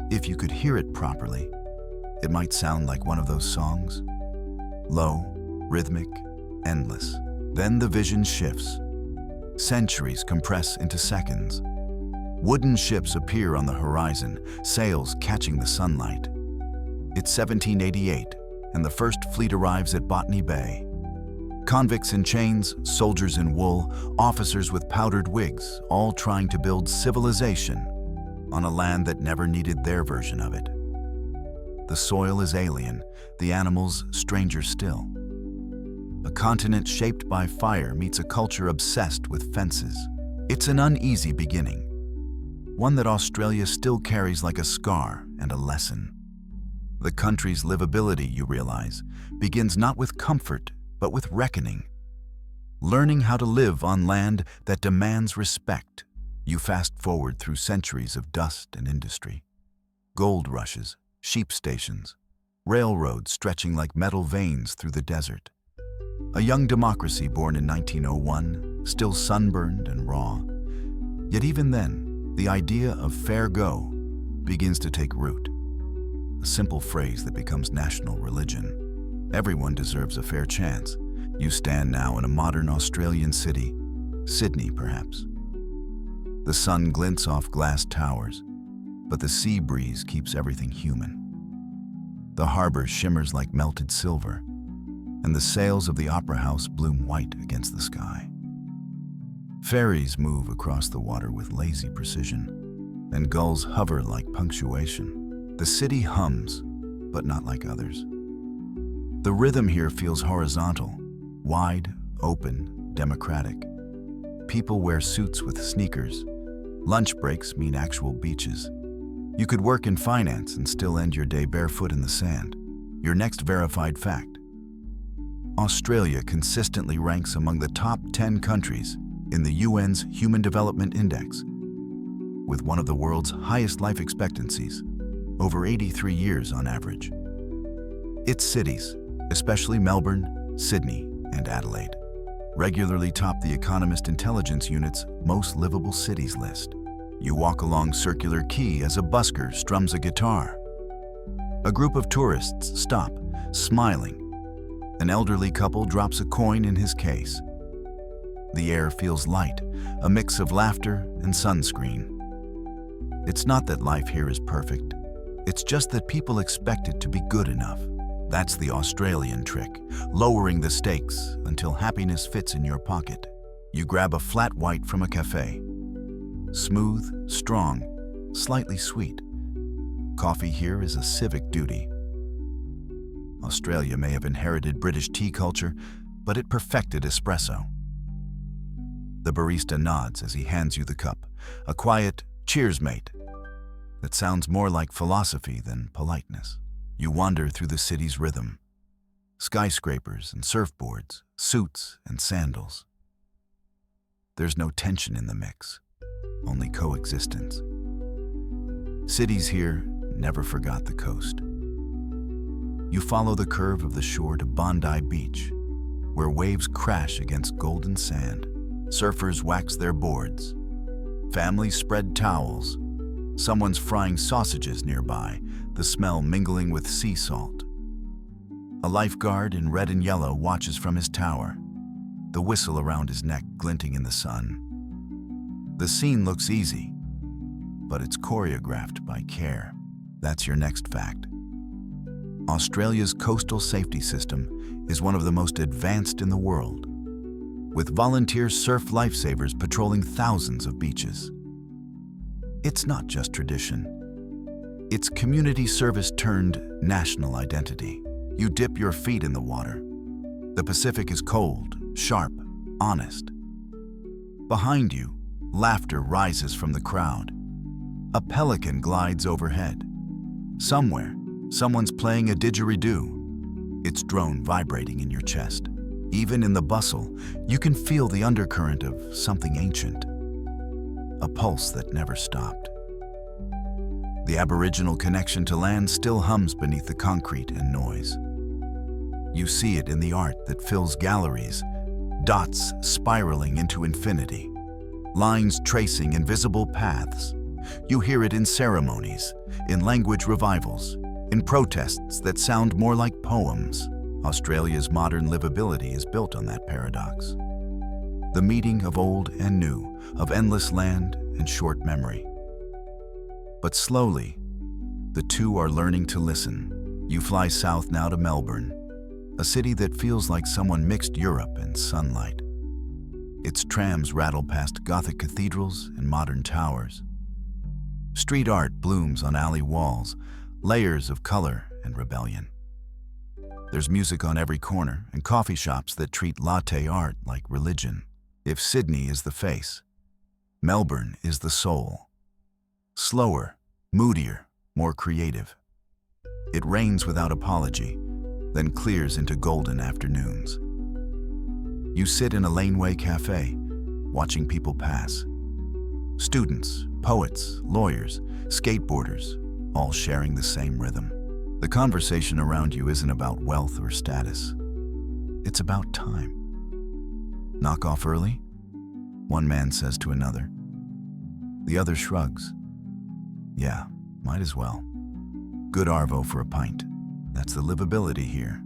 If you could hear it properly, it might sound like one of those songs. Low, rhythmic, endless. Then the vision shifts. Centuries compress into seconds. Wooden ships appear on the horizon, sails catching the sunlight. It's 1788, and the first fleet arrives at Botany Bay. Convicts in chains, soldiers in wool, officers with powdered wigs, all trying to build civilization on a land that never needed their version of it. The soil is alien, the animals stranger still. A continent shaped by fire meets a culture obsessed with fences. It's an uneasy beginning, one that Australia still carries like a scar and a lesson. The country's livability, you realize, begins not with comfort, but with reckoning. Learning how to live on land that demands respect. You fast forward through centuries of dust and industry. Gold rushes, sheep stations, railroads stretching like metal veins through the desert. A young democracy born in 1901, still sunburned and raw. Yet even then, the idea of fair go begins to take root. A simple phrase that becomes national religion. Everyone deserves a fair chance. You stand now in a modern Australian city, Sydney perhaps. The sun glints off glass towers, but the sea breeze keeps everything human. The harbor shimmers like melted silver, and the sails of the opera house bloom white against the sky. Ferries move across the water with lazy precision, and gulls hover like punctuation. The city hums, but not like others. The rhythm here feels horizontal, wide, open, democratic. People wear suits with sneakers. Lunch breaks mean actual beaches. You could work in finance and still end your day barefoot in the sand. Your next verified fact. Australia consistently ranks among the top 10 countries in the UN's Human Development Index, with one of the world's highest life expectancies, over 83 years on average. Its cities, especially Melbourne, Sydney, and Adelaide, regularly top the Economist Intelligence Unit's most livable cities list. You walk along Circular Quay as a busker strums a guitar. A group of tourists stop, smiling. An elderly couple drops a coin in his case. The air feels light, a mix of laughter and sunscreen. It's not that life here is perfect. It's just that people expect it to be good enough. That's the Australian trick, lowering the stakes until happiness fits in your pocket. You grab a flat white from a cafe. Smooth, strong, slightly sweet. Coffee here is a civic duty. Australia may have inherited British tea culture, but it perfected espresso. The barista nods as he hands you the cup, a quiet "cheers, mate" that sounds more like philosophy than politeness. You wander through the city's rhythm. Skyscrapers and surfboards, suits and sandals. There's no tension in the mix, only coexistence. Cities here never forgot the coast. You follow the curve of the shore to Bondi Beach, where waves crash against golden sand. Surfers wax their boards. Families spread towels. Someone's frying sausages nearby, the smell mingling with sea salt. A lifeguard in red and yellow watches from his tower, the whistle around his neck glinting in the sun. The scene looks easy, but it's choreographed by care. That's your next fact. Australia's coastal safety system is one of the most advanced in the world, with volunteer surf lifesavers patrolling thousands of beaches. It's not just tradition. It's community service turned national identity. You dip your feet in the water. The Pacific is cold, sharp, honest. Behind you, laughter rises from the crowd. A pelican glides overhead. Somewhere, someone's playing a didgeridoo, its drone vibrating in your chest. Even in the bustle, you can feel the undercurrent of something ancient, a pulse that never stopped. The Aboriginal connection to land still hums beneath the concrete and noise. You see it in the art that fills galleries, dots spiraling into infinity, lines tracing invisible paths. You hear it in ceremonies, in language revivals, in protests that sound more like poems. Australia's modern livability is built on that paradox. The meeting of old and new, of endless land and short memory. But slowly, the two are learning to listen. You fly south now to Melbourne, a city that feels like someone mixed Europe and sunlight. Its trams rattle past Gothic cathedrals and modern towers. Street art blooms on alley walls, layers of color and rebellion. There's music on every corner and coffee shops that treat latte art like religion. If Sydney is the face, Melbourne is the soul. Slower, moodier, more creative. It rains without apology, then clears into golden afternoons. You sit in a laneway cafe, watching people pass. Students, poets, lawyers, skateboarders, all sharing the same rhythm. The conversation around you isn't about wealth or status. It's about time. Knock off early? One man says to another. The other shrugs. Yeah, might as well. Good arvo for a pint. That's the livability here.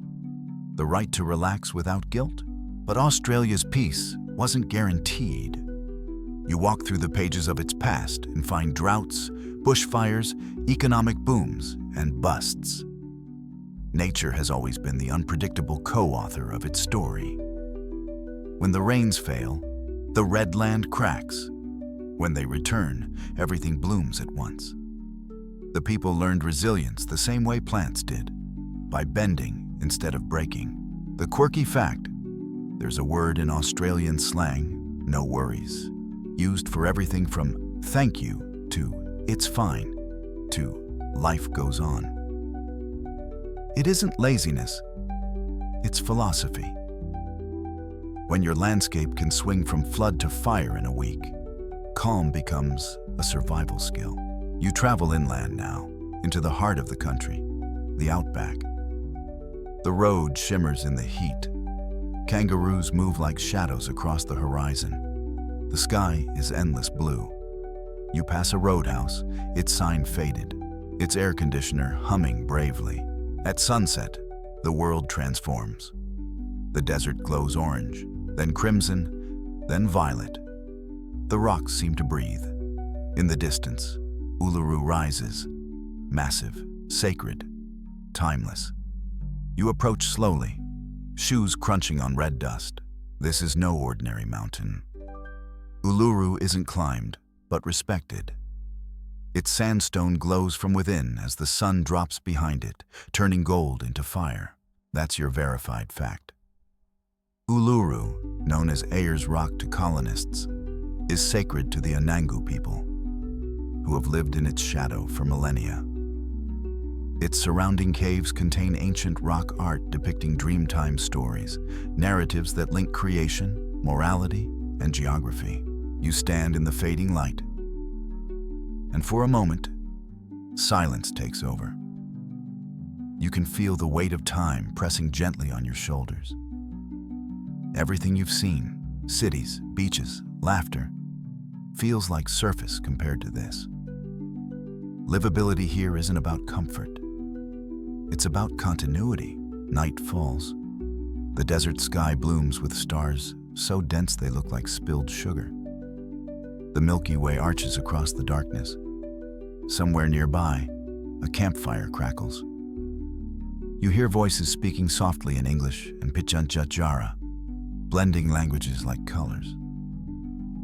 The right to relax without guilt. But Australia's peace wasn't guaranteed. You walk through the pages of its past and find droughts, bushfires, economic booms, and busts. Nature has always been the unpredictable co-author of its story. When the rains fail, the red land cracks. When they return, everything blooms at once. The people learned resilience the same way plants did, by bending instead of breaking. The quirky fact, there's a word in Australian slang, no worries, used for everything from thank you to it's fine to life goes on. It isn't laziness, it's philosophy. When your landscape can swing from flood to fire in a week, calm becomes a survival skill. You travel inland now, into the heart of the country, the outback. The road shimmers in the heat. Kangaroos move like shadows across the horizon. The sky is endless blue. You pass a roadhouse, its sign faded, its air conditioner humming bravely. At sunset, the world transforms. The desert glows orange, then crimson, then violet. The rocks seem to breathe. In the distance, Uluru rises, massive, sacred, timeless. You approach slowly, shoes crunching on red dust. This is no ordinary mountain. Uluru isn't climbed, but respected. Its sandstone glows from within as the sun drops behind it, turning gold into fire. That's your verified fact. Uluru, known as Ayers Rock to colonists, is sacred to the Anangu people, who have lived in its shadow for millennia. Its surrounding caves contain ancient rock art depicting dreamtime stories, narratives that link creation, morality, and geography. You stand in the fading light, and for a moment, silence takes over. You can feel the weight of time pressing gently on your shoulders. Everything you've seen, cities, beaches, laughter, feels like surface compared to this. Livability here isn't about comfort. It's about continuity. Night falls. The desert sky blooms with stars so dense they look like spilled sugar. The Milky Way arches across the darkness. Somewhere nearby, a campfire crackles. You hear voices speaking softly in English and Pichanchachara, blending languages like colors.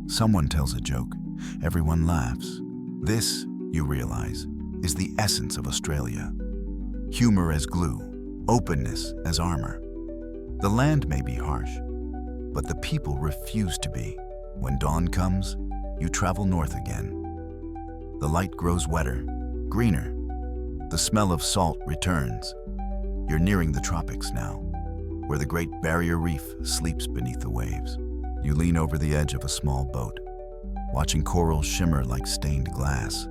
Someone tells a joke. Everyone laughs. This, you realize, is the essence of Australia. Humor as glue, openness as armor. The land may be harsh, but the people refuse to be. When dawn comes, you travel north again. The light grows wetter, greener. The smell of salt returns. You're nearing the tropics now, where the Great Barrier Reef sleeps beneath the waves. You lean over the edge of a small boat, watching coral shimmer like stained glass.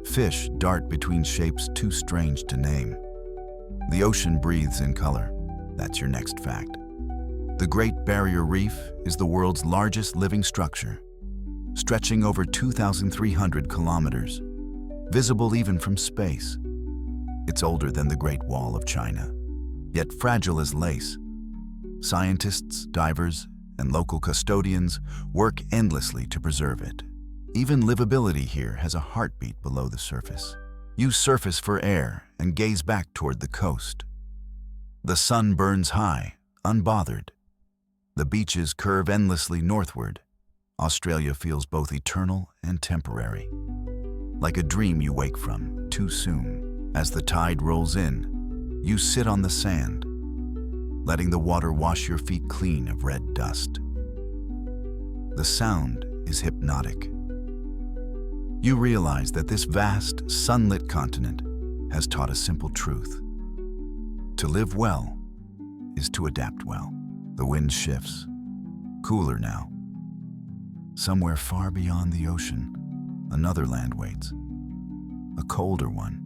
Fish dart between shapes too strange to name. The ocean breathes in color. That's your next fact. The Great Barrier Reef is the world's largest living structure, stretching over 2,300 kilometers, visible even from space. It's older than the Great Wall of China, yet fragile as lace. Scientists, divers, and local custodians work endlessly to preserve it. Even livability here has a heartbeat below the surface. You surface for air and gaze back toward the coast. The sun burns high, unbothered. The beaches curve endlessly northward. Australia feels both eternal and temporary, like a dream you wake from too soon. As the tide rolls in, you sit on the sand, letting the water wash your feet clean of red dust. The sound is hypnotic. You realize that this vast, sunlit continent has taught a simple truth. To live well is to adapt well. The wind shifts, cooler now. Somewhere far beyond the ocean, another land waits. A colder one,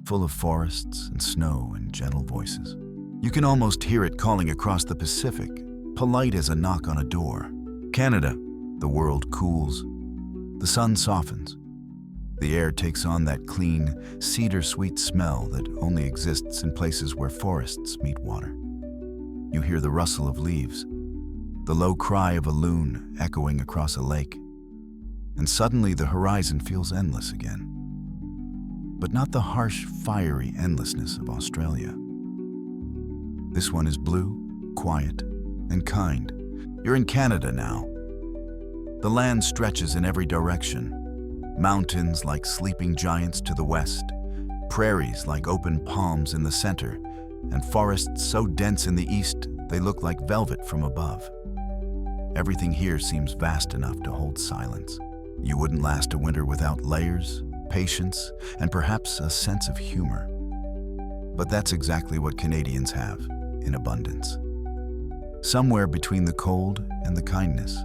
full of forests and snow and gentle voices. You can almost hear it calling across the Pacific, polite as a knock on a door. Canada, the world cools. The sun softens. The air takes on that clean, cedar-sweet smell that only exists in places where forests meet water. You hear the rustle of leaves, the low cry of a loon echoing across a lake, and suddenly the horizon feels endless again. But not the harsh, fiery endlessness of Australia. This one is blue, quiet, and kind. You're in Canada now. The land stretches in every direction. Mountains like sleeping giants to the west, prairies like open palms in the center, and forests so dense in the east they look like velvet from above. Everything here seems vast enough to hold silence. You wouldn't last a winter without layers, patience, and perhaps a sense of humor. But that's exactly what Canadians have, in abundance. Somewhere between the cold and the kindness.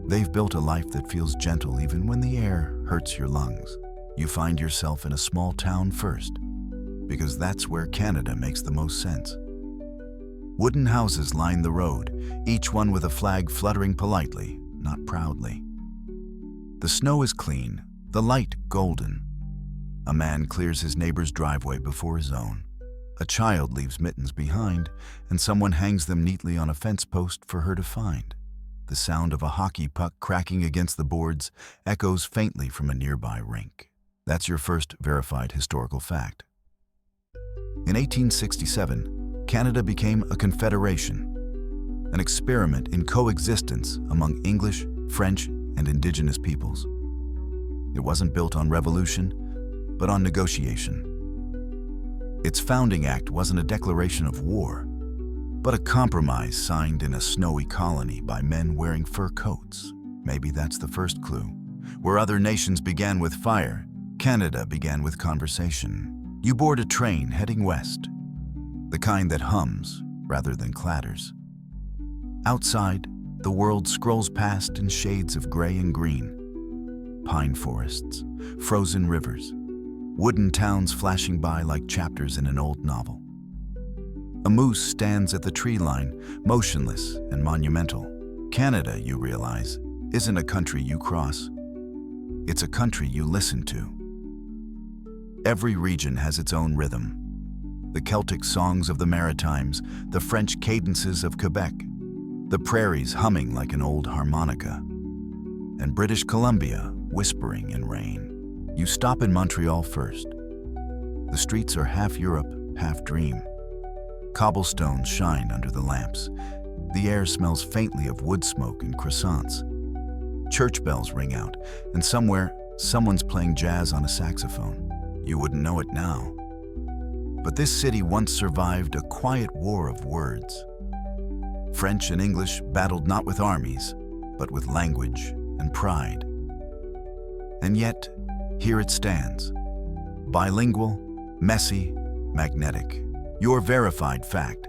They've built a life that feels gentle even when the air hurts your lungs. You find yourself in a small town first, because that's where Canada makes the most sense. Wooden houses line the road, each one with a flag fluttering politely, not proudly. The snow is clean, the light golden. A man clears his neighbor's driveway before his own. A child leaves mittens behind, and someone hangs them neatly on a fence post for her to find. the sound of a hockey puck cracking against the boards echoes faintly from a nearby rink. That's your first verified historical fact. In 1867, Canada became a confederation, an experiment in coexistence among English, French, and Indigenous peoples. It wasn't built on revolution, but on negotiation. Its founding act wasn't a declaration of war, but a compromise signed in a snowy colony by men wearing fur coats. Maybe that's the first clue. Where other nations began with fire, Canada began with conversation. You board a train heading west, the kind that hums rather than clatters. Outside, the world scrolls past in shades of gray and green. Pine forests, frozen rivers, wooden towns flashing by like chapters in an old novel. A moose stands at the tree line, motionless and monumental. Canada, you realize, isn't a country you cross. It's a country you listen to. Every region has its own rhythm. The Celtic songs of the Maritimes, the French cadences of Quebec, the prairies humming like an old harmonica, and British Columbia whispering in rain. You stop in Montreal first. The streets are half Europe, half dream. Cobblestones shine under the lamps. The air smells faintly of wood smoke and croissants. Church bells ring out, and somewhere, someone's playing jazz on a saxophone. You wouldn't know it now. But this city once survived a quiet war of words. French and English battled not with armies, but with language and pride. And yet, here it stands. Bilingual, messy, magnetic. Your verified fact.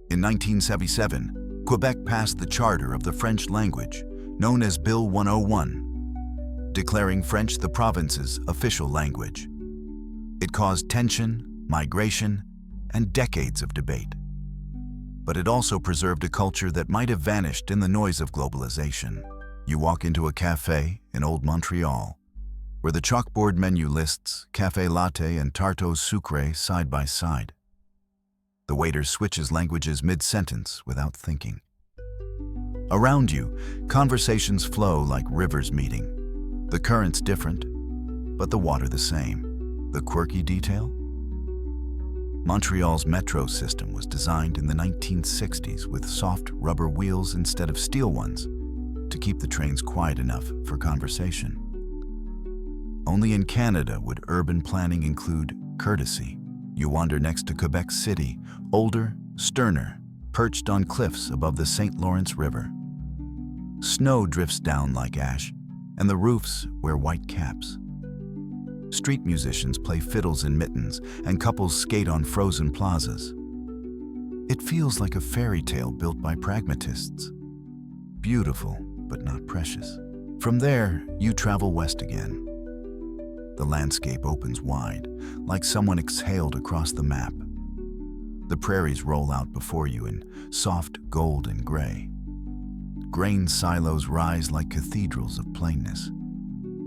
In 1977, Quebec passed the charter of the French language, known as Bill 101, declaring French the province's official language. It caused tension, migration, and decades of debate. But it also preserved a culture that might have vanished in the noise of globalization. You walk into a cafe in Old Montreal, where the chalkboard menu lists café latte and tarte au sucre side by side. The waiter switches languages mid-sentence without thinking. Around you, conversations flow like rivers meeting. The current's different, but the water the same. The quirky detail? Montreal's metro system was designed in the 1960s with soft rubber wheels instead of steel ones to keep the trains quiet enough for conversation. Only in Canada would urban planning include courtesy. You wander next to Quebec City, older, sterner, perched on cliffs above the St. Lawrence River. Snow drifts down like ash, and the roofs wear white caps. Street musicians play fiddles in mittens, and couples skate on frozen plazas. It feels like a fairy tale built by pragmatists. Beautiful, but not precious. From there, you travel west again. The landscape opens wide, like someone exhaled across the map. The prairies roll out before you in soft gold and gray. Grain silos rise like cathedrals of plainness.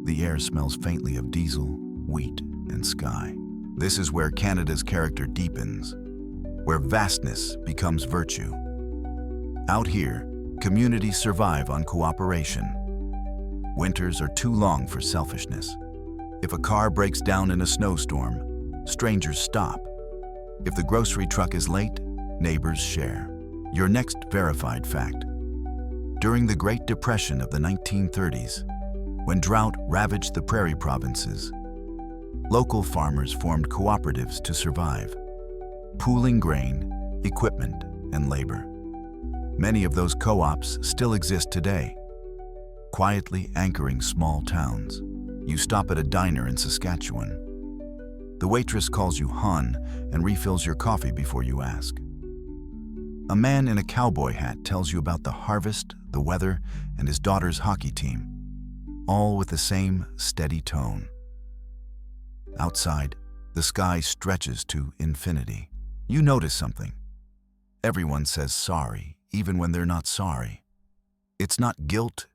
The air smells faintly of diesel, wheat, and sky. This is where Canada's character deepens, where vastness becomes virtue. Out here, communities survive on cooperation. Winters are too long for selfishness. If a car breaks down in a snowstorm, strangers stop. If the grocery truck is late, neighbors share. Your next verified fact. During the Great Depression of the 1930s, when drought ravaged the prairie provinces, local farmers formed cooperatives to survive, pooling grain, equipment, and labor. Many of those co-ops still exist today, quietly anchoring small towns. You stop at a diner in Saskatchewan. The waitress calls you hon and refills your coffee before you ask. A man in a cowboy hat tells you about the harvest, the weather, and his daughter's hockey team, all with the same steady tone. Outside, the sky stretches to infinity. You notice something. Everyone says sorry, even when they're not sorry. It's not guilt,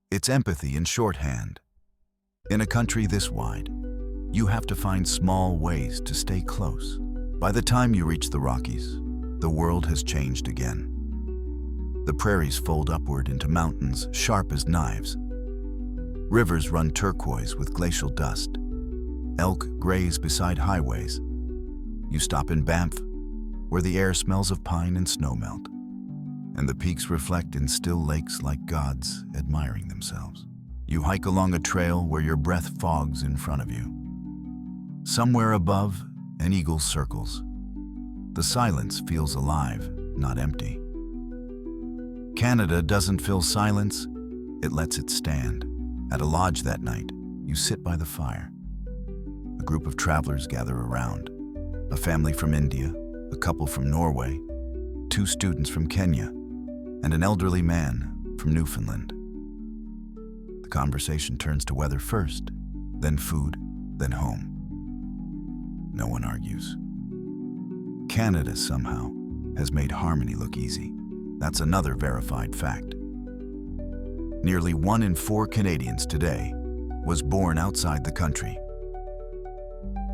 it's empathy in shorthand. In a country this wide, you have to find small ways to stay close. By the time you reach the Rockies, the world has changed again. The prairies fold upward into mountains sharp as knives. Rivers run turquoise with glacial dust. Elk graze beside highways. You stop in Banff, where the air smells of pine and snowmelt, and the peaks reflect in still lakes like gods admiring themselves. You hike along a trail where your breath fogs in front of you. Somewhere above, an eagle circles. The silence feels alive, not empty. Canada doesn't fill silence, it lets it stand. At a lodge that night, you sit by the fire. A group of travelers gather around. A family from India, a couple from Norway, 2 students from Kenya, and an elderly man from Newfoundland. The conversation turns to weather first, then food, then home. No one argues. Canada, somehow, has made harmony look easy. That's another verified fact. Nearly 1 in 4 Canadians today was born outside the country.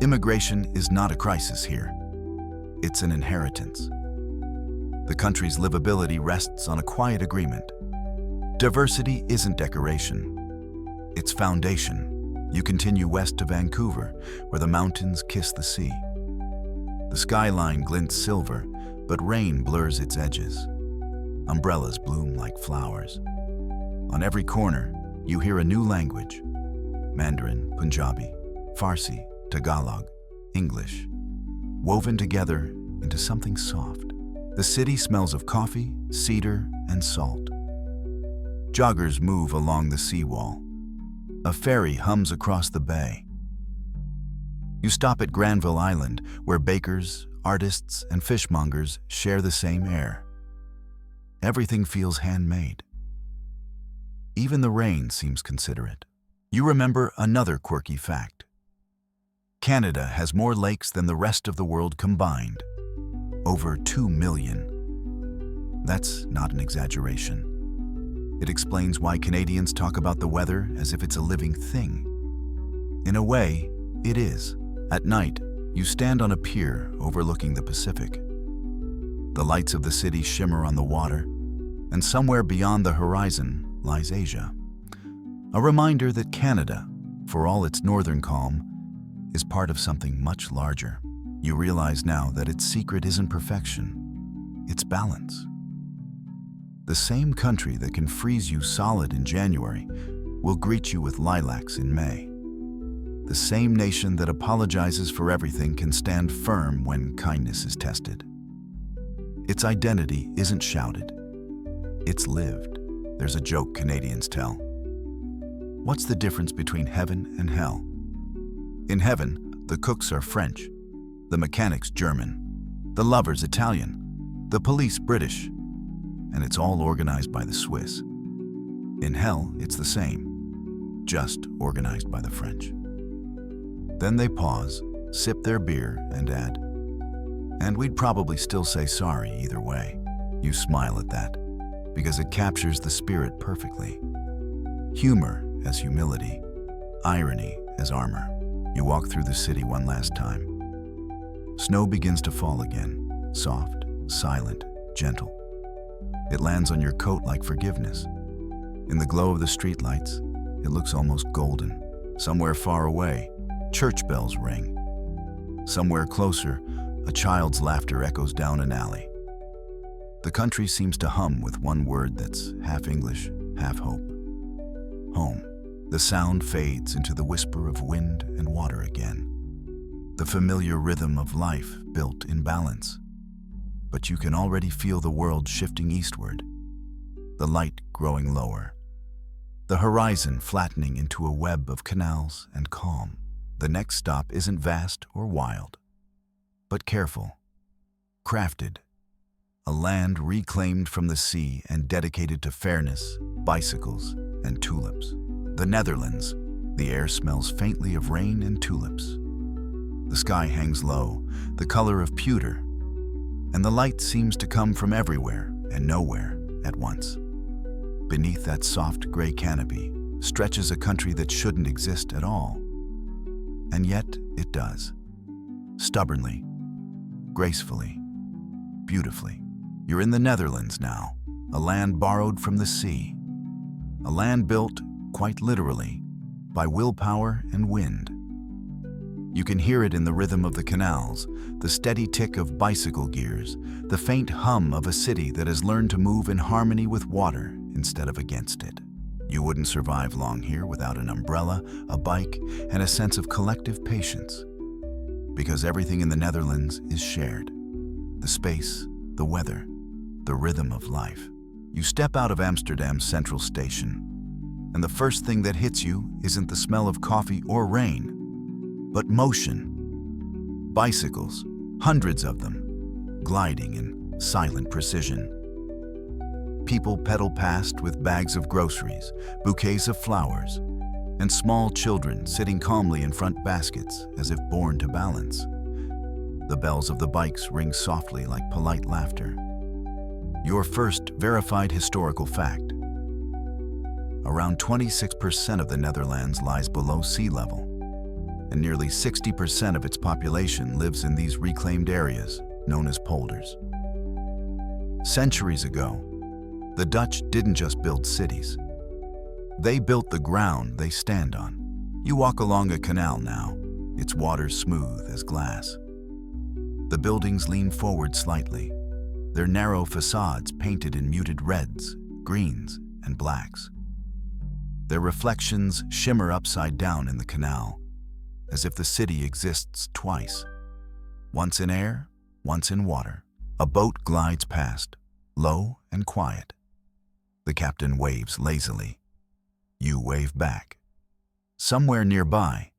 Immigration is not a crisis here. It's an inheritance. The country's livability rests on a quiet agreement. Diversity isn't decoration. It's foundation. You continue west to Vancouver, where the mountains kiss the sea. The skyline glints silver, but rain blurs its edges. Umbrellas bloom like flowers. On every corner, you hear a new language: Mandarin, Punjabi, Farsi, Tagalog, English, woven together into something soft. The city smells of coffee, cedar, and salt. Joggers move along the seawall. A ferry hums across the bay. You stop at Granville Island, where bakers, artists, and fishmongers share the same air. Everything feels handmade. Even the rain seems considerate. You remember another quirky fact. Canada has more lakes than the rest of the world combined. Over 2 million. That's not an exaggeration. It explains why Canadians talk about the weather as if it's a living thing. In a way, it is. At night, you stand on a pier overlooking the Pacific. The lights of the city shimmer on the water, and somewhere beyond the horizon lies Asia. A reminder that Canada, for all its northern calm, is part of something much larger. You realize now that its secret isn't perfection, it's balance. The same country that can freeze you solid in January will greet you with lilacs in May. The same nation that apologizes for everything can stand firm when kindness is tested. Its identity isn't shouted, it's lived. There's a joke Canadians tell. What's the difference between heaven and hell? In heaven, the cooks are French, the mechanics German, the lovers Italian, the police British, and it's all organized by the Swiss. In hell, it's the same, just organized by the French. Then they pause, sip their beer, and add, "And we'd probably still say sorry either way." You smile at that, because it captures the spirit perfectly. Humor as humility, irony as armor. You walk through the city one last time. Snow begins to fall again, soft, silent, gentle. It lands on your coat like forgiveness. In the glow of the streetlights, it looks almost golden. Somewhere far away, church bells ring. Somewhere closer, a child's laughter echoes down an alley. The country seems to hum with one word that's half English, half hope. Home. The sound fades into the whisper of wind and water again. The familiar rhythm of life built in balance. But you can already feel the world shifting eastward, the light growing lower, the horizon flattening into a web of canals and calm. The next stop isn't vast or wild, but careful, crafted, a land reclaimed from the sea and dedicated to fairness, bicycles, and tulips. The Netherlands. The air smells faintly of rain and tulips. The sky hangs low, the color of pewter, and the light seems to come from everywhere and nowhere at once. Beneath that soft gray canopy stretches a country that shouldn't exist at all. And yet it does. Stubbornly, gracefully, beautifully. You're in the Netherlands now, a land borrowed from the sea, a land built, quite literally, by willpower and wind. You can hear it in the rhythm of the canals, the steady tick of bicycle gears, the faint hum of a city that has learned to move in harmony with water instead of against it. You wouldn't survive long here without an umbrella, a bike, and a sense of collective patience. Because everything in the Netherlands is shared. The space, the weather, the rhythm of life. You step out of Amsterdam's central station, and the first thing that hits you isn't the smell of coffee or rain, but motion. Bicycles, hundreds of them, gliding in silent precision. People pedal past with bags of groceries, bouquets of flowers, and small children sitting calmly in front baskets as if born to balance. The bells of the bikes ring softly like polite laughter. Your first verified historical fact. Around 26% of the Netherlands lies below sea level, and nearly 60% of its population lives in these reclaimed areas known as polders. Centuries ago, the Dutch didn't just build cities. They built the ground they stand on. You walk along a canal now, its water smooth as glass. The buildings lean forward slightly, their narrow facades painted in muted reds, greens, and blacks. Their reflections shimmer upside down in the canal, as if the city exists twice. Once in air, once in water. A boat glides past, low and quiet. The captain waves lazily. You wave back. Somewhere nearby,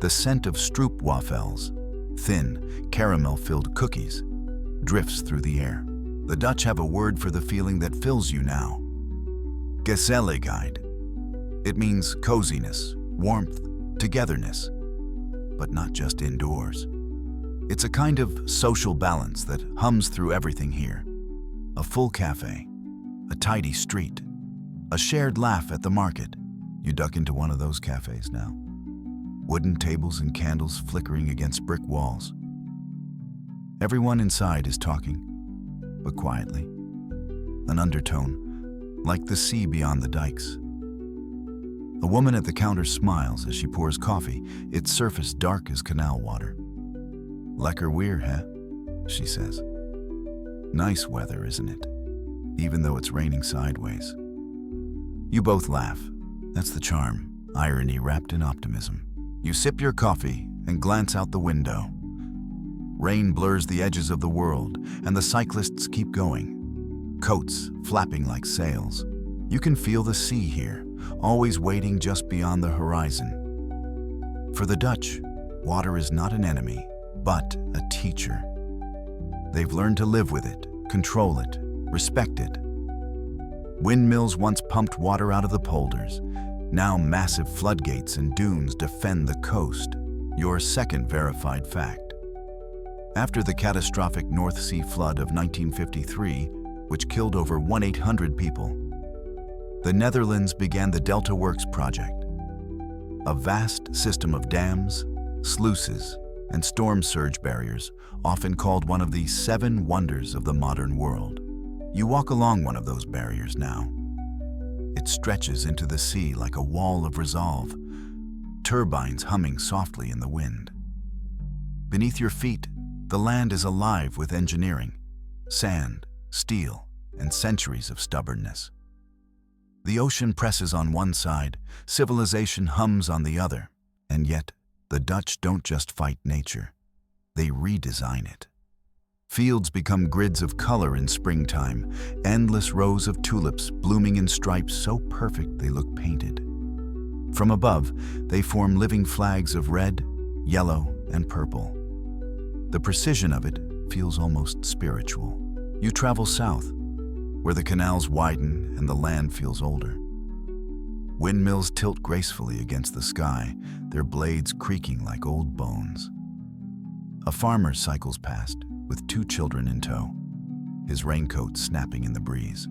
the scent of stroopwafels, thin, caramel-filled cookies, drifts through the air. The Dutch have a word for the feeling that fills you now. Gezelligheid. It means coziness, warmth, togetherness, but not just indoors. It's a kind of social balance that hums through everything here. A full cafe, a tidy street, a shared laugh at the market. You duck into one of those cafes now. Wooden tables and candles flickering against brick walls. Everyone inside is talking, but quietly. An undertone, like the sea beyond the dikes. A woman at the counter smiles as she pours coffee, its surface dark as canal water. Lekker weer, hè? She says. Nice weather, isn't it? Even though it's raining sideways. You both laugh. That's the charm, irony wrapped in optimism. You sip your coffee and glance out the window. Rain blurs the edges of the world, and the cyclists keep going. Coats flapping like sails. You can feel the sea here, always waiting just beyond the horizon. For the Dutch, water is not an enemy, but a teacher. They've learned to live with it, control it, respect it. Windmills once pumped water out of the polders. Now massive floodgates and dunes defend the coast. Your second verified fact. After the catastrophic North Sea flood of 1953, which killed over 1,800 people, the Netherlands began the Delta Works project, a vast system of dams, sluices, and storm surge barriers, often called one of the 7 wonders of the modern world. You walk along one of those barriers now. It stretches into the sea like a wall of resolve, turbines humming softly in the wind. Beneath your feet, the land is alive with engineering, sand, steel, and centuries of stubbornness. The ocean presses on one side, civilization hums on the other, and yet the Dutch don't just fight nature, they redesign it. Fields become grids of color in springtime, endless rows of tulips blooming in stripes so perfect they look painted. From above, they form living flags of red, yellow, and purple. The precision of it feels almost spiritual. You travel south, where the canals widen and the land feels older. Windmills tilt gracefully against the sky, their blades creaking like old bones. A farmer cycles past, with 2 children in tow, his raincoat snapping in the breeze.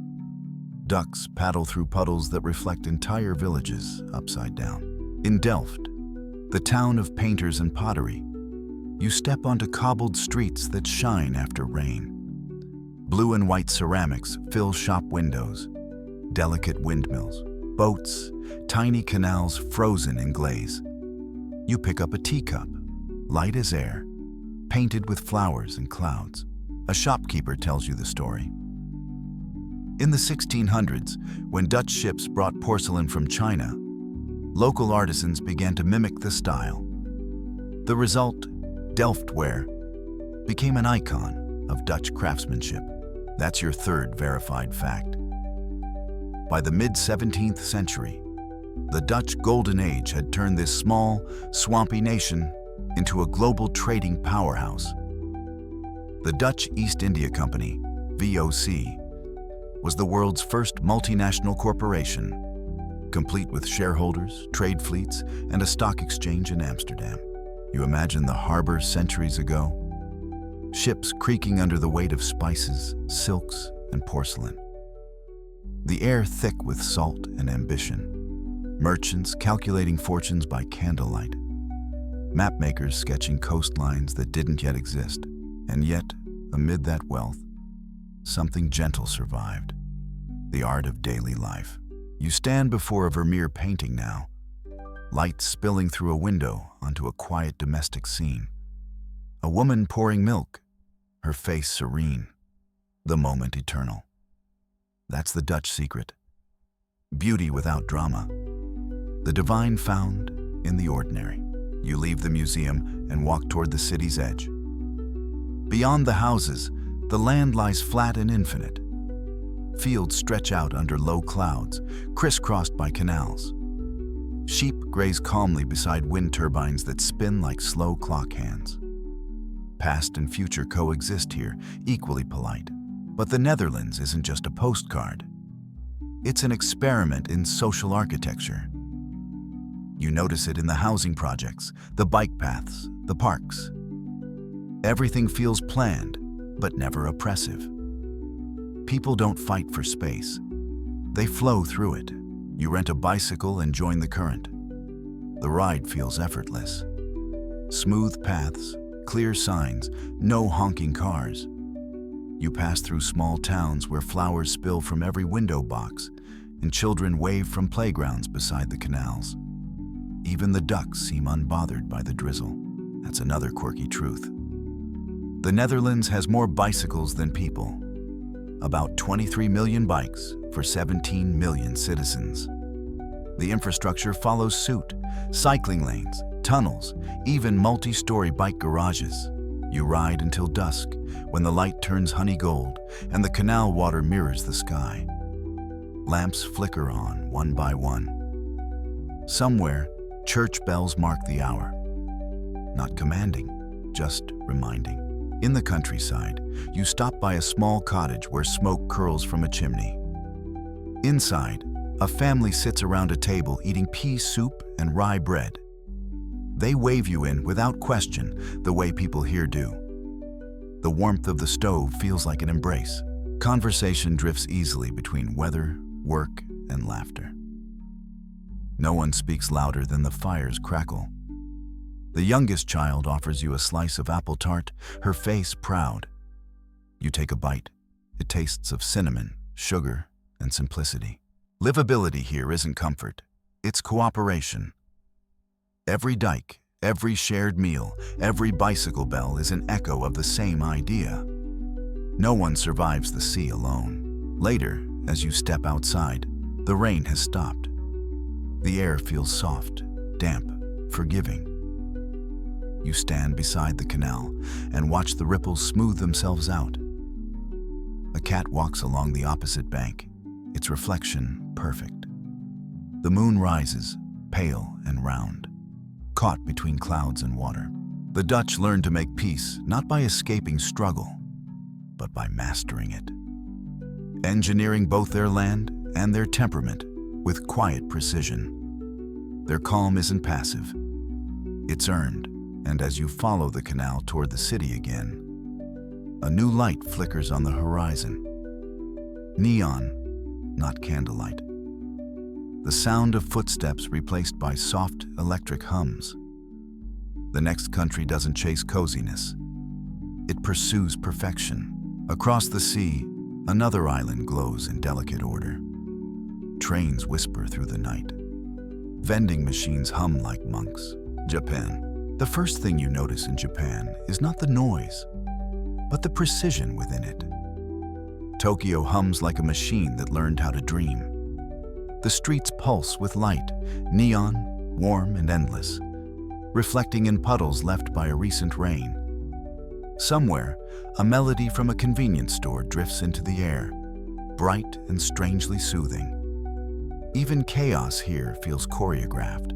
Ducks paddle through puddles that reflect entire villages upside down. In Delft, the town of painters and pottery, you step onto cobbled streets that shine after rain. Blue and white ceramics fill shop windows, delicate windmills, boats, tiny canals frozen in glaze. You pick up a teacup, light as air, painted with flowers and clouds. A shopkeeper tells you the story. In the 1600s, when Dutch ships brought porcelain from China, local artisans began to mimic the style. The result, Delftware, became an icon of Dutch craftsmanship. That's your third verified fact. By the mid-17th century, the Dutch Golden Age had turned this small, swampy nation into a global trading powerhouse. The Dutch East India Company, VOC, was the world's first multinational corporation, complete with shareholders, trade fleets, and a stock exchange in Amsterdam. You imagine the harbor centuries ago? Ships creaking under the weight of spices, silks, and porcelain. The air thick with salt and ambition. Merchants calculating fortunes by candlelight. Mapmakers sketching coastlines that didn't yet exist. And yet, amid that wealth, something gentle survived. The art of daily life. You stand before a Vermeer painting now, light spilling through a window onto a quiet domestic scene. A woman pouring milk, her face serene, the moment eternal. That's the Dutch secret. Beauty without drama. The divine found in the ordinary. You leave the museum and walk toward the city's edge. Beyond the houses, the land lies flat and infinite. Fields stretch out under low clouds, crisscrossed by canals. Sheep graze calmly beside wind turbines that spin like slow clock hands. Past and future coexist here, equally polite. But the Netherlands isn't just a postcard. It's an experiment in social architecture. You notice it in the housing projects, the bike paths, the parks. Everything feels planned, but never oppressive. People don't fight for space. They flow through it. You rent a bicycle and join the current. The ride feels effortless. Smooth paths, clear signs, no honking cars. You pass through small towns where flowers spill from every window box and children wave from playgrounds beside the canals. Even the ducks seem unbothered by the drizzle. That's another quirky truth. The Netherlands has more bicycles than people. About 23 million bikes for 17 million citizens. The infrastructure follows suit. Cycling lanes, tunnels, even multi-story bike garages. You ride until dusk, when the light turns honey gold and the canal water mirrors the sky. Lamps flicker on, one by one. Somewhere, church bells mark the hour. Not commanding, just reminding. In the countryside, you stop by a small cottage where smoke curls from a chimney. Inside, a family sits around a table eating pea soup and rye bread. They wave you in without question, the way people here do. The warmth of the stove feels like an embrace. Conversation drifts easily between weather, work, and laughter. No one speaks louder than the fire's crackle. The youngest child offers you a slice of apple tart, her face proud. You take a bite. It tastes of cinnamon, sugar, and simplicity. Livability here isn't comfort. It's cooperation. Every dike, every shared meal, every bicycle bell is an echo of the same idea. No one survives the sea alone. Later, as you step outside, the rain has stopped. The air feels soft, damp, forgiving. You stand beside the canal and watch the ripples smooth themselves out. A cat walks along the opposite bank, its reflection perfect. The moon rises, pale and round, caught between clouds and water. The Dutch learned to make peace not by escaping struggle, but by mastering it. Engineering both their land and their temperament with quiet precision. Their calm isn't passive. It's earned. And as you follow the canal toward the city again, a new light flickers on the horizon. Neon, not candlelight. The sound of footsteps replaced by soft electric hums. The next country doesn't chase coziness. It pursues perfection. Across the sea, another island glows in delicate order. Trains whisper through the night. Vending machines hum like monks. Japan. The first thing you notice in Japan is not the noise, but the precision within it. Tokyo hums like a machine that learned how to dream. The streets pulse with light, neon, warm and endless, reflecting in puddles left by a recent rain. Somewhere, a melody from a convenience store drifts into the air, bright and strangely soothing. Even chaos here feels choreographed.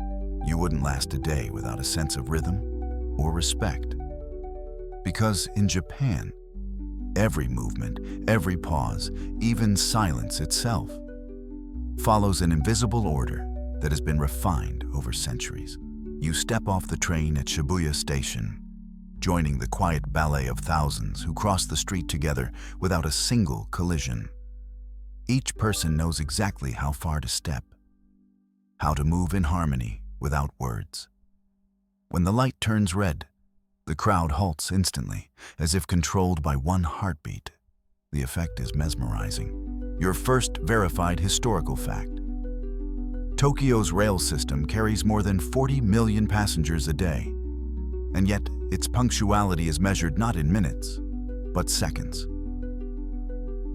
You wouldn't last a day without a sense of rhythm or respect. Because in Japan, every movement, every pause, even silence itself, follows an invisible order that has been refined over centuries. You step off the train at Shibuya Station, joining the quiet ballet of thousands who cross the street together without a single collision. Each person knows exactly how far to step, how to move in harmony without words. When the light turns red, the crowd halts instantly, as if controlled by one heartbeat. The effect is mesmerizing. Your first verified historical fact. Tokyo's rail system carries more than 40 million passengers a day, and yet its punctuality is measured not in minutes, but seconds.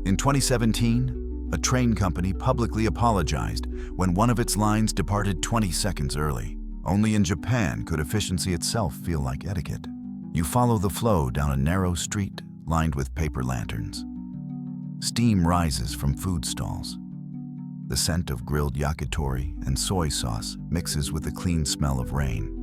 In 2017, a train company publicly apologized when one of its lines departed 20 seconds early. Only in Japan could efficiency itself feel like etiquette. You follow the flow down a narrow street lined with paper lanterns. Steam rises from food stalls. The scent of grilled yakitori and soy sauce mixes with the clean smell of rain.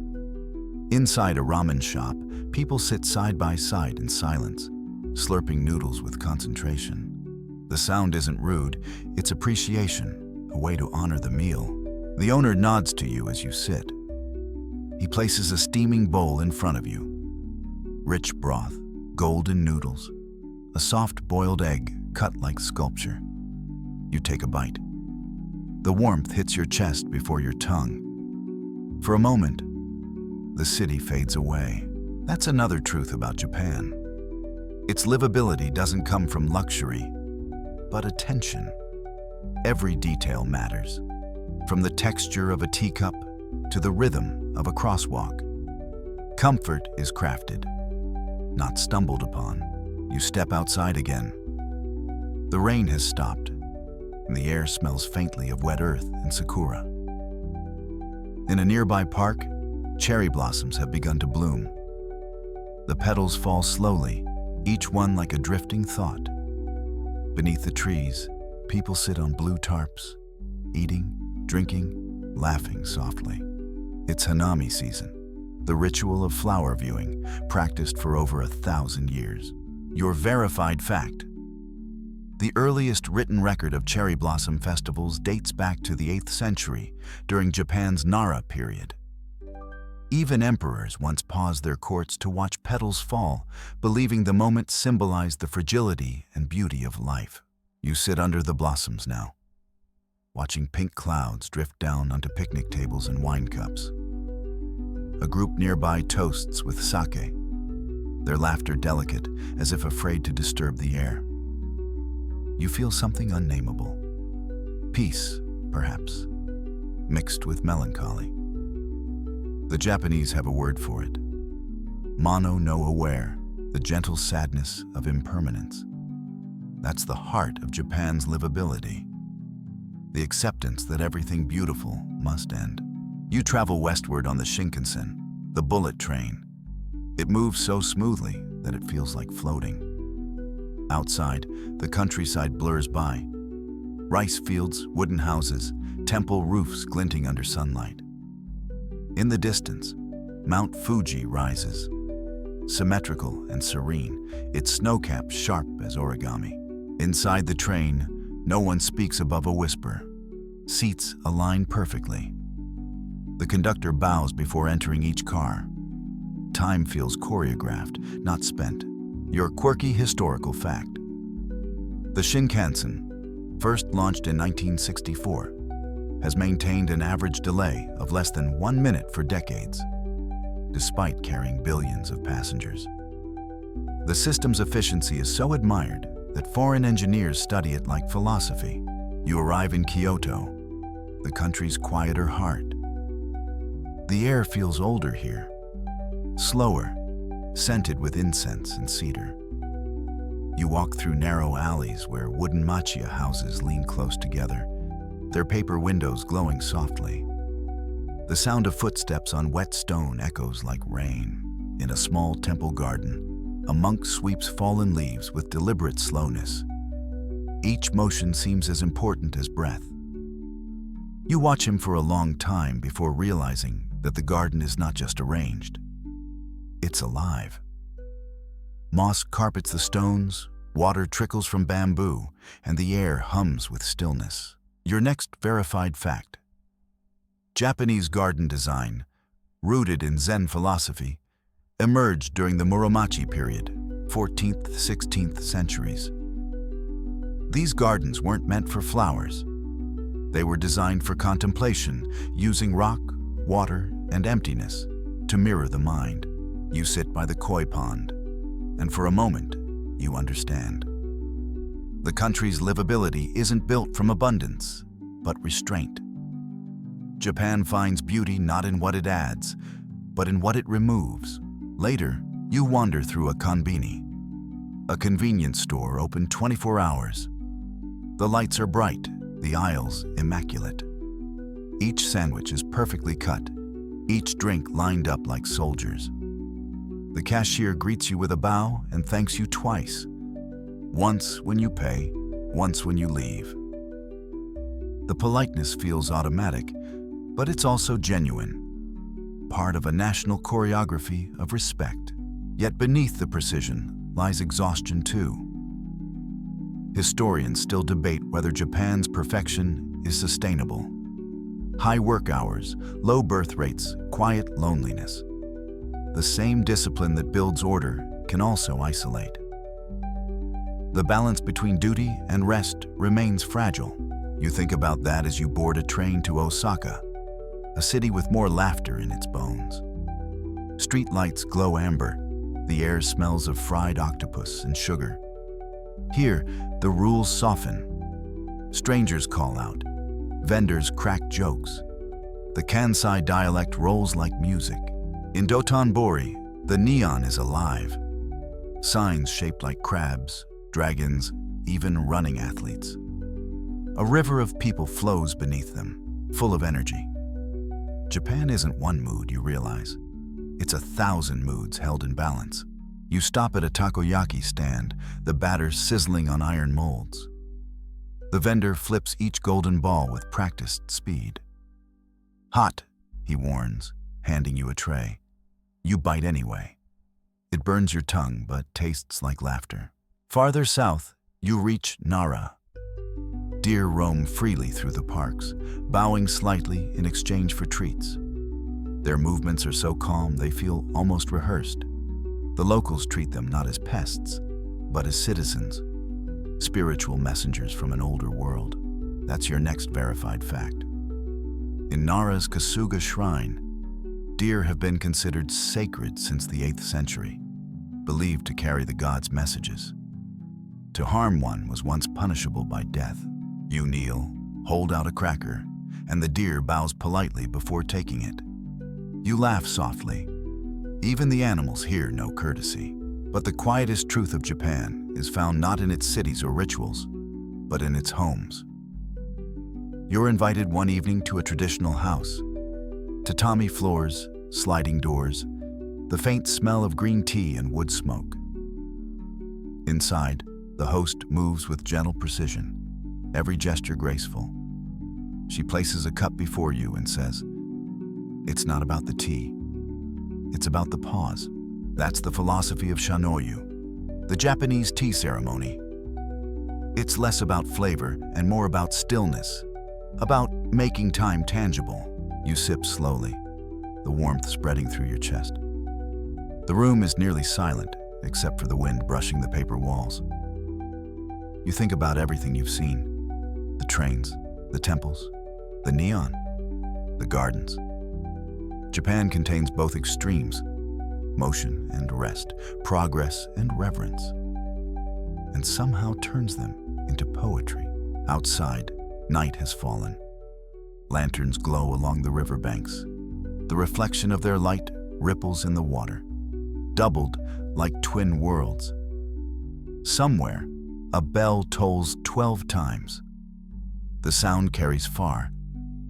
Inside a ramen shop, people sit side by side in silence, slurping noodles with concentration. The sound isn't rude, it's appreciation, a way to honor the meal. The owner nods to you as you sit. He places a steaming bowl in front of you. Rich broth, golden noodles, a soft boiled egg cut like sculpture. You take a bite. The warmth hits your chest before your tongue. For a moment, the city fades away. That's another truth about Japan. Its livability doesn't come from luxury, but attention. Every detail matters, from the texture of a teacup to the rhythm of a crosswalk. Comfort is crafted, not stumbled upon. You step outside again. The rain has stopped, and the air smells faintly of wet earth and sakura. In a nearby park, cherry blossoms have begun to bloom. The petals fall slowly, each one like a drifting thought. Beneath the trees, people sit on blue tarps, eating, drinking, laughing softly. It's Hanami season, the ritual of flower viewing, practiced for over 1,000 years. Your verified fact. The earliest written record of cherry blossom festivals dates back to the 8th century, during Japan's Nara period. Even emperors once paused their courts to watch petals fall, believing the moment symbolized the fragility and beauty of life. You sit under the blossoms now, watching pink clouds drift down onto picnic tables and wine cups. A group nearby toasts with sake, their laughter delicate, as if afraid to disturb the air. You feel something unnameable. Peace, perhaps, mixed with melancholy. The Japanese have a word for it. Mono no aware, the gentle sadness of impermanence. That's the heart of Japan's livability. The acceptance that everything beautiful must end. You travel westward on the Shinkansen, the bullet train. It moves so smoothly that it feels like floating. Outside, the countryside blurs by. Rice fields, wooden houses, temple roofs glinting under sunlight. In the distance, Mount Fuji rises. Symmetrical and serene, its snowcaps sharp as origami. Inside the train, no one speaks above a whisper. Seats align perfectly. The conductor bows before entering each car. Time feels choreographed, not spent. Your quirky historical fact. The Shinkansen, first launched in 1964, has maintained an average delay of less than 1 minute for decades, despite carrying billions of passengers. The system's efficiency is so admired that foreign engineers study it like philosophy. You arrive in Kyoto, the country's quieter heart. The air feels older here, slower, scented with incense and cedar. You walk through narrow alleys where wooden machiya houses lean close together, their paper windows glowing softly. The sound of footsteps on wet stone echoes like rain. In a small temple garden, a monk sweeps fallen leaves with deliberate slowness. Each motion seems as important as breath. You watch him for a long time before realizing that the garden is not just arranged. It's alive. Moss carpets the stones, water trickles from bamboo, and the air hums with stillness. Your next verified fact. Japanese garden design, rooted in Zen philosophy, emerged during the Muromachi period, 14th, 16th centuries. These gardens weren't meant for flowers. They were designed for contemplation, using rock, water, and emptiness to mirror the mind. You sit by the koi pond, and for a moment, you understand. The country's livability isn't built from abundance, but restraint. Japan finds beauty not in what it adds, but in what it removes. Later, you wander through a konbini, a convenience store open 24 hours. The lights are bright, the aisles immaculate. Each sandwich is perfectly cut, each drink lined up like soldiers. The cashier greets you with a bow and thanks you twice. Once when you pay, once when you leave. The politeness feels automatic, but it's also genuine, part of a national choreography of respect. Yet beneath the precision lies exhaustion too. Historians still debate whether Japan's perfection is sustainable. High work hours, low birth rates, quiet loneliness. The same discipline that builds order can also isolate. The balance between duty and rest remains fragile. You think about that as you board a train to Osaka, a city with more laughter in its bones. Street lights glow amber. The air smells of fried octopus and sugar. Here, the rules soften. Strangers call out. Vendors crack jokes. The Kansai dialect rolls like music. In Dotonbori, the neon is alive. Signs shaped like crabs, dragons, even running athletes. A river of people flows beneath them, full of energy. Japan isn't one mood, you realize. It's 1,000 moods held in balance. You stop at a takoyaki stand, the batter sizzling on iron molds. The vendor flips each golden ball with practiced speed. Hot, he warns, handing you a tray. You bite anyway. It burns your tongue, but tastes like laughter. Farther south, you reach Nara. Deer roam freely through the parks, bowing slightly in exchange for treats. Their movements are so calm they feel almost rehearsed. The locals treat them not as pests, but as citizens, spiritual messengers from an older world. That's your next verified fact. In Nara's Kasuga shrine, deer have been considered sacred since the 8th century, believed to carry the gods' messages. To harm one was once punishable by death. You kneel, hold out a cracker, and the deer bows politely before taking it. You laugh softly. Even the animals here know courtesy. But the quietest truth of Japan is found not in its cities or rituals, but in its homes. You're invited one evening to a traditional house. Tatami floors, sliding doors, the faint smell of green tea and wood smoke. Inside, the host moves with gentle precision, every gesture graceful. She places a cup before you and says, "It's not about the tea. It's about the pause." That's the philosophy of shanoyu, the Japanese tea ceremony. It's less about flavor and more about stillness, about making time tangible. You sip slowly, the warmth spreading through your chest. The room is nearly silent, except for the wind brushing the paper walls. You think about everything you've seen: the trains, the temples, the neon, the gardens. Japan contains both extremes. motion and rest, progress and reverence, and somehow turns them into poetry. Outside, night has fallen. Lanterns glow along the riverbanks. The reflection of their light ripples in the water, doubled like twin worlds. Somewhere, a bell tolls 12 times. The sound carries far,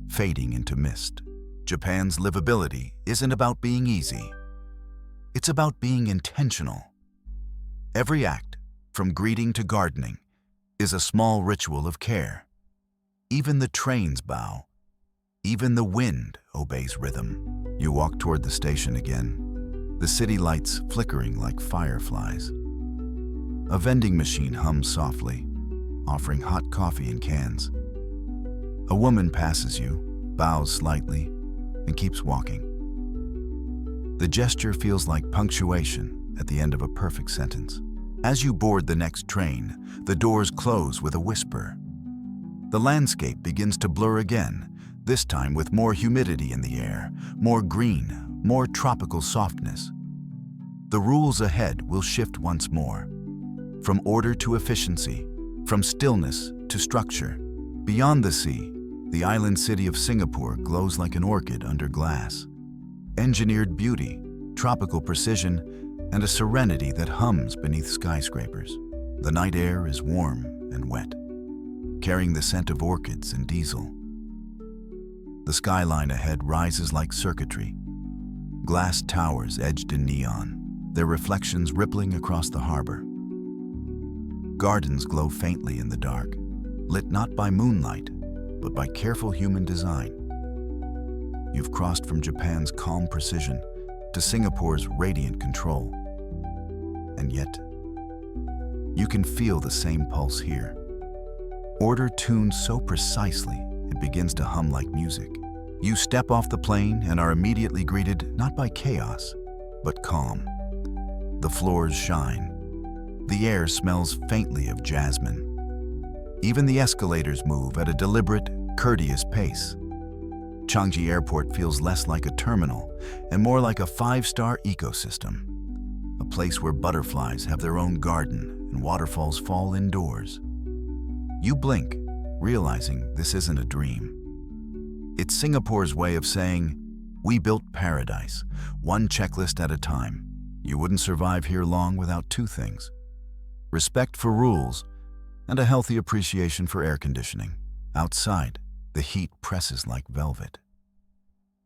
fading into mist. Japan's livability isn't about being easy. It's about being intentional. Every act, from greeting to gardening, is a small ritual of care. Even the trains bow. Even the wind obeys rhythm. You walk toward the station again, the city lights flickering like fireflies. A vending machine hums softly, offering hot coffee in cans. A woman passes you, bows slightly, and keeps walking. The gesture feels like punctuation at the end of a perfect sentence. As you board the next train, the doors close with a whisper. The landscape begins to blur again, this time with more humidity in the air, more green, more tropical softness. The rules ahead will shift once more. From order to efficiency, from stillness to structure. Beyond the sea, the island city of Singapore glows like an orchid under glass. Engineered beauty, tropical precision, and a serenity that hums beneath skyscrapers. The night air is warm and wet, carrying the scent of orchids and diesel. The skyline ahead rises like circuitry. Glass towers edged in neon, their reflections rippling across the harbor. Gardens glow faintly in the dark, lit not by moonlight, but by careful human design. You've crossed from Japan's calm precision to Singapore's radiant control. And yet, you can feel the same pulse here. Order tuned so precisely, it begins to hum like music. You step off the plane and are immediately greeted not by chaos, but calm. The floors shine. The air smells faintly of jasmine. Even the escalators move at a deliberate, courteous pace. Changi Airport feels less like a terminal and more like a five-star ecosystem, a place where butterflies have their own garden and waterfalls fall indoors. You blink, realizing this isn't a dream. It's Singapore's way of saying, we built paradise, one checklist at a time. You wouldn't survive here long without two things: respect for rules and a healthy appreciation for air conditioning. Outside, the heat presses like velvet.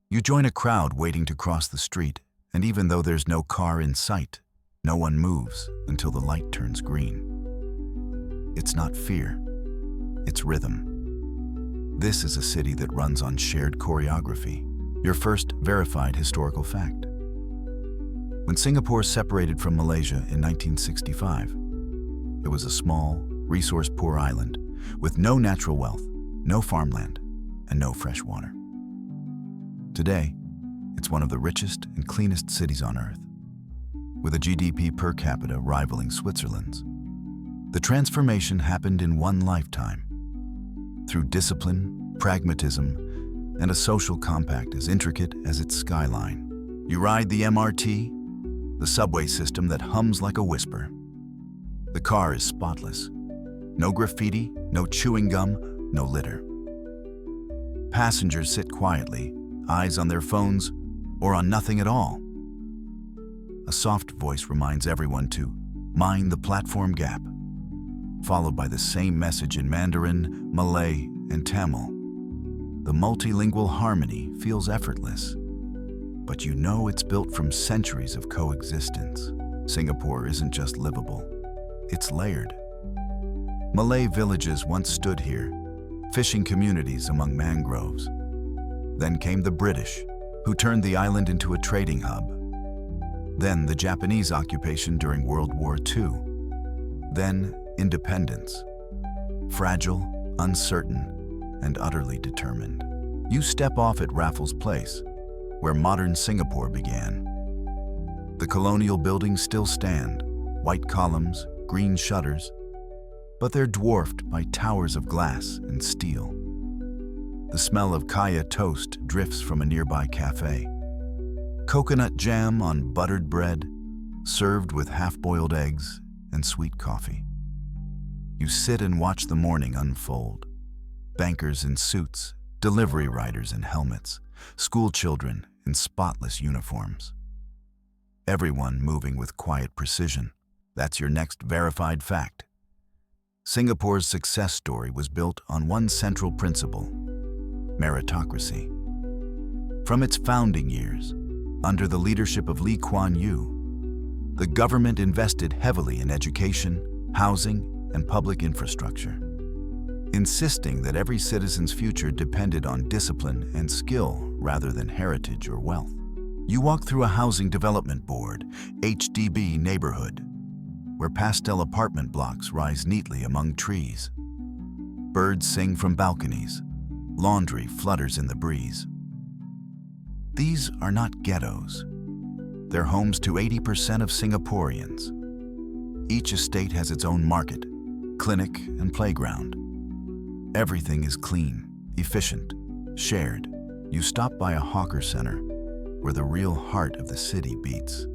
You join a crowd waiting to cross the street, and even though there's no car in sight, no one moves until the light turns green. It's not fear, it's rhythm. This is a city that runs on shared choreography, your first verified historical fact. When Singapore separated from Malaysia in 1965, it was a small, resource-poor island with no natural wealth, no farmland, and no fresh water. Today, it's one of the richest and cleanest cities on Earth, with a GDP per capita rivaling Switzerland's. The transformation happened in one lifetime, through discipline, pragmatism, and a social compact as intricate as its skyline. You ride the MRT, the subway system that hums like a whisper. The car is spotless. No graffiti, no chewing gum, no litter. Passengers sit quietly, eyes on their phones or on nothing at all. A soft voice reminds everyone to mind the platform gap, followed by the same message in Mandarin, Malay, and Tamil. The multilingual harmony feels effortless, but you know it's built from centuries of coexistence. Singapore isn't just livable, it's layered. Malay villages once stood here, fishing communities among mangroves. Then came the British, who turned the island into a trading hub. Then the Japanese occupation during World War II. Then independence. Fragile, uncertain, and utterly determined. You step off at Raffles Place, where modern Singapore began. The colonial buildings still stand, white columns, green shutters, but they're dwarfed by towers of glass and steel. The smell of kaya toast drifts from a nearby cafe. Coconut jam on buttered bread, served with half-boiled eggs and sweet coffee. You sit and watch the morning unfold. Bankers in suits, delivery riders in helmets, school children in spotless uniforms. Everyone moving with quiet precision. That's your next verified fact. Singapore's success story was built on one central principle: meritocracy. From its founding years, under the leadership of Lee Kuan Yew, the government invested heavily in education, housing, and public infrastructure, insisting that every citizen's future depended on discipline and skill rather than heritage or wealth. You walk through a housing development board, HDB neighborhood, where pastel apartment blocks rise neatly among trees. Birds sing from balconies. Laundry flutters in the breeze. These are not ghettos. They're homes to 80% of Singaporeans. Each estate has its own market, clinic, and playground. Everything is clean, efficient, shared. You stop by a hawker center where the real heart of the city beats.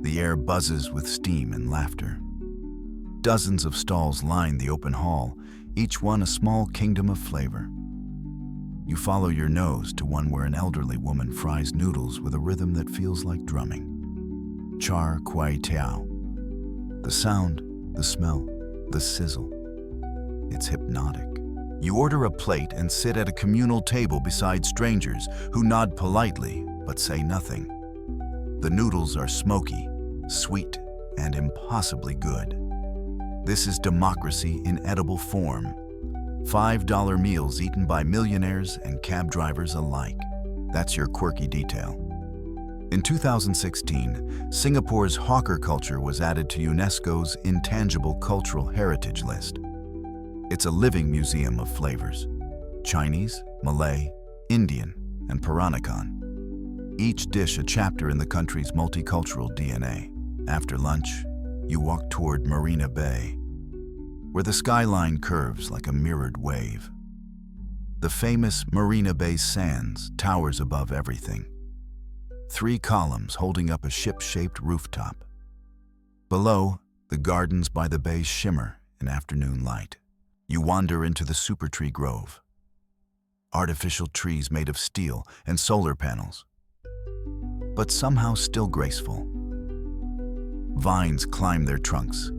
The air buzzes with steam and laughter. Dozens of stalls line the open hall, each one a small kingdom of flavor. You follow your nose to one where an elderly woman fries noodles with a rhythm that feels like drumming. Char kway teow. The sound, the smell, the sizzle. It's hypnotic. You order a plate and sit at a communal table beside strangers who nod politely but say nothing. The noodles are smoky, sweet, and impossibly good. This is democracy in edible form. $5 meals eaten by millionaires and cab drivers alike. That's your quirky detail. In 2016, Singapore's hawker culture was added to UNESCO's Intangible Cultural Heritage List. It's a living museum of flavors: Chinese, Malay, Indian, and Peranakan. Each dish a chapter in the country's multicultural DNA. After lunch, you walk toward Marina Bay, where the skyline curves like a mirrored wave. The famous Marina Bay Sands towers above everything. 3 columns holding up a ship-shaped rooftop. Below, the gardens by the bay shimmer in afternoon light. You wander into the super tree grove. Artificial trees made of steel and solar panels, but somehow still graceful. Vines climb their trunks.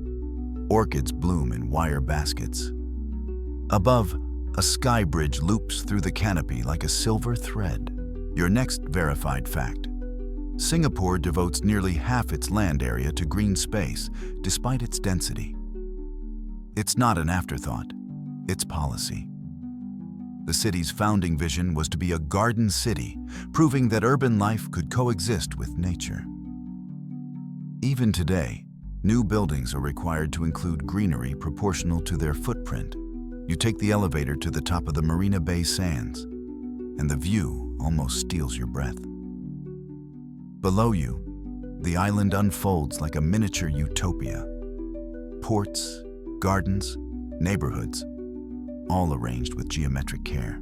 Orchids bloom in wire baskets. Above, a sky bridge loops through the canopy like a silver thread. Your next verified fact: Singapore devotes nearly half its land area to green space, despite its density. It's not an afterthought, it's policy. The city's founding vision was to be a garden city, proving that urban life could coexist with nature. Even today, new buildings are required to include greenery proportional to their footprint. You take the elevator to the top of the Marina Bay Sands, and the view almost steals your breath. Below you, the island unfolds like a miniature utopia. Ports, gardens, neighborhoods, all arranged with geometric care.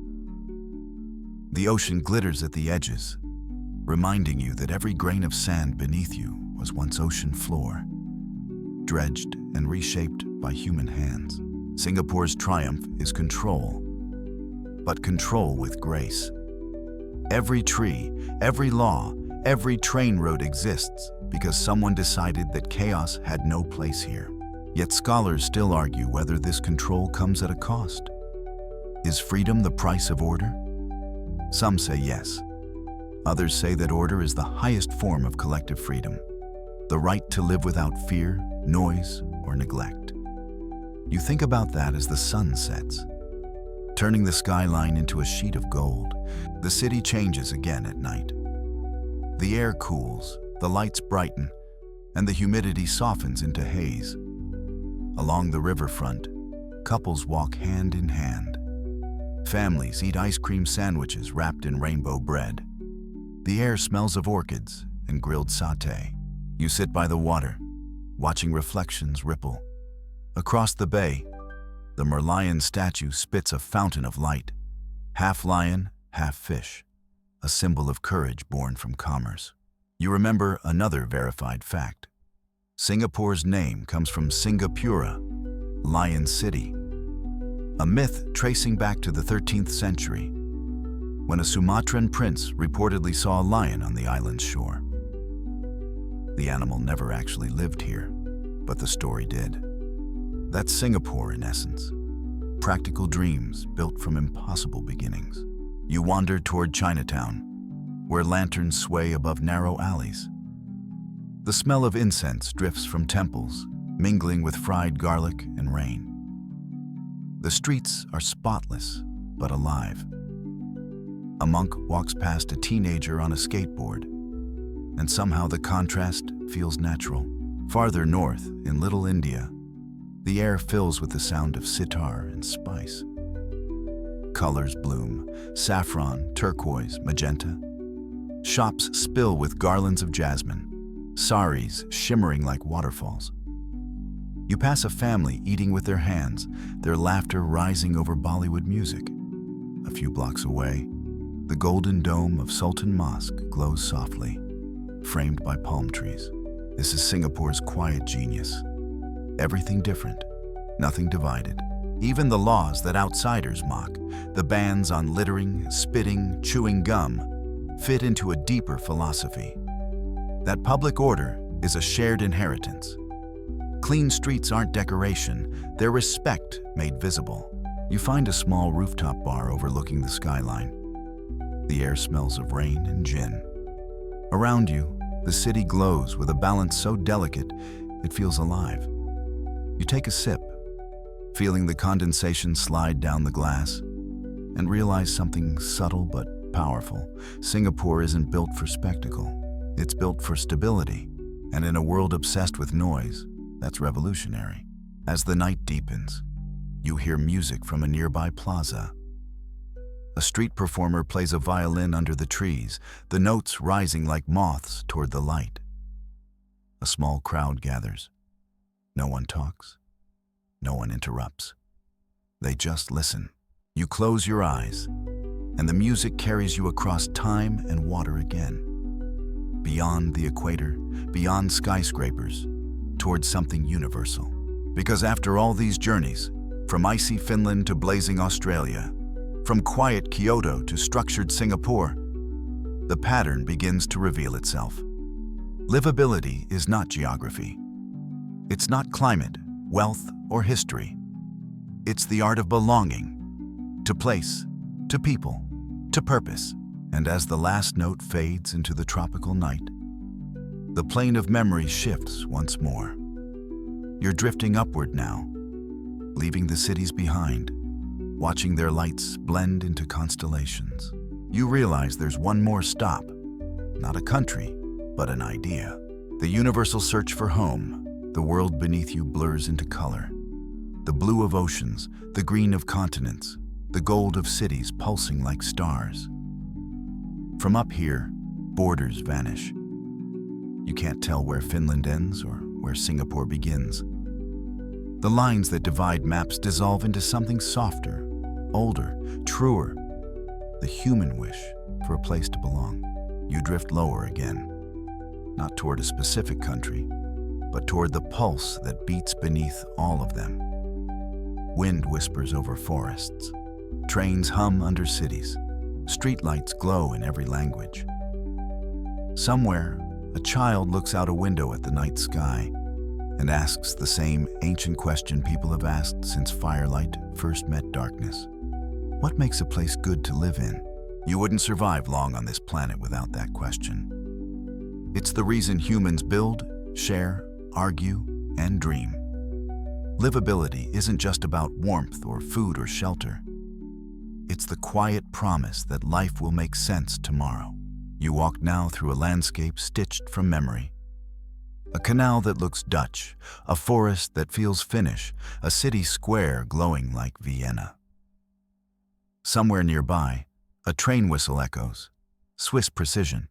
The ocean glitters at the edges, reminding you that every grain of sand beneath you was once ocean floor, dredged and reshaped by human hands. Singapore's triumph is control, but control with grace. Every tree, every law, every train road exists because someone decided that chaos had no place here. Yet scholars still argue whether this control comes at a cost. Is freedom the price of order? Some say yes. Others say that order is the highest form of collective freedom, the right to live without fear, noise, or neglect. You think about that as the sun sets, turning the skyline into a sheet of gold. The city changes again at night. The air cools, the lights brighten, and the humidity softens into haze. Along the riverfront, couples walk hand in hand. Families eat ice cream sandwiches wrapped in rainbow bread. The air smells of orchids and grilled satay. You sit by the water, watching reflections ripple. Across the bay, the Merlion statue spits a fountain of light, half lion, half fish, a symbol of courage born from commerce. You remember another verified fact. Singapore's name comes from Singapura, Lion City, a myth tracing back to the 13th century, when a Sumatran prince reportedly saw a lion on the island's shore. The animal never actually lived here, but the story did. That's Singapore in essence. Practical dreams built from impossible beginnings. You wander toward Chinatown, where lanterns sway above narrow alleys. The smell of incense drifts from temples, mingling with fried garlic and rain. The streets are spotless, but alive. A monk walks past a teenager on a skateboard, and somehow the contrast feels natural. Farther north, in Little India, the air fills with the sound of sitar and spice. Colors bloom: saffron, turquoise, magenta. Shops spill with garlands of jasmine, saris shimmering like waterfalls. You pass a family eating with their hands, their laughter rising over Bollywood music. A few blocks away, the golden dome of Sultan Mosque glows softly, framed by palm trees. This is Singapore's quiet genius. Everything different, nothing divided. Even the laws that outsiders mock, the bans on littering, spitting, chewing gum, fit into a deeper philosophy. That public order is a shared inheritance. Clean streets aren't decoration, they're respect made visible. You find a small rooftop bar overlooking the skyline. The air smells of rain and gin. Around you, the city glows with a balance so delicate it feels alive. You take a sip, feeling the condensation slide down the glass, and realize something subtle but powerful. Singapore isn't built for spectacle. It's built for stability, and in a world obsessed with noise, that's revolutionary. As the night deepens, you hear music from a nearby plaza. A street performer plays a violin under the trees, the notes rising like moths toward the light. A small crowd gathers. No one talks. No one interrupts. They just listen. You close your eyes, and the music carries you across time and water again. Beyond the equator, beyond skyscrapers, towards something universal. Because after all these journeys, from icy Finland to blazing Australia, from quiet Kyoto to structured Singapore, the pattern begins to reveal itself. Livability is not geography. It's not climate, wealth, or history. It's the art of belonging, to place, to people, to purpose. And as the last note fades into the tropical night, the plane of memory shifts once more. You're drifting upward now, leaving the cities behind, watching their lights blend into constellations. You realize there's one more stop, not a country, but an idea. The universal search for home. The world beneath you blurs into color. The blue of oceans, the green of continents, the gold of cities pulsing like stars. From up here, borders vanish. You can't tell where Finland ends or where Singapore begins. The lines that divide maps dissolve into something softer, older, truer. The human wish for a place to belong. You drift lower again, not toward a specific country, but toward the pulse that beats beneath all of them. Wind whispers over forests. Trains hum under cities. Streetlights glow in every language. Somewhere, a child looks out a window at the night sky and asks the same ancient question people have asked since firelight first met darkness. What makes a place good to live in? You wouldn't survive long on this planet without that question. It's the reason humans build, share, argue, and dream. Livability isn't just about warmth or food or shelter. It's the quiet promise that life will make sense tomorrow. You walk now through a landscape stitched from memory. A canal that looks Dutch, a forest that feels Finnish, a city square glowing like Vienna. Somewhere nearby, a train whistle echoes, Swiss precision.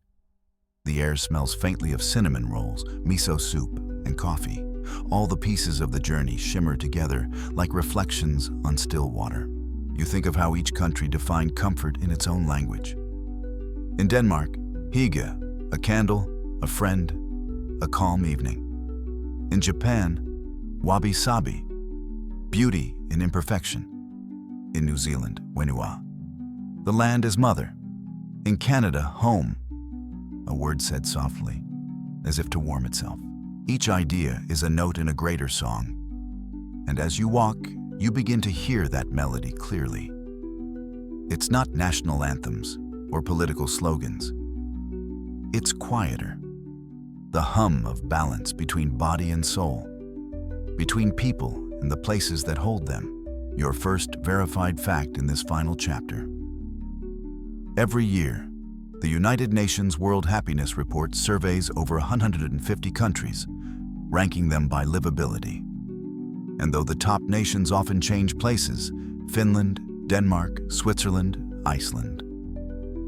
The air smells faintly of cinnamon rolls, miso soup, and coffee. All the pieces of the journey shimmer together like reflections on still water. You think of how each country defined comfort in its own language. In Denmark, hygge, a candle, a friend, a calm evening. In Japan, wabi-sabi, beauty in imperfection. In New Zealand, whenua, the land is mother. In Canada, home, a word said softly, as if to warm itself. Each idea is a note in a greater song, and as you walk, you begin to hear that melody clearly. It's not national anthems or political slogans. It's quieter, the hum of balance between body and soul, between people and the places that hold them. Your first verified fact in this final chapter. Every year, the United Nations World Happiness Report surveys over 150 countries, ranking them by livability. And though the top nations often change places, Finland, Denmark, Switzerland, Iceland,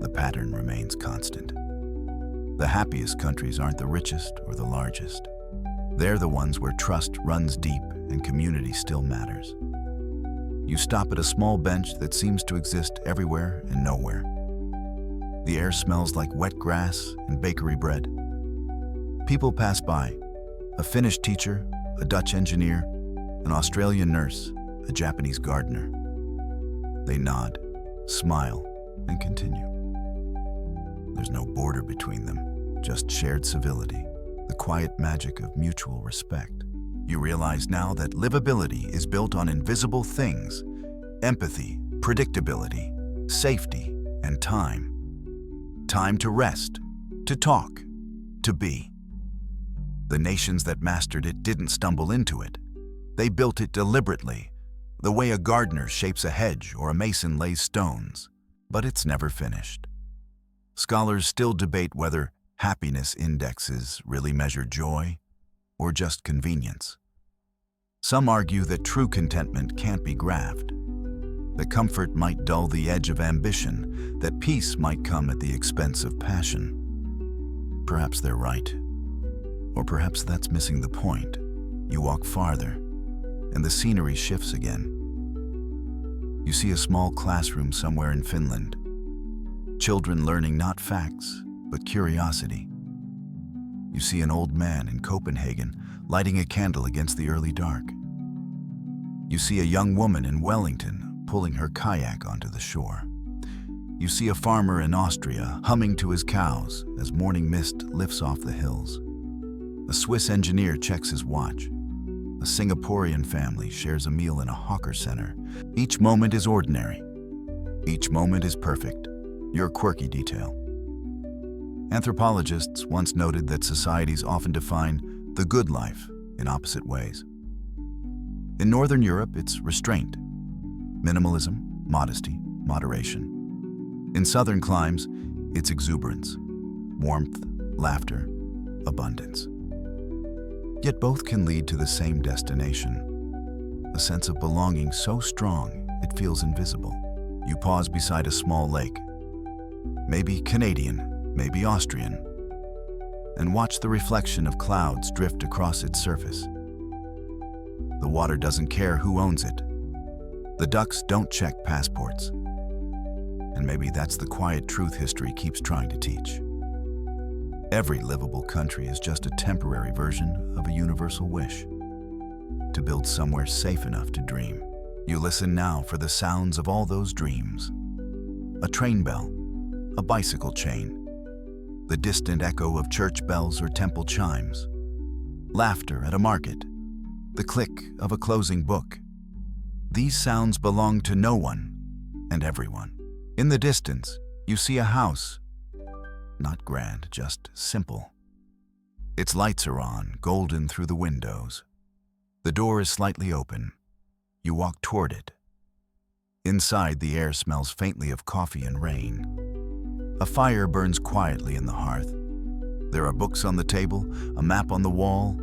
the pattern remains constant. The happiest countries aren't the richest or the largest. They're the ones where trust runs deep and community still matters. You stop at a small bench that seems to exist everywhere and nowhere. The air smells like wet grass and bakery bread. People pass by, a Finnish teacher, a Dutch engineer, an Australian nurse, a Japanese gardener. They nod, smile, and continue. There's no border between them, just shared civility, the quiet magic of mutual respect. You realize now that livability is built on invisible things: empathy, predictability, safety, and time. Time to rest, to talk, to be. The nations that mastered it didn't stumble into it. They built it deliberately, the way a gardener shapes a hedge or a mason lays stones. But it's never finished. Scholars still debate whether happiness indexes really measure joy or just convenience. Some argue that true contentment can't be graphed, that comfort might dull the edge of ambition, that peace might come at the expense of passion. Perhaps they're right, or perhaps that's missing the point. You walk farther, and the scenery shifts again. You see a small classroom somewhere in Finland. Children learning not facts, but curiosity. You see an old man in Copenhagen lighting a candle against the early dark. You see a young woman in Wellington pulling her kayak onto the shore. You see a farmer in Austria humming to his cows as morning mist lifts off the hills. A Swiss engineer checks his watch. A Singaporean family shares a meal in a hawker center. Each moment is ordinary. Each moment is perfect, your quirky detail. Anthropologists once noted that societies often define the good life in opposite ways. In Northern Europe, it's restraint, minimalism, modesty, moderation. In Southern climes, it's exuberance, warmth, laughter, abundance. Yet both can lead to the same destination, a sense of belonging so strong it feels invisible. You pause beside a small lake, maybe Canadian, maybe Austrian, and watch the reflection of clouds drift across its surface. The water doesn't care who owns it. The ducks don't check passports. And maybe that's the quiet truth history keeps trying to teach. Every livable country is just a temporary version of a universal wish, to build somewhere safe enough to dream. You listen now for the sounds of all those dreams. A train bell, a bicycle chain, the distant echo of church bells or temple chimes, laughter at a market, the click of a closing book. These sounds belong to no one and everyone. In the distance, you see a house. Not grand, just simple. Its lights are on, golden through the windows. The door is slightly open. You walk toward it. Inside, the air smells faintly of coffee and rain. A fire burns quietly in the hearth. There are books on the table, a map on the wall,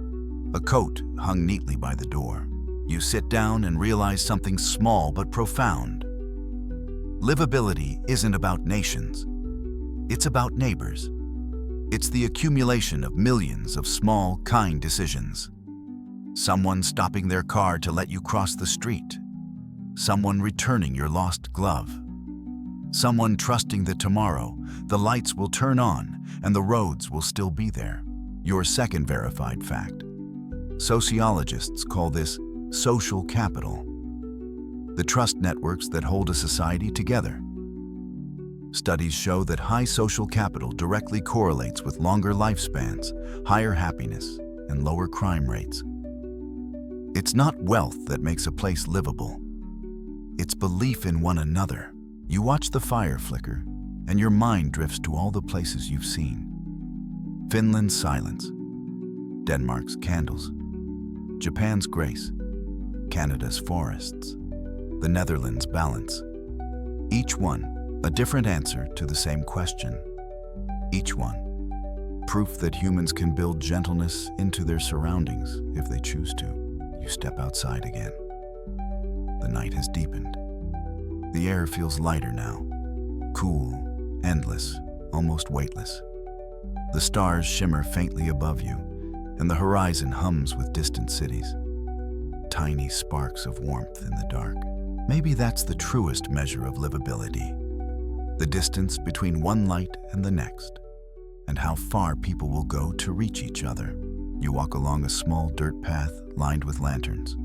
a coat hung neatly by the door. You sit down and realize something small but profound. Livability isn't about nations. It's about neighbors. It's the accumulation of millions of small, kind decisions. Someone stopping their car to let you cross the street. Someone returning your lost glove. Someone trusting that tomorrow, the lights will turn on and the roads will still be there. Your second verified fact. Sociologists call this social capital. The trust networks that hold a society together. Studies show that high social capital directly correlates with longer lifespans, higher happiness, and lower crime rates. It's not wealth that makes a place livable. It's belief in one another. You watch the fire flicker, and your mind drifts to all the places you've seen. Finland's silence, Denmark's candles, Japan's grace, Canada's forests, the Netherlands' balance. Each one, a different answer to the same question. Each one, proof that humans can build gentleness into their surroundings if they choose to. You step outside again. The night has deepened. The air feels lighter now, cool, endless, almost weightless. The stars shimmer faintly above you, and the horizon hums with distant cities. Tiny sparks of warmth in the dark. Maybe that's the truest measure of livability. The distance between one light and the next, and how far people will go to reach each other. You walk along a small dirt path lined with lanterns.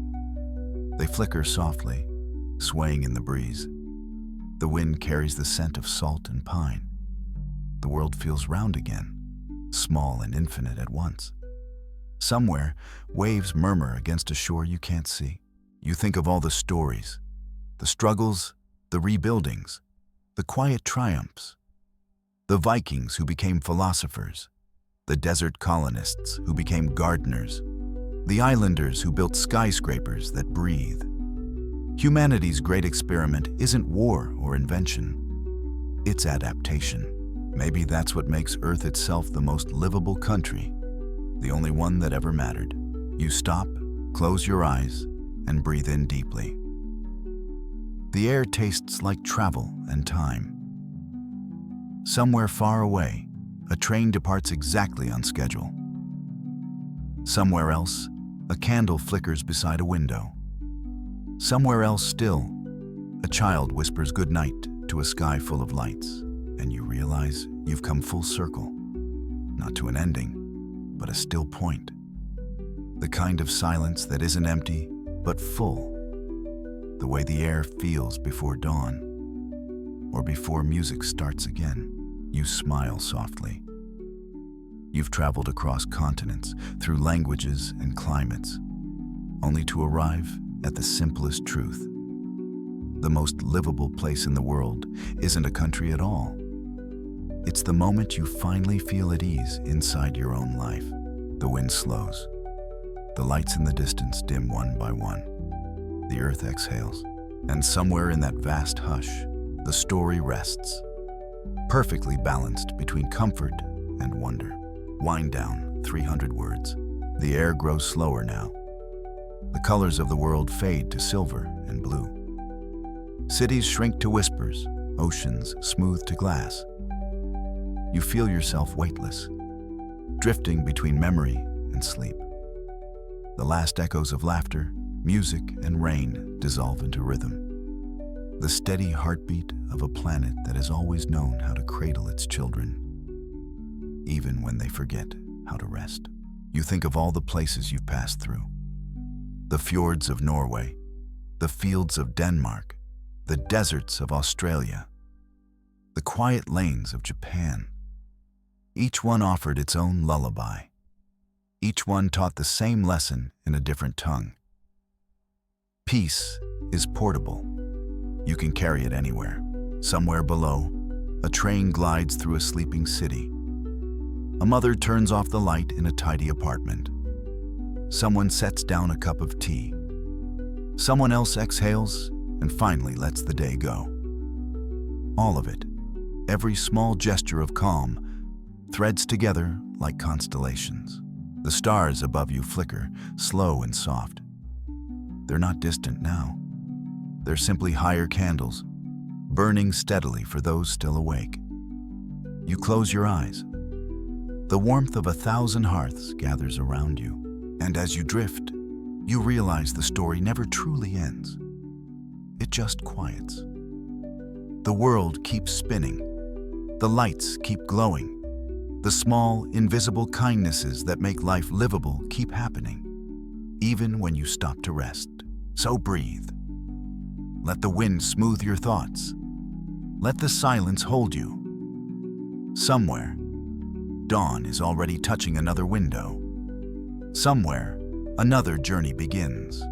They flicker softly, swaying in the breeze. The wind carries the scent of salt and pine. The world feels round again, small and infinite at once. Somewhere, waves murmur against a shore you can't see. You think of all the stories, the struggles, the rebuildings, the quiet triumphs. The Vikings who became philosophers, the desert colonists who became gardeners, the islanders who built skyscrapers that breathe. Humanity's great experiment isn't war or invention, it's adaptation. Maybe that's what makes Earth itself the most livable country, the only one that ever mattered. You stop, close your eyes, and breathe in deeply. The air tastes like travel and time. Somewhere far away, a train departs exactly on schedule. Somewhere else, a candle flickers beside a window. Somewhere else still, a child whispers goodnight to a sky full of lights, and you realize you've come full circle, not to an ending, but a still point. The kind of silence that isn't empty, but full. The way the air feels before dawn, or before music starts again. You smile softly. You've traveled across continents, through languages and climates, only to arrive at the simplest truth. The most livable place in the world isn't a country at all. It's the moment you finally feel at ease inside your own life. The wind slows. The lights in the distance dim one by one. The earth exhales. And somewhere in that vast hush, the story rests, perfectly balanced between comfort and wonder. Wind down 300 words. The air grows slower now. The colors of the world fade to silver and blue. Cities shrink to whispers, oceans smooth to glass. You feel yourself weightless, drifting between memory and sleep. The last echoes of laughter, music, and rain dissolve into rhythm. The steady heartbeat of a planet that has always known how to cradle its children, even when they forget how to rest. You think of all the places you've passed through. The fjords of Norway, the fields of Denmark, the deserts of Australia, the quiet lanes of Japan. Each one offered its own lullaby. Each one taught the same lesson in a different tongue. Peace is portable. You can carry it anywhere. Somewhere below, a train glides through a sleeping city. A mother turns off the light in a tidy apartment. Someone sets down a cup of tea. Someone else exhales and finally lets the day go. All of it, every small gesture of calm, threads together like constellations. The stars above you flicker, slow and soft. They're not distant now. They're simply higher candles, burning steadily for those still awake. You close your eyes. The warmth of 1,000 hearths gathers around you. And as you drift, you realize the story never truly ends. It just quiets. The world keeps spinning. The lights keep glowing. The small, invisible kindnesses that make life livable keep happening, even when you stop to rest. So breathe. Let the wind smooth your thoughts. Let the silence hold you. Somewhere, dawn is already touching another window. Somewhere, another journey begins.